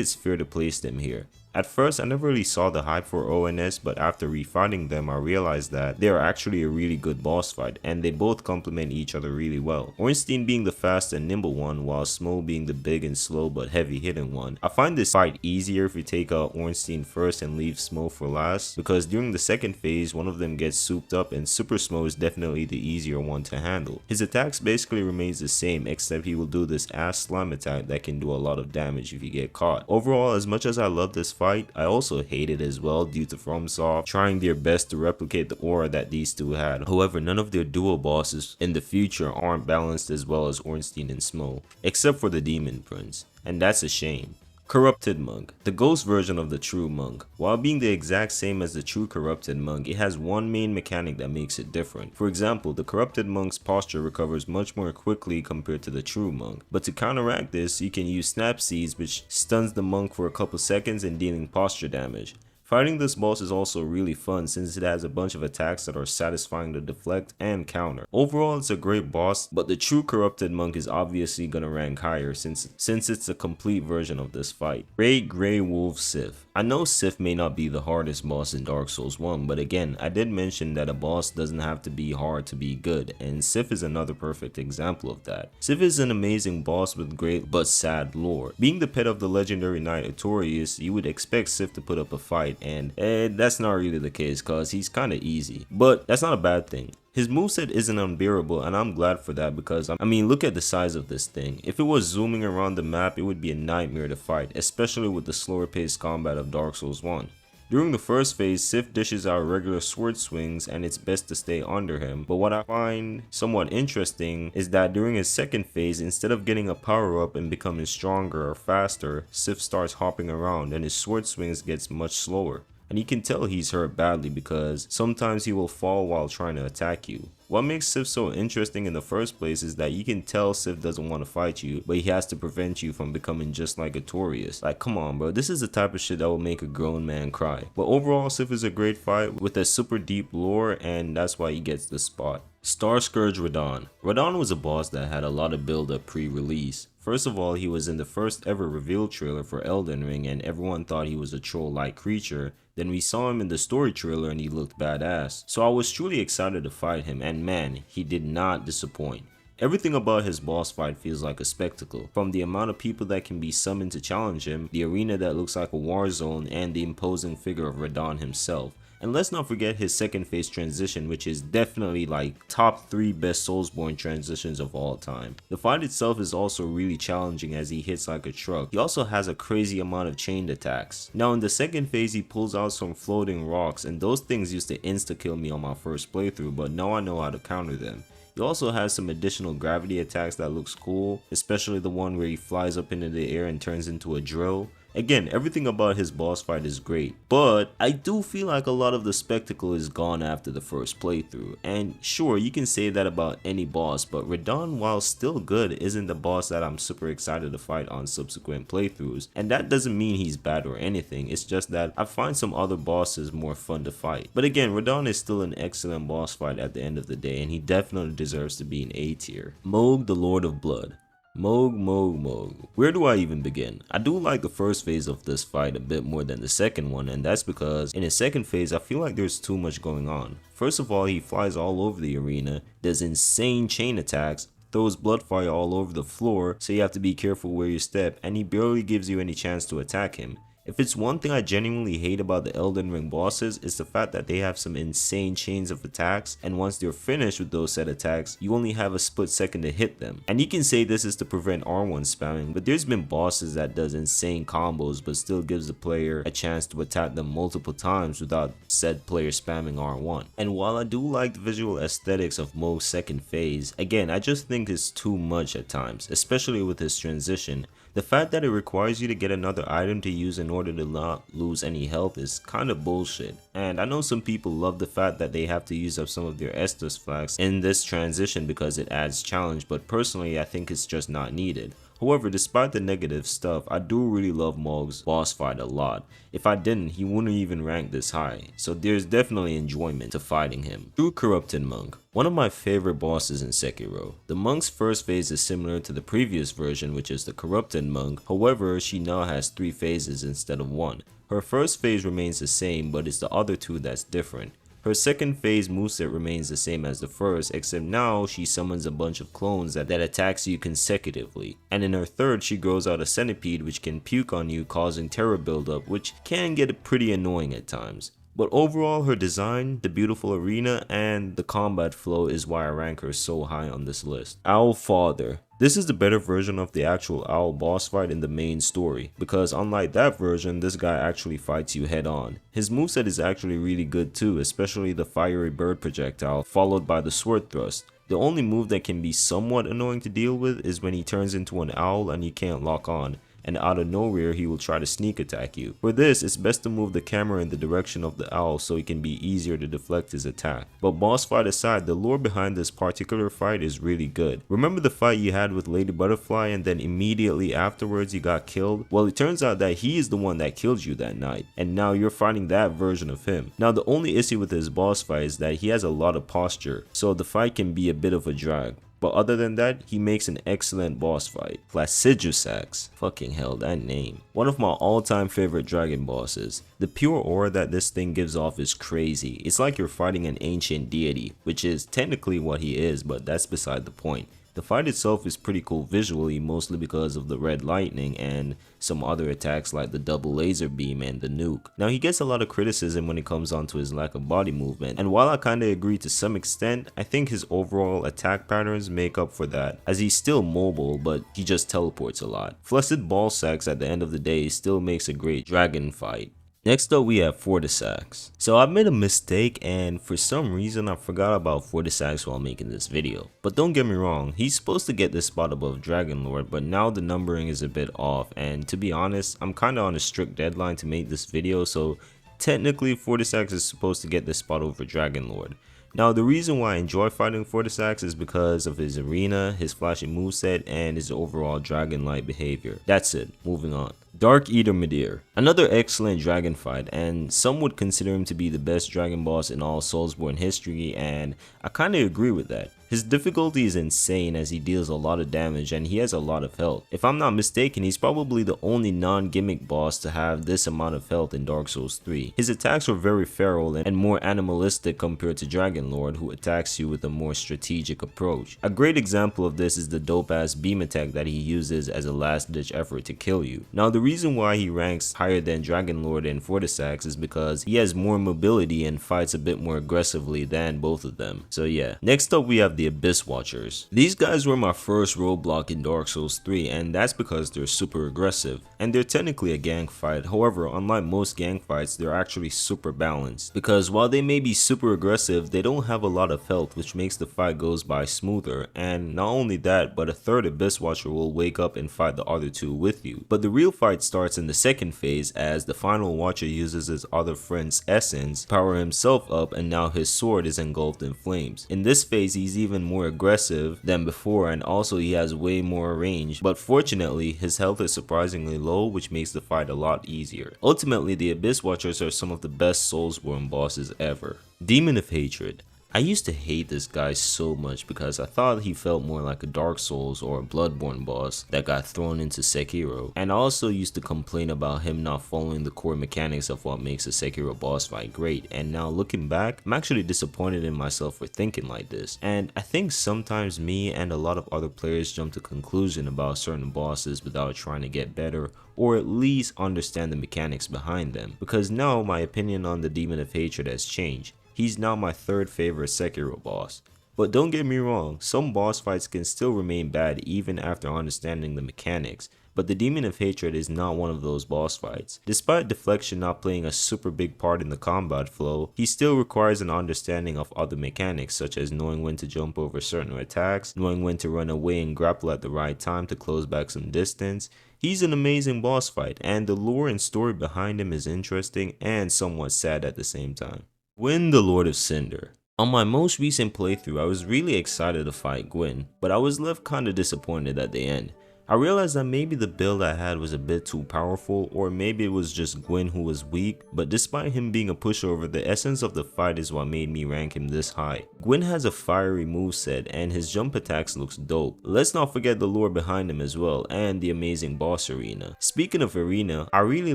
A: it's fair to place them here. At first I never really saw the hype for ONS, but after refighting them I realized that they are actually a really good boss fight and they both complement each other really well. Ornstein being the fast and nimble one while Smo being the big and slow but heavy hitting one. I find this fight easier if you take out Ornstein first and leave Smo for last, because during the second phase one of them gets souped up and Super Smo is definitely the easier one to handle. His attacks basically remains the same except he will do this ass slime attack that can do a lot of damage if you get caught. Overall, as much as I love this fight, I also hate it as well due to FromSoft trying their best to replicate the aura that these two had. However, none of their duo bosses in the future aren't balanced as well as Ornstein and Smo, except for the Demon Prince, and that's a shame. Corrupted Monk, the ghost version of the true monk. While being the exact same as the true corrupted monk, it has one main mechanic that makes it different. For example, the corrupted monk's posture recovers much more quickly compared to the true monk. But to counteract this, you can use Snap Seeds, which stuns the monk for a couple seconds and dealing posture damage. Fighting this boss is also really fun since it has a bunch of attacks that are satisfying to deflect and counter. Overall, it's a great boss, but the true corrupted monk is obviously gonna rank higher since it's a complete version of this fight. Great Grey Wolf Sith. I know Sith may not be the hardest boss in Dark Souls 1, but again, I did mention that a boss doesn't have to be hard to be good, and Sith is another perfect example of that. Sith is an amazing boss with great but sad lore. Being the pet of the legendary knight Artorias, you would expect Sith to put up a fight, and that's not really the case cause he's kinda easy, but that's not a bad thing. His moveset isn't unbearable, and I'm glad for that because, I mean, look at the size of this thing. If it was zooming around the map, it would be a nightmare to fight, especially with the slower paced combat of Dark Souls 1. During the first phase, Sith dishes out regular sword swings and it's best to stay under him, but what I find somewhat interesting is that during his second phase, instead of getting a power up and becoming stronger or faster, Sith starts hopping around and his sword swings gets much slower. And you can tell he's hurt badly because sometimes he will fall while trying to attack you. What makes Sith so interesting in the first place is that you can tell Sith doesn't want to fight you, but he has to prevent you from becoming just like Artorias. Like, come on bro, this is the type of shit that will make a grown man cry. But overall, Sith is a great fight with a super deep lore, and that's why he gets the spot. Star Scourge Radahn. Radahn was a boss that had a lot of build up pre-release. First of all, he was in the first ever reveal trailer for Elden Ring and everyone thought he was a troll-like creature. Then we saw him in the story trailer and he looked badass. So I was truly excited to fight him, and man, he did not disappoint. Everything about his boss fight feels like a spectacle, from the amount of people that can be summoned to challenge him, the arena that looks like a war zone, and the imposing figure of Radahn himself. And let's not forget his second phase transition, which is definitely like top 3 best Soulsborne transitions of all time. The fight itself is also really challenging as he hits like a truck. He also has a crazy amount of chained attacks. Now in the second phase he pulls out some floating rocks, and those things used to insta kill me on my first playthrough, but now I know how to counter them. He also has some additional gravity attacks that looks cool, especially the one where he flies up into the air and turns into a drill. Again, everything about his boss fight is great, but I do feel like a lot of the spectacle is gone after the first playthrough. And sure, you can say that about any boss, but Radahn, while still good, isn't the boss that I'm super excited to fight on subsequent playthroughs. And that doesn't mean he's bad or anything, it's just that I find some other bosses more fun to fight. But again, Radahn is still an excellent boss fight at the end of the day, and he definitely deserves to be in A tier. Mohg, the Lord of Blood. Mohg. Where do I even begin? I do like the first phase of this fight a bit more than the second one, and that's because in his second phase I feel like there's too much going on. First of all, he flies all over the arena, does insane chain attacks, throws blood fire all over the floor, so you have to be careful where you step, and he barely gives you any chance to attack him. If it's one thing I genuinely hate about the Elden Ring bosses, it's the fact that they have some insane chains of attacks, and once they're finished with those set attacks, you only have a split second to hit them. And you can say this is to prevent R1 spamming, but there's been bosses that does insane combos but still gives the player a chance to attack them multiple times without said player spamming R1. And while I do like the visual aesthetics of Mohg's second phase, again I just think it's too much at times, especially with his transition. The fact that it requires you to get another item to use in order to not lose any health is kinda bullshit. And I know some people love the fact that they have to use up some of their Estus flags in this transition because it adds challenge, but personally I think it's just not needed. However, despite the negative stuff, I do really love Mohg's boss fight a lot. If I didn't, he wouldn't even rank this high, so there's definitely enjoyment to fighting him. True Corrupted Monk. One of my favorite bosses in Sekiro. The monk's first phase is similar to the previous version, which is the Corrupted Monk, however she now has 3 phases instead of 1. Her first phase remains the same, but it's the other two that's different. Her second phase moveset remains the same as the first, except now she summons a bunch of clones that attacks you consecutively. And in her third, she grows out a centipede which can puke on you, causing terror buildup, which can get pretty annoying at times. But overall, her design, the beautiful arena, and the combat flow is why I rank her so high on this list. Owl Father. This is the better version of the actual owl boss fight in the main story, because unlike that version, this guy actually fights you head on. His moveset is actually really good too, especially the fiery bird projectile followed by the sword thrust. The only move that can be somewhat annoying to deal with is when he turns into an owl and you can't lock on, and out of nowhere he will try to sneak attack you. For this, it's best to move the camera in the direction of the owl so it can be easier to deflect his attack. But boss fight aside, the lore behind this particular fight is really good. Remember the fight you had with Lady Butterfly and then immediately afterwards you got killed? Well, it turns out that he is the one that killed you that night, and now you're fighting that version of him. Now the only issue with his boss fight is that he has a lot of posture, so the fight can be a bit of a drag. But other than that, he makes an excellent boss fight. Placidusax. Fucking hell, that name. One of my all-time favorite dragon bosses. The pure aura that this thing gives off is crazy. It's like you're fighting an ancient deity, which is technically what he is, but that's beside the point. The fight itself is pretty cool visually, mostly because of the red lightning and some other attacks like the double laser beam and the nuke. Now he gets a lot of criticism when it comes on to his lack of body movement, and while I kinda agree to some extent, I think his overall attack patterns make up for that, as he's still mobile but he just teleports a lot. Flaccid Ballsax at the end of the day still makes a great dragon fight. Next up we have Fortisax. So I made a mistake and for some reason I forgot about Fortisax while making this video. But don't get me wrong, he's supposed to get this spot above Dragon Lord, but now the numbering is a bit off, and to be honest, I'm kinda on a strict deadline to make this video, so technically Fortisax is supposed to get this spot over Dragon Lord. Now the reason why I enjoy fighting Fortisax is because of his arena, his flashy moveset, and his overall dragon-like behavior. That's it, moving on. Dark Eater Midir. Another excellent dragon fight, and some would consider him to be the best dragon boss in all Soulsborne history, and I kinda agree with that. His difficulty is insane as he deals a lot of damage and he has a lot of health. If I'm not mistaken, he's probably the only non-gimmick boss to have this amount of health in Dark Souls 3. His attacks are very feral and more animalistic compared to Dragon Lord, who attacks you with a more strategic approach. A great example of this is the dope ass beam attack that he uses as a last ditch effort to kill you. Now the reason why he ranks higher than Dragon Lord and Fortisax is because he has more mobility and fights a bit more aggressively than both of them. So yeah. Next up we have the Abyss Watchers. These guys were my first roadblock in Dark Souls 3, and that's because they're super aggressive. And they're technically a gang fight, however unlike most gang fights, they're actually super balanced. Because while they may be super aggressive, they don't have a lot of health, which makes the fight goes by smoother. And not only that, but a third Abyss Watcher will wake up and fight the other two with you. But the real fight starts in the second phase as the final Watcher uses his other friend's essence to power himself up, and now his sword is engulfed in flames. In this phase he's even more aggressive than before, and also he has way more range, but fortunately his health is surprisingly low, which makes the fight a lot easier. Ultimately, the Abyss Watchers are some of the best Soulsborne bosses ever. Demon of Hatred. I used to hate this guy so much because I thought he felt more like a Dark Souls or a Bloodborne boss that got thrown into Sekiro, and I also used to complain about him not following the core mechanics of what makes a Sekiro boss fight great, and now looking back, I'm actually disappointed in myself for thinking like this. And I think sometimes me and a lot of other players jump to conclusion about certain bosses without trying to get better or at least understand the mechanics behind them, because now my opinion on the Demon of Hatred has changed. He's now my third favorite Sekiro boss. But don't get me wrong, some boss fights can still remain bad even after understanding the mechanics, but the Demon of Hatred is not one of those boss fights. Despite deflection not playing a super big part in the combat flow, he still requires an understanding of other mechanics, such as knowing when to jump over certain attacks, knowing when to run away and grapple at the right time to close back some distance. He's an amazing boss fight, and the lore and story behind him is interesting and somewhat sad at the same time. Gwyn, the Lord of Cinder. On my most recent playthrough, I was really excited to fight Gwyn, but I was left kinda disappointed at the end. I realized that maybe the build I had was a bit too powerful, or maybe it was just Gwyn who was weak, but despite him being a pushover, the essence of the fight is what made me rank him this high. Gwyn has a fiery moveset and his jump attacks looks dope. Let's not forget the lore behind him as well, and the amazing boss arena. Speaking of arena, I really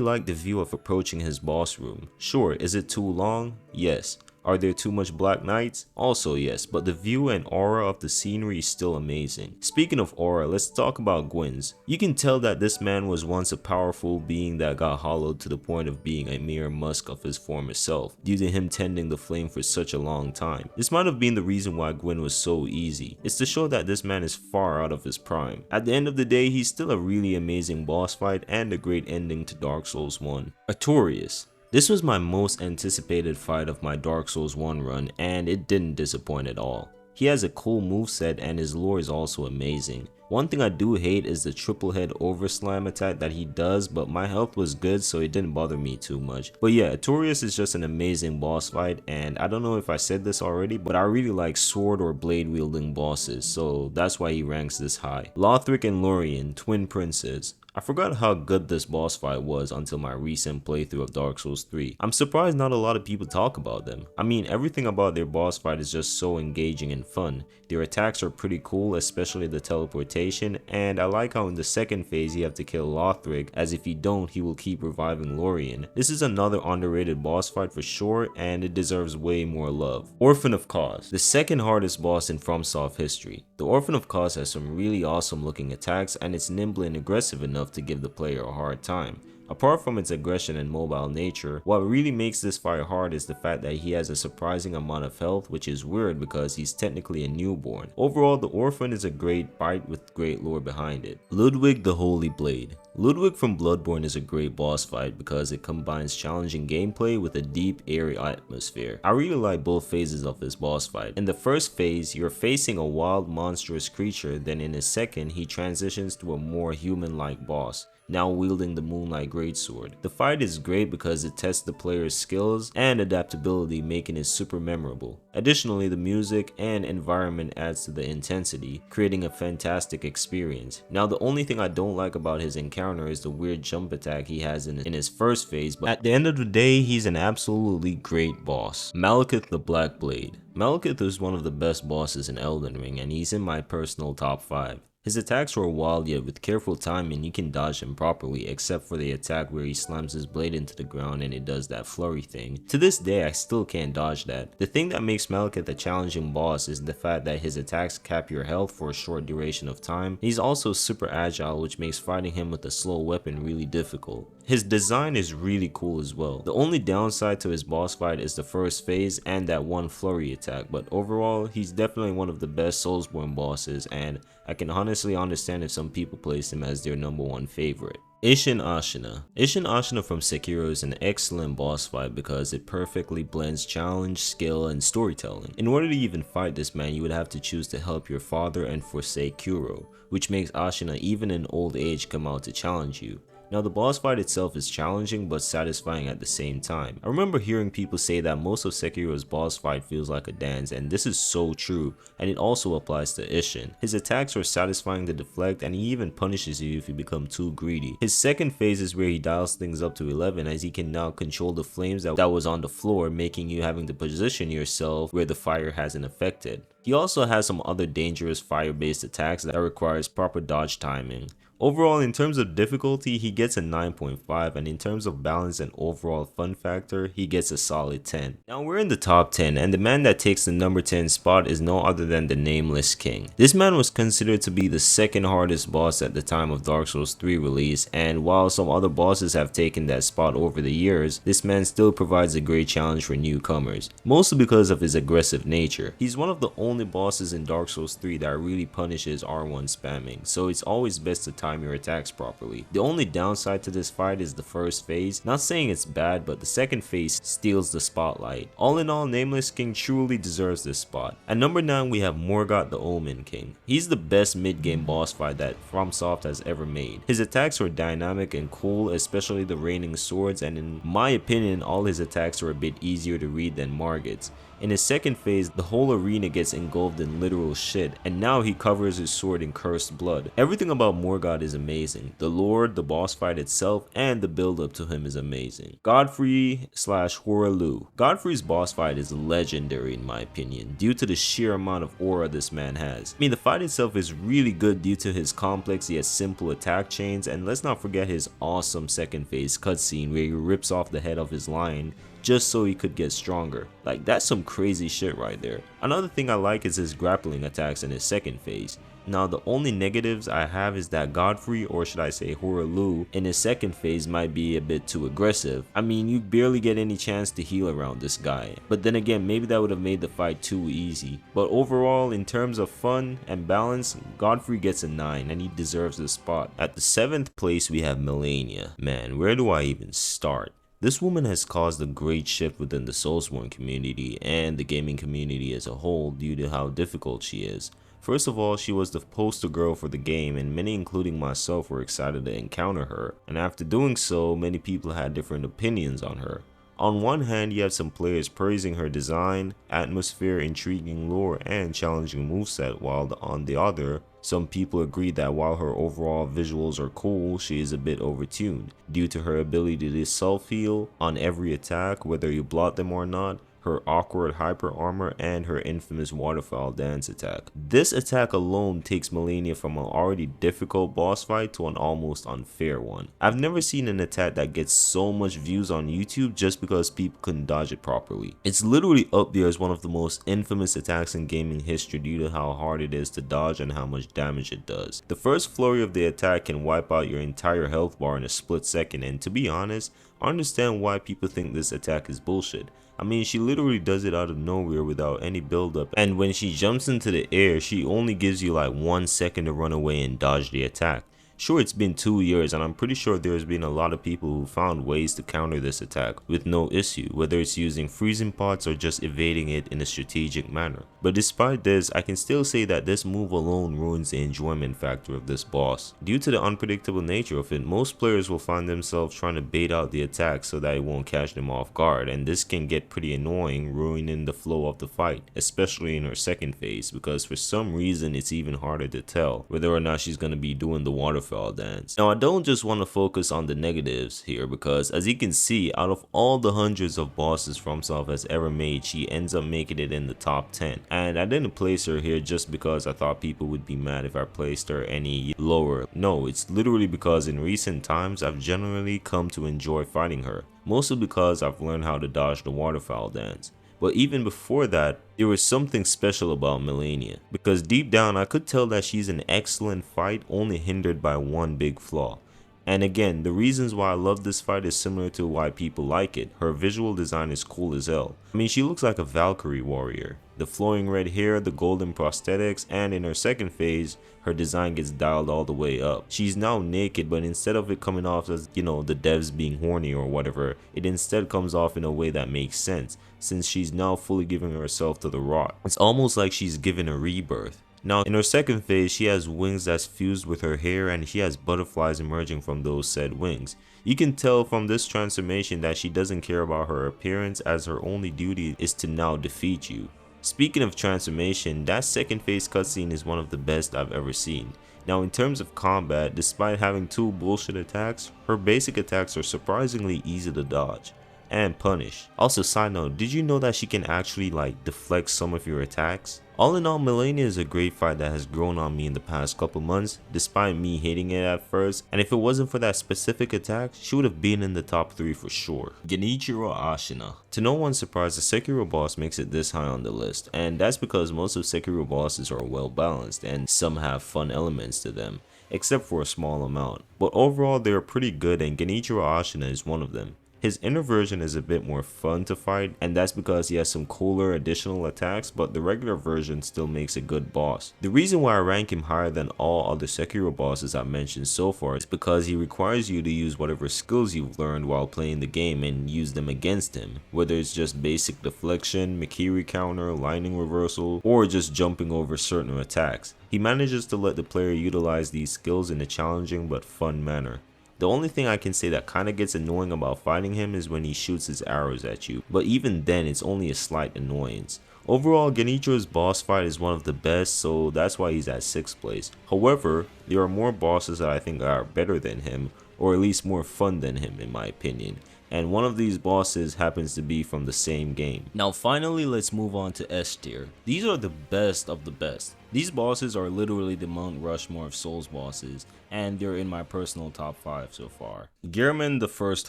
A: like the view of approaching his boss room. Sure, is it too long? Yes. Are there too much black knights? Also yes, but the view and aura of the scenery is still amazing. Speaking of aura, let's talk about Gwyn's. You can tell that this man was once a powerful being that got hollowed to the point of being a mere musk of his former self, due to him tending the flame for such a long time. This might have been the reason why Gwyn was so easy. It's to show that this man is far out of his prime. At the end of the day, he's still a really amazing boss fight and a great ending to Dark Souls 1. Artorias. This was my most anticipated fight of my Dark Souls 1 run, and it didn't disappoint at all. He has a cool moveset and his lore is also amazing. One thing I do hate is the triple head overslam attack that he does, but my health was good so it didn't bother me too much. But yeah, Artorias is just an amazing boss fight, and I don't know if I said this already, but I really like sword or blade wielding bosses, so that's why he ranks this high. Lothric and Lorien, twin princes. I forgot how good this boss fight was until my recent playthrough of Dark Souls 3. I'm surprised not a lot of people talk about them. I mean, everything about their boss fight is just so engaging and fun. Their attacks are pretty cool, especially the teleportation, and I like how in the second phase you have to kill Lothric, as if you don't he will keep reviving Lorien. This is another underrated boss fight for sure, and it deserves way more love. Orphan of Cause, the second hardest boss in FromSoft history. The Orphan of Cause has some really awesome looking attacks, and it's nimble and aggressive enough to give the player a hard time. Apart from its aggression and mobile nature, what really makes this fight hard is the fact that he has a surprising amount of health, which is weird because he's technically a newborn. Overall, the Orphan is a great fight with great lore behind it. Ludwig the Holy Blade. Ludwig from Bloodborne is a great boss fight because it combines challenging gameplay with a deep, airy atmosphere. I really like both phases of this boss fight. In the first phase, you're facing a wild, monstrous creature, then in the second, he transitions to a more human-like boss, now wielding the Moonlight Greatsword. The fight is great because it tests the player's skills and adaptability, making it super memorable. Additionally, the music and environment adds to the intensity, creating a fantastic experience. Now, the only thing I don't like about his encounter is the weird jump attack he has in his first phase, but at the end of the day, he's an absolutely great boss. Malekith the Black Blade. Malekith is one of the best bosses in Elden Ring, and he's in my personal top 5. His attacks are wild, yet with careful timing you can dodge them properly, except for the attack where he slams his blade into the ground and it does that flurry thing. To this day I still can't dodge that. The thing that makes Malekith a challenging boss is the fact that his attacks cap your health for a short duration of time. He's also super agile, which makes fighting him with a slow weapon really difficult. His design is really cool as well. The only downside to his boss fight is the first phase and that one flurry attack, but overall he's definitely one of the best Soulsborne bosses, and I can honestly understand if some people place him as their #1 favorite. Ishin Ashina. Ishin Ashina from Sekiro is an excellent boss fight because it perfectly blends challenge, skill, and storytelling. In order to even fight this man, you would have to choose to help your father and forsake Kuro, which makes Ashina even in old age come out to challenge you. Now, the boss fight itself is challenging but satisfying at the same time. I remember hearing people say that most of Sekiro's boss fight feels like a dance, and this is so true, and it also applies to Ishin. His attacks are satisfying to deflect, and he even punishes you if you become too greedy. His second phase is where he dials things up to 11, as he can now control the flames that was on the floor, making you having to position yourself where the fire hasn't affected. He also has some other dangerous fire-based attacks that requires proper dodge timing. Overall, in terms of difficulty, he gets a 9.5, and in terms of balance and overall fun factor, he gets a solid 10. Now we're in the top 10, and the man that takes the number 10 spot is no other than the Nameless King. This man was considered to be the second hardest boss at the time of Dark Souls 3 release, and while some other bosses have taken that spot over the years, this man still provides a great challenge for newcomers, mostly because of his aggressive nature. He's one of the only bosses in Dark Souls 3 that really punishes R1 spamming, so it's always best to time your attacks properly. The only downside to this fight is the first phase. Not saying it's bad, but the second phase steals the spotlight. All in all, Nameless King truly deserves this spot. At number 9 we have Morgott the Omen King. He's the best mid-game boss fight that FromSoft has ever made. His attacks are dynamic and cool, especially the raining swords, and in my opinion all his attacks are a bit easier to read than Margit's. In his second phase, the whole arena gets engulfed in literal shit, and now he covers his sword in cursed blood. Everything about Morgott is amazing. The lore, the boss fight itself, and the build up to him is amazing. Godfrey/Horaloo. Godfrey's boss fight is legendary in my opinion, due to the sheer amount of aura this man has. I mean, the fight itself is really good due to his complex yet simple attack chains, and let's not forget his awesome second phase cutscene where he rips off the head of his lion just so he could get stronger. Like, that's some crazy shit right there. Another thing I like is his grappling attacks in his second phase. Now, the only negatives I have is that Godfrey, or should I say Horaloo, in his second phase might be a bit too aggressive. I mean, you barely get any chance to heal around this guy. But then again, maybe that would have made the fight too easy. But overall, in terms of fun and balance, Godfrey gets a 9 and he deserves the spot. At the 7th place, we have Malenia. Man, where do I even start? This woman has caused a great shift within the Soulsborne community and the gaming community as a whole due to how difficult she is. First of all, she was the poster girl for the game, and many including myself were excited to encounter her, and after doing so, many people had different opinions on her. On one hand, you have some players praising her design, atmosphere, intriguing lore, and challenging moveset, while on the other, some people agree that while her overall visuals are cool, she is a bit overtuned, due to her ability to self-heal on every attack, whether you block them or not, her awkward hyper armor, and her infamous waterfowl dance attack. This attack alone takes Malenia from an already difficult boss fight to an almost unfair one. I've never seen an attack that gets so much views on YouTube just because people couldn't dodge it properly. It's literally up there as one of the most infamous attacks in gaming history due to how hard it is to dodge and how much damage it does. The first flurry of the attack can wipe out your entire health bar in a split second, and to be honest, I understand why people think this attack is bullshit. I mean, she literally does it out of nowhere without any build up, and when she jumps into the air, she only gives you like 1 second to run away and dodge the attack. Sure, it's been 2 years and I'm pretty sure there's been a lot of people who found ways to counter this attack with no issue, whether it's using freezing pots or just evading it in a strategic manner. But despite this, I can still say that this move alone ruins the enjoyment factor of this boss. Due to the unpredictable nature of it, most players will find themselves trying to bait out the attack so that it won't catch them off guard, and this can get pretty annoying, ruining the flow of the fight, especially in her second phase, because for some reason it's even harder to tell whether or not she's going to be doing the waterfowl dance. Now, I don't just want to focus on the negatives here, because as you can see, out of all the hundreds of bosses FromSoft has ever made, she ends up making it in the top 10. And I didn't place her here just because I thought people would be mad if I placed her any lower. No, it's literally because in recent times I've generally come to enjoy fighting her, mostly because I've learned how to dodge the waterfowl dance. But even before that, there was something special about Malenia, because deep down I could tell that she's an excellent fight, only hindered by one big flaw. And again, the reasons why I love this fight is similar to why people like it. Her visual design is cool as hell. I mean, she looks like a Valkyrie warrior. The flowing red hair, the golden prosthetics, and in her second phase, her design gets dialed all the way up. She's now naked, but instead of it coming off as, you know, the devs being horny or whatever, it instead comes off in a way that makes sense, since she's now fully giving herself to the rot. It's almost like she's given a rebirth. Now, in her second phase, she has wings that's fused with her hair, and she has butterflies emerging from those said wings. You can tell from this transformation that she doesn't care about her appearance, as her only duty is to now defeat you. Speaking of transformation, that second phase cutscene is one of the best I've ever seen. Now, in terms of combat, despite having 2 bullshit attacks, her basic attacks are surprisingly easy to dodge and punish. Also, side note, did you know that she can actually like deflect some of your attacks? All in all, Malenia is a great fight that has grown on me in the past couple months, despite me hating it at first, and if it wasn't for that specific attack, she would have been in the top 3 for sure. Genichiro Ashina. To no one's surprise, the Sekiro boss makes it this high on the list, and that's because most of Sekiro bosses are well balanced and some have fun elements to them, except for a small amount. But overall, they are pretty good, and Genichiro Ashina is one of them. His inner version is a bit more fun to fight, and that's because he has some cooler additional attacks, but the regular version still makes a good boss. The reason why I rank him higher than all other Sekiro bosses I've mentioned so far is because he requires you to use whatever skills you've learned while playing the game and use them against him, whether it's just basic deflection, Mikiri counter, lightning reversal, or just jumping over certain attacks. He manages to let the player utilize these skills in a challenging but fun manner. The only thing I can say that kinda gets annoying about fighting him is when he shoots his arrows at you, but even then it's only a slight annoyance. Overall, Genichiro's boss fight is one of the best, so that's why he's at 6th place. However, there are more bosses that I think are better than him, or at least more fun than him in my opinion. And one of these bosses happens to be from the same game. Now finally, let's move on to S tier. These are the best of the best. These bosses are literally the Mount Rushmore of Souls bosses, and they're in my personal top 5 so far. Gehrman the First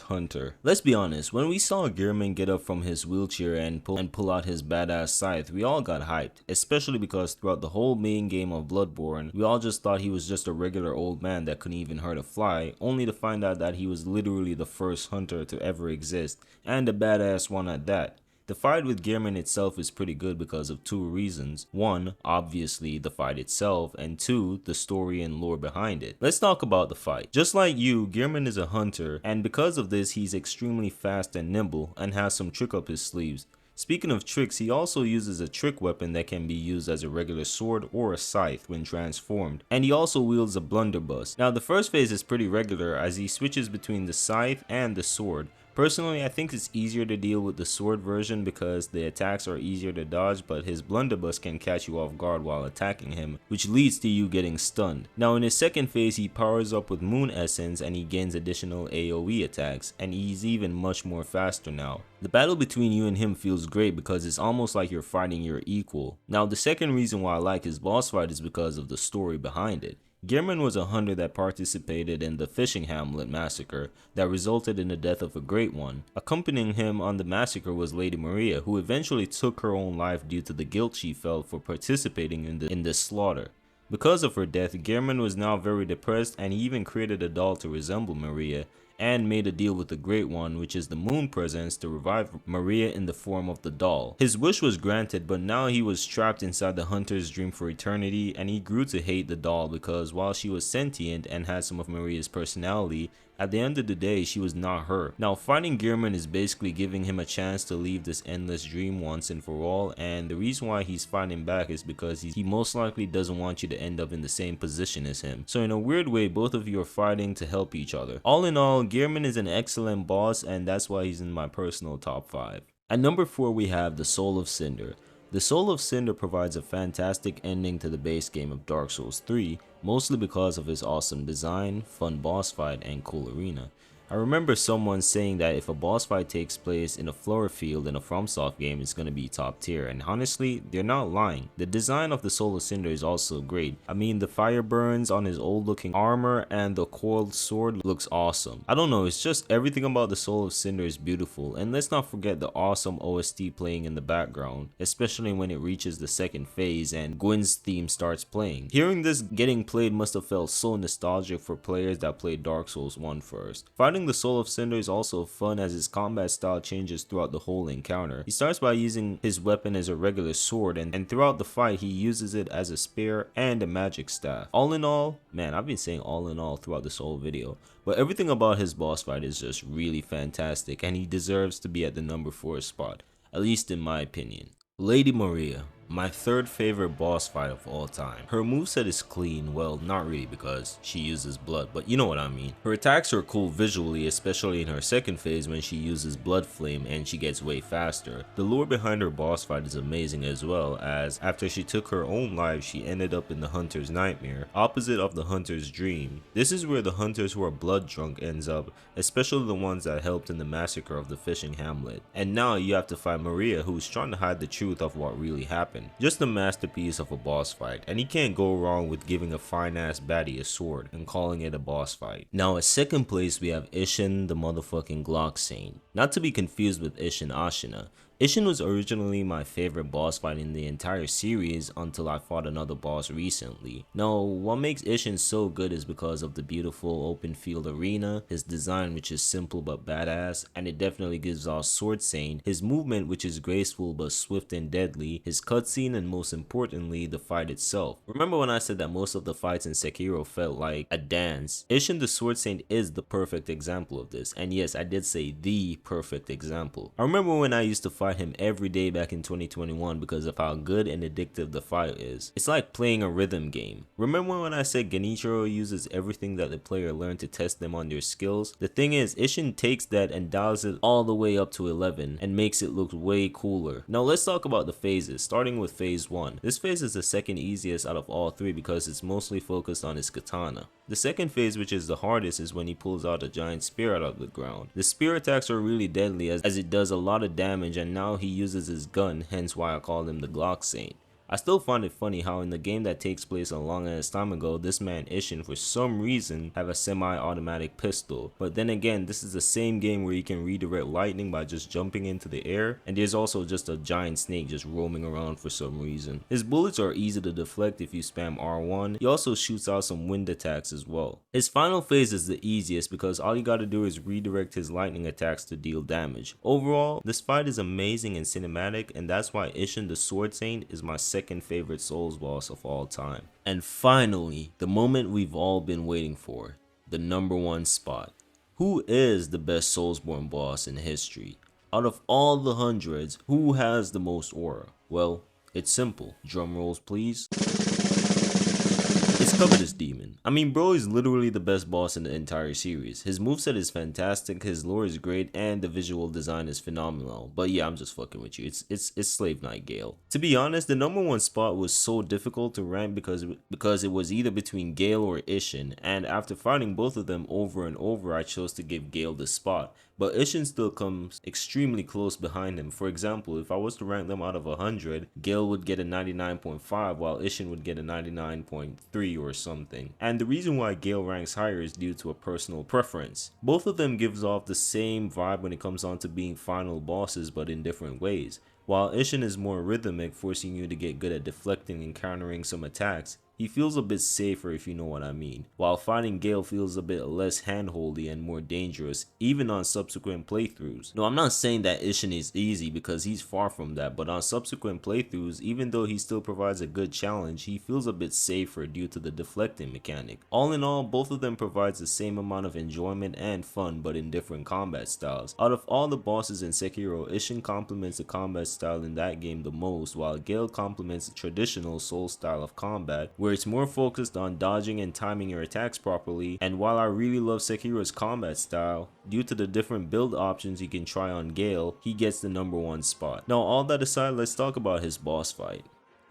A: Hunter. Let's be honest, when we saw Gehrman get up from his wheelchair and pull out his badass scythe, we all got hyped, especially because throughout the whole main game of Bloodborne, we all just thought he was just a regular old man that couldn't even hurt a fly, only to find out that he was literally the first hunter to ever exist, and a badass one at that. The fight with Gehrman itself is pretty good because of 2 reasons. 1, obviously the fight itself, and 2, the story and lore behind it. Let's talk about the fight. Just like you, Gehrman is a hunter, and because of this he's extremely fast and nimble, and has some trick up his sleeves. Speaking of tricks, he also uses a trick weapon that can be used as a regular sword or a scythe when transformed, and he also wields a blunderbuss. Now the first phase is pretty regular as he switches between the scythe and the sword. Personally, I think it's easier to deal with the sword version because the attacks are easier to dodge, but his blunderbuss can catch you off guard while attacking him, which leads to you getting stunned. Now in his second phase, he powers up with Moon Essence and he gains additional AoE attacks, and he's even much more faster now. The battle between you and him feels great because it's almost like you're fighting your equal. Now the second reason why I like his boss fight is because of the story behind it. Gehrman was a hunter that participated in the fishing hamlet massacre that resulted in the death of a great one. Accompanying him on the massacre was Lady Maria, who eventually took her own life due to the guilt she felt for participating in this slaughter. Because of her death, Gehrman was now very depressed, and he even created a doll to resemble Maria, and made a deal with the Great One, which is the moon presence, to revive Maria in the form of the doll. His wish was granted, but now he was trapped inside the hunter's dream for eternity, and he grew to hate the doll because while she was sentient and had some of Maria's personality, at the end of the day, she was not her. Now, fighting Gehrman is basically giving him a chance to leave this endless dream once and for all, and the reason why he's fighting back is because he most likely doesn't want you to end up in the same position as him. So in a weird way, both of you are fighting to help each other. All in all, Gehrman is an excellent boss, and that's why he's in my personal top 5. At number 4, we have the Soul of Cinder. The Soul of Cinder provides a fantastic ending to the base game of Dark Souls 3, mostly because of its awesome design, fun boss fight, and cool arena. I remember someone saying that if a boss fight takes place in a floor field in a FromSoft game, it's gonna be top tier, and honestly, they're not lying. The design of the Soul of Cinder is also great. I mean, the fire burns on his old looking armor and the coiled sword looks awesome. I don't know, it's just everything about the Soul of Cinder is beautiful, and let's not forget the awesome OST playing in the background, especially when it reaches the second phase and Gwyn's theme starts playing. Hearing this getting played must have felt so nostalgic for players that played Dark Souls 1 first. Fighting the Soul of Cinder is also fun as his combat style changes throughout the whole encounter. He starts by using his weapon as a regular sword, and throughout the fight he uses it as a spear and a magic staff. All in all, man, I've been saying all in all throughout this whole video, but everything about his boss fight is just really fantastic, and he deserves to be at the number 4 spot, at least in my opinion. Lady Maria. My third favorite boss fight of all time. Her moveset is clean, well, not really because she uses blood, but you know what I mean. Her attacks are cool visually, especially in her second phase when she uses Blood Flame and she gets way faster. The lore behind her boss fight is amazing as well, as after she took her own life, she ended up in the hunter's nightmare, opposite of the hunter's dream. This is where the hunters who are blood drunk ends up, especially the ones that helped in the massacre of the fishing hamlet. And now you have to fight Maria, who's trying to hide the truth of what really happened. Just a masterpiece of a boss fight, and you can't go wrong with giving a fine ass baddie a sword and calling it a boss fight. Now at second place we have Isshin the motherfucking Glock Saint. Not to be confused with Isshin Ashina. Isshin was originally my favorite boss fight in the entire series until I fought another boss recently. Now, what makes Isshin so good is because of the beautiful open field arena, his design which is simple but badass, and it definitely gives off Sword Saint, his movement which is graceful but swift and deadly, his cutscene, and most importantly, the fight itself. Remember when I said that most of the fights in Sekiro felt like a dance? Isshin the Sword Saint is the perfect example of this, and yes, I did say the perfect example. I remember when I used to fight fight him every day back in 2021 because of how good and addictive the fight is. It's like playing a rhythm game. Remember when I said Genichiro uses everything that the player learned to test them on their skills? The thing is, Isshin takes that and dials it all the way up to 11 and makes it look way cooler. Now let's talk about the phases, starting with phase 1. This phase is the second easiest out of all three because it's mostly focused on his katana. The second phase, which is the hardest, is when he pulls out a giant spear out of the ground. The spear attacks are really deadly as it does a lot of damage, and now he uses his gun, hence why I call him the Glock Saint. I still find it funny how in the game that takes place a long ass time ago, this man Isshin for some reason have a semi-automatic pistol. But then again, this is the same game where you can redirect lightning by just jumping into the air, and there's also just a giant snake just roaming around for some reason. His bullets are easy to deflect if you spam R1. He also shoots out some wind attacks as well. His final phase is the easiest because all you gotta do is redirect his lightning attacks to deal damage. Overall, this fight is amazing and cinematic, and that's why Isshin the Sword Saint is my second favorite Souls boss of all time. And finally, the moment we've all been waiting for, the #1 spot. Who is the best Soulsborne boss in history? Out of all the hundreds, who has the most aura? Well, it's simple. Drum rolls please. It's Covetous Demon. I mean, bro is literally the best boss in the entire series. His moveset is fantastic, his lore is great, and the visual design is phenomenal. But yeah, I'm just fucking with you. It's Slave Knight Gale. To be honest, the #1 spot was so difficult to rank because it was either between Gale or Isshin, and after fighting both of them over and over, I chose to give Gale the spot. But Isshin still comes extremely close behind him. For example, if I was to rank them out of 100, Gale would get a 99.5 while Isshin would get a 99.3 or something. And the reason why Gale ranks higher is due to a personal preference. Both of them gives off the same vibe when it comes on to being final bosses, but in different ways. While Isshin is more rhythmic, forcing you to get good at deflecting and countering some attacks, he feels a bit safer if you know what I mean, while fighting Gale feels a bit less handholdy and more dangerous, even on subsequent playthroughs. No, I'm not saying that Isshin is easy because he's far from that, but on subsequent playthroughs, even though he still provides a good challenge, he feels a bit safer due to the deflecting mechanic. All in all, both of them provides the same amount of enjoyment and fun, but in different combat styles. Out of all the bosses in Sekiro, Isshin complements the combat style in that game the most, while Gale complements the traditional Soul style of combat, where it's more focused on dodging and timing your attacks properly. And while I really love Sekiro's combat style, due to the different build options you can try on Gale, he gets the #1 spot. Now all that aside, let's talk about his boss fight.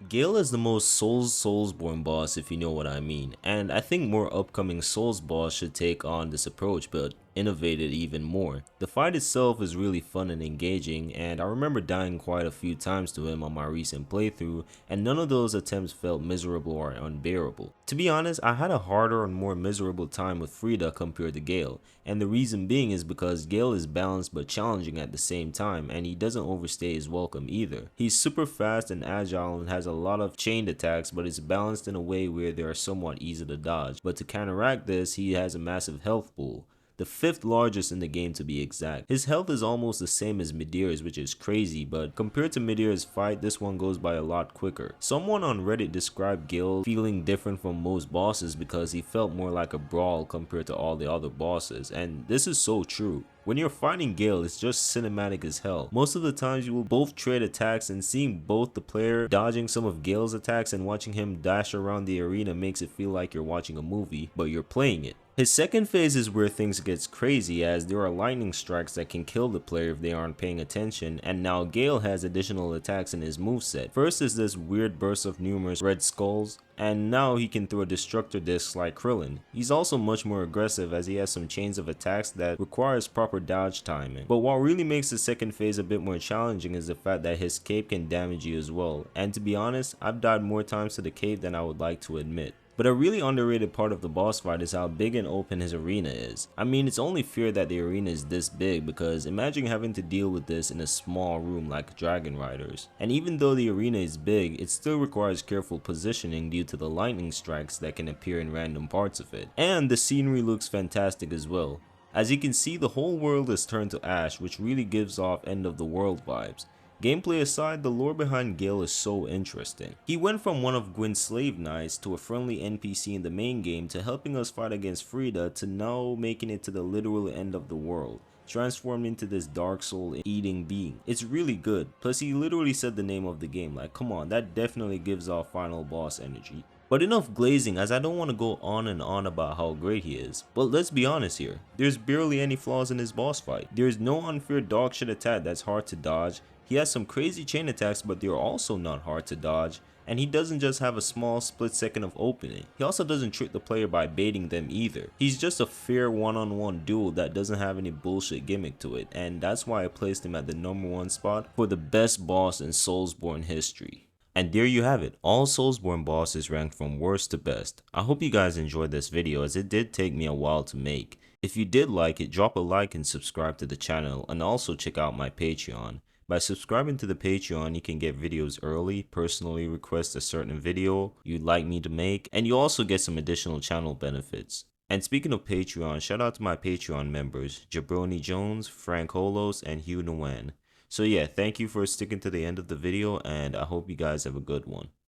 A: Gale is the most Soulsborne boss if you know what I mean, and I think more upcoming Souls boss should take on this approach but innovate it even more. The fight itself is really fun and engaging, and I remember dying quite a few times to him on my recent playthrough, and none of those attempts felt miserable or unbearable. To be honest, I had a harder and more miserable time with Frieda compared to Gale, and the reason being is because Gale is balanced but challenging at the same time, and he doesn't overstay his welcome either. He's super fast and agile and has a lot of chained attacks, but it's balanced in a way where they are somewhat easy to dodge. But to counteract this, he has a massive health pool, the 5th largest in the game to be exact. His health is almost the same as Midir's, which is crazy, but compared to Midir's fight, this one goes by a lot quicker. Someone on Reddit described Gale feeling different from most bosses because he felt more like a brawl compared to all the other bosses, and this is so true. When you're fighting Gale, it's just cinematic as hell. Most of the times you will both trade attacks, and seeing both the player dodging some of Gale's attacks and watching him dash around the arena makes it feel like you're watching a movie, but you're playing it. His second phase is where things gets crazy, as there are lightning strikes that can kill the player if they aren't paying attention, and now Gale has additional attacks in his moveset. First is this weird burst of numerous red skulls, and now he can throw destructor discs like Krillin. He's also much more aggressive as he has some chains of attacks that requires proper dodge timing. But what really makes the second phase a bit more challenging is the fact that his cape can damage you as well, and to be honest, I've died more times to the cape than I would like to admit. But a really underrated part of the boss fight is how big and open his arena is. I mean, it's only fair that the arena is this big, because imagine having to deal with this in a small room like Dragon Riders. And even though the arena is big, it still requires careful positioning due to the lightning strikes that can appear in random parts of it. And the scenery looks fantastic as well. As you can see, the whole world is turned to ash, which really gives off end of the world vibes. Gameplay aside, the lore behind Gale is so interesting. He went from one of Gwyn's slave knights to a friendly NPC in the main game to helping us fight against Frieda to now making it to the literal end of the world. transformed into this dark soul eating being. It's really good. Plus he literally said the name of the game. Like, come on, that definitely gives off final boss energy. But enough glazing, as I don't want to go on and on about how great he is. But let's be honest here, there's barely any flaws in his boss fight. There's no unfair dog shit attack that's hard to dodge. He has some crazy chain attacks, but they're also not hard to dodge. And he doesn't just have a small split second of opening, he also doesn't trick the player by baiting them either. He's just a fair one-on-one duel that doesn't have any bullshit gimmick to it, and that's why I placed him at the #1 spot for the best boss in Soulsborne history. And there you have it, all Soulsborne bosses ranked from worst to best. I hope you guys enjoyed this video, as it did take me a while to make. If you did like it, drop a like and subscribe to the channel, and also check out my Patreon. By subscribing to the Patreon, you can get videos early, personally request a certain video you'd like me to make, and you also get some additional channel benefits. And speaking of Patreon, shout out to my Patreon members, Jabroni Jones, Frank Holos, and Hugh Nguyen. So yeah, thank you for sticking to the end of the video, and I hope you guys have a good one.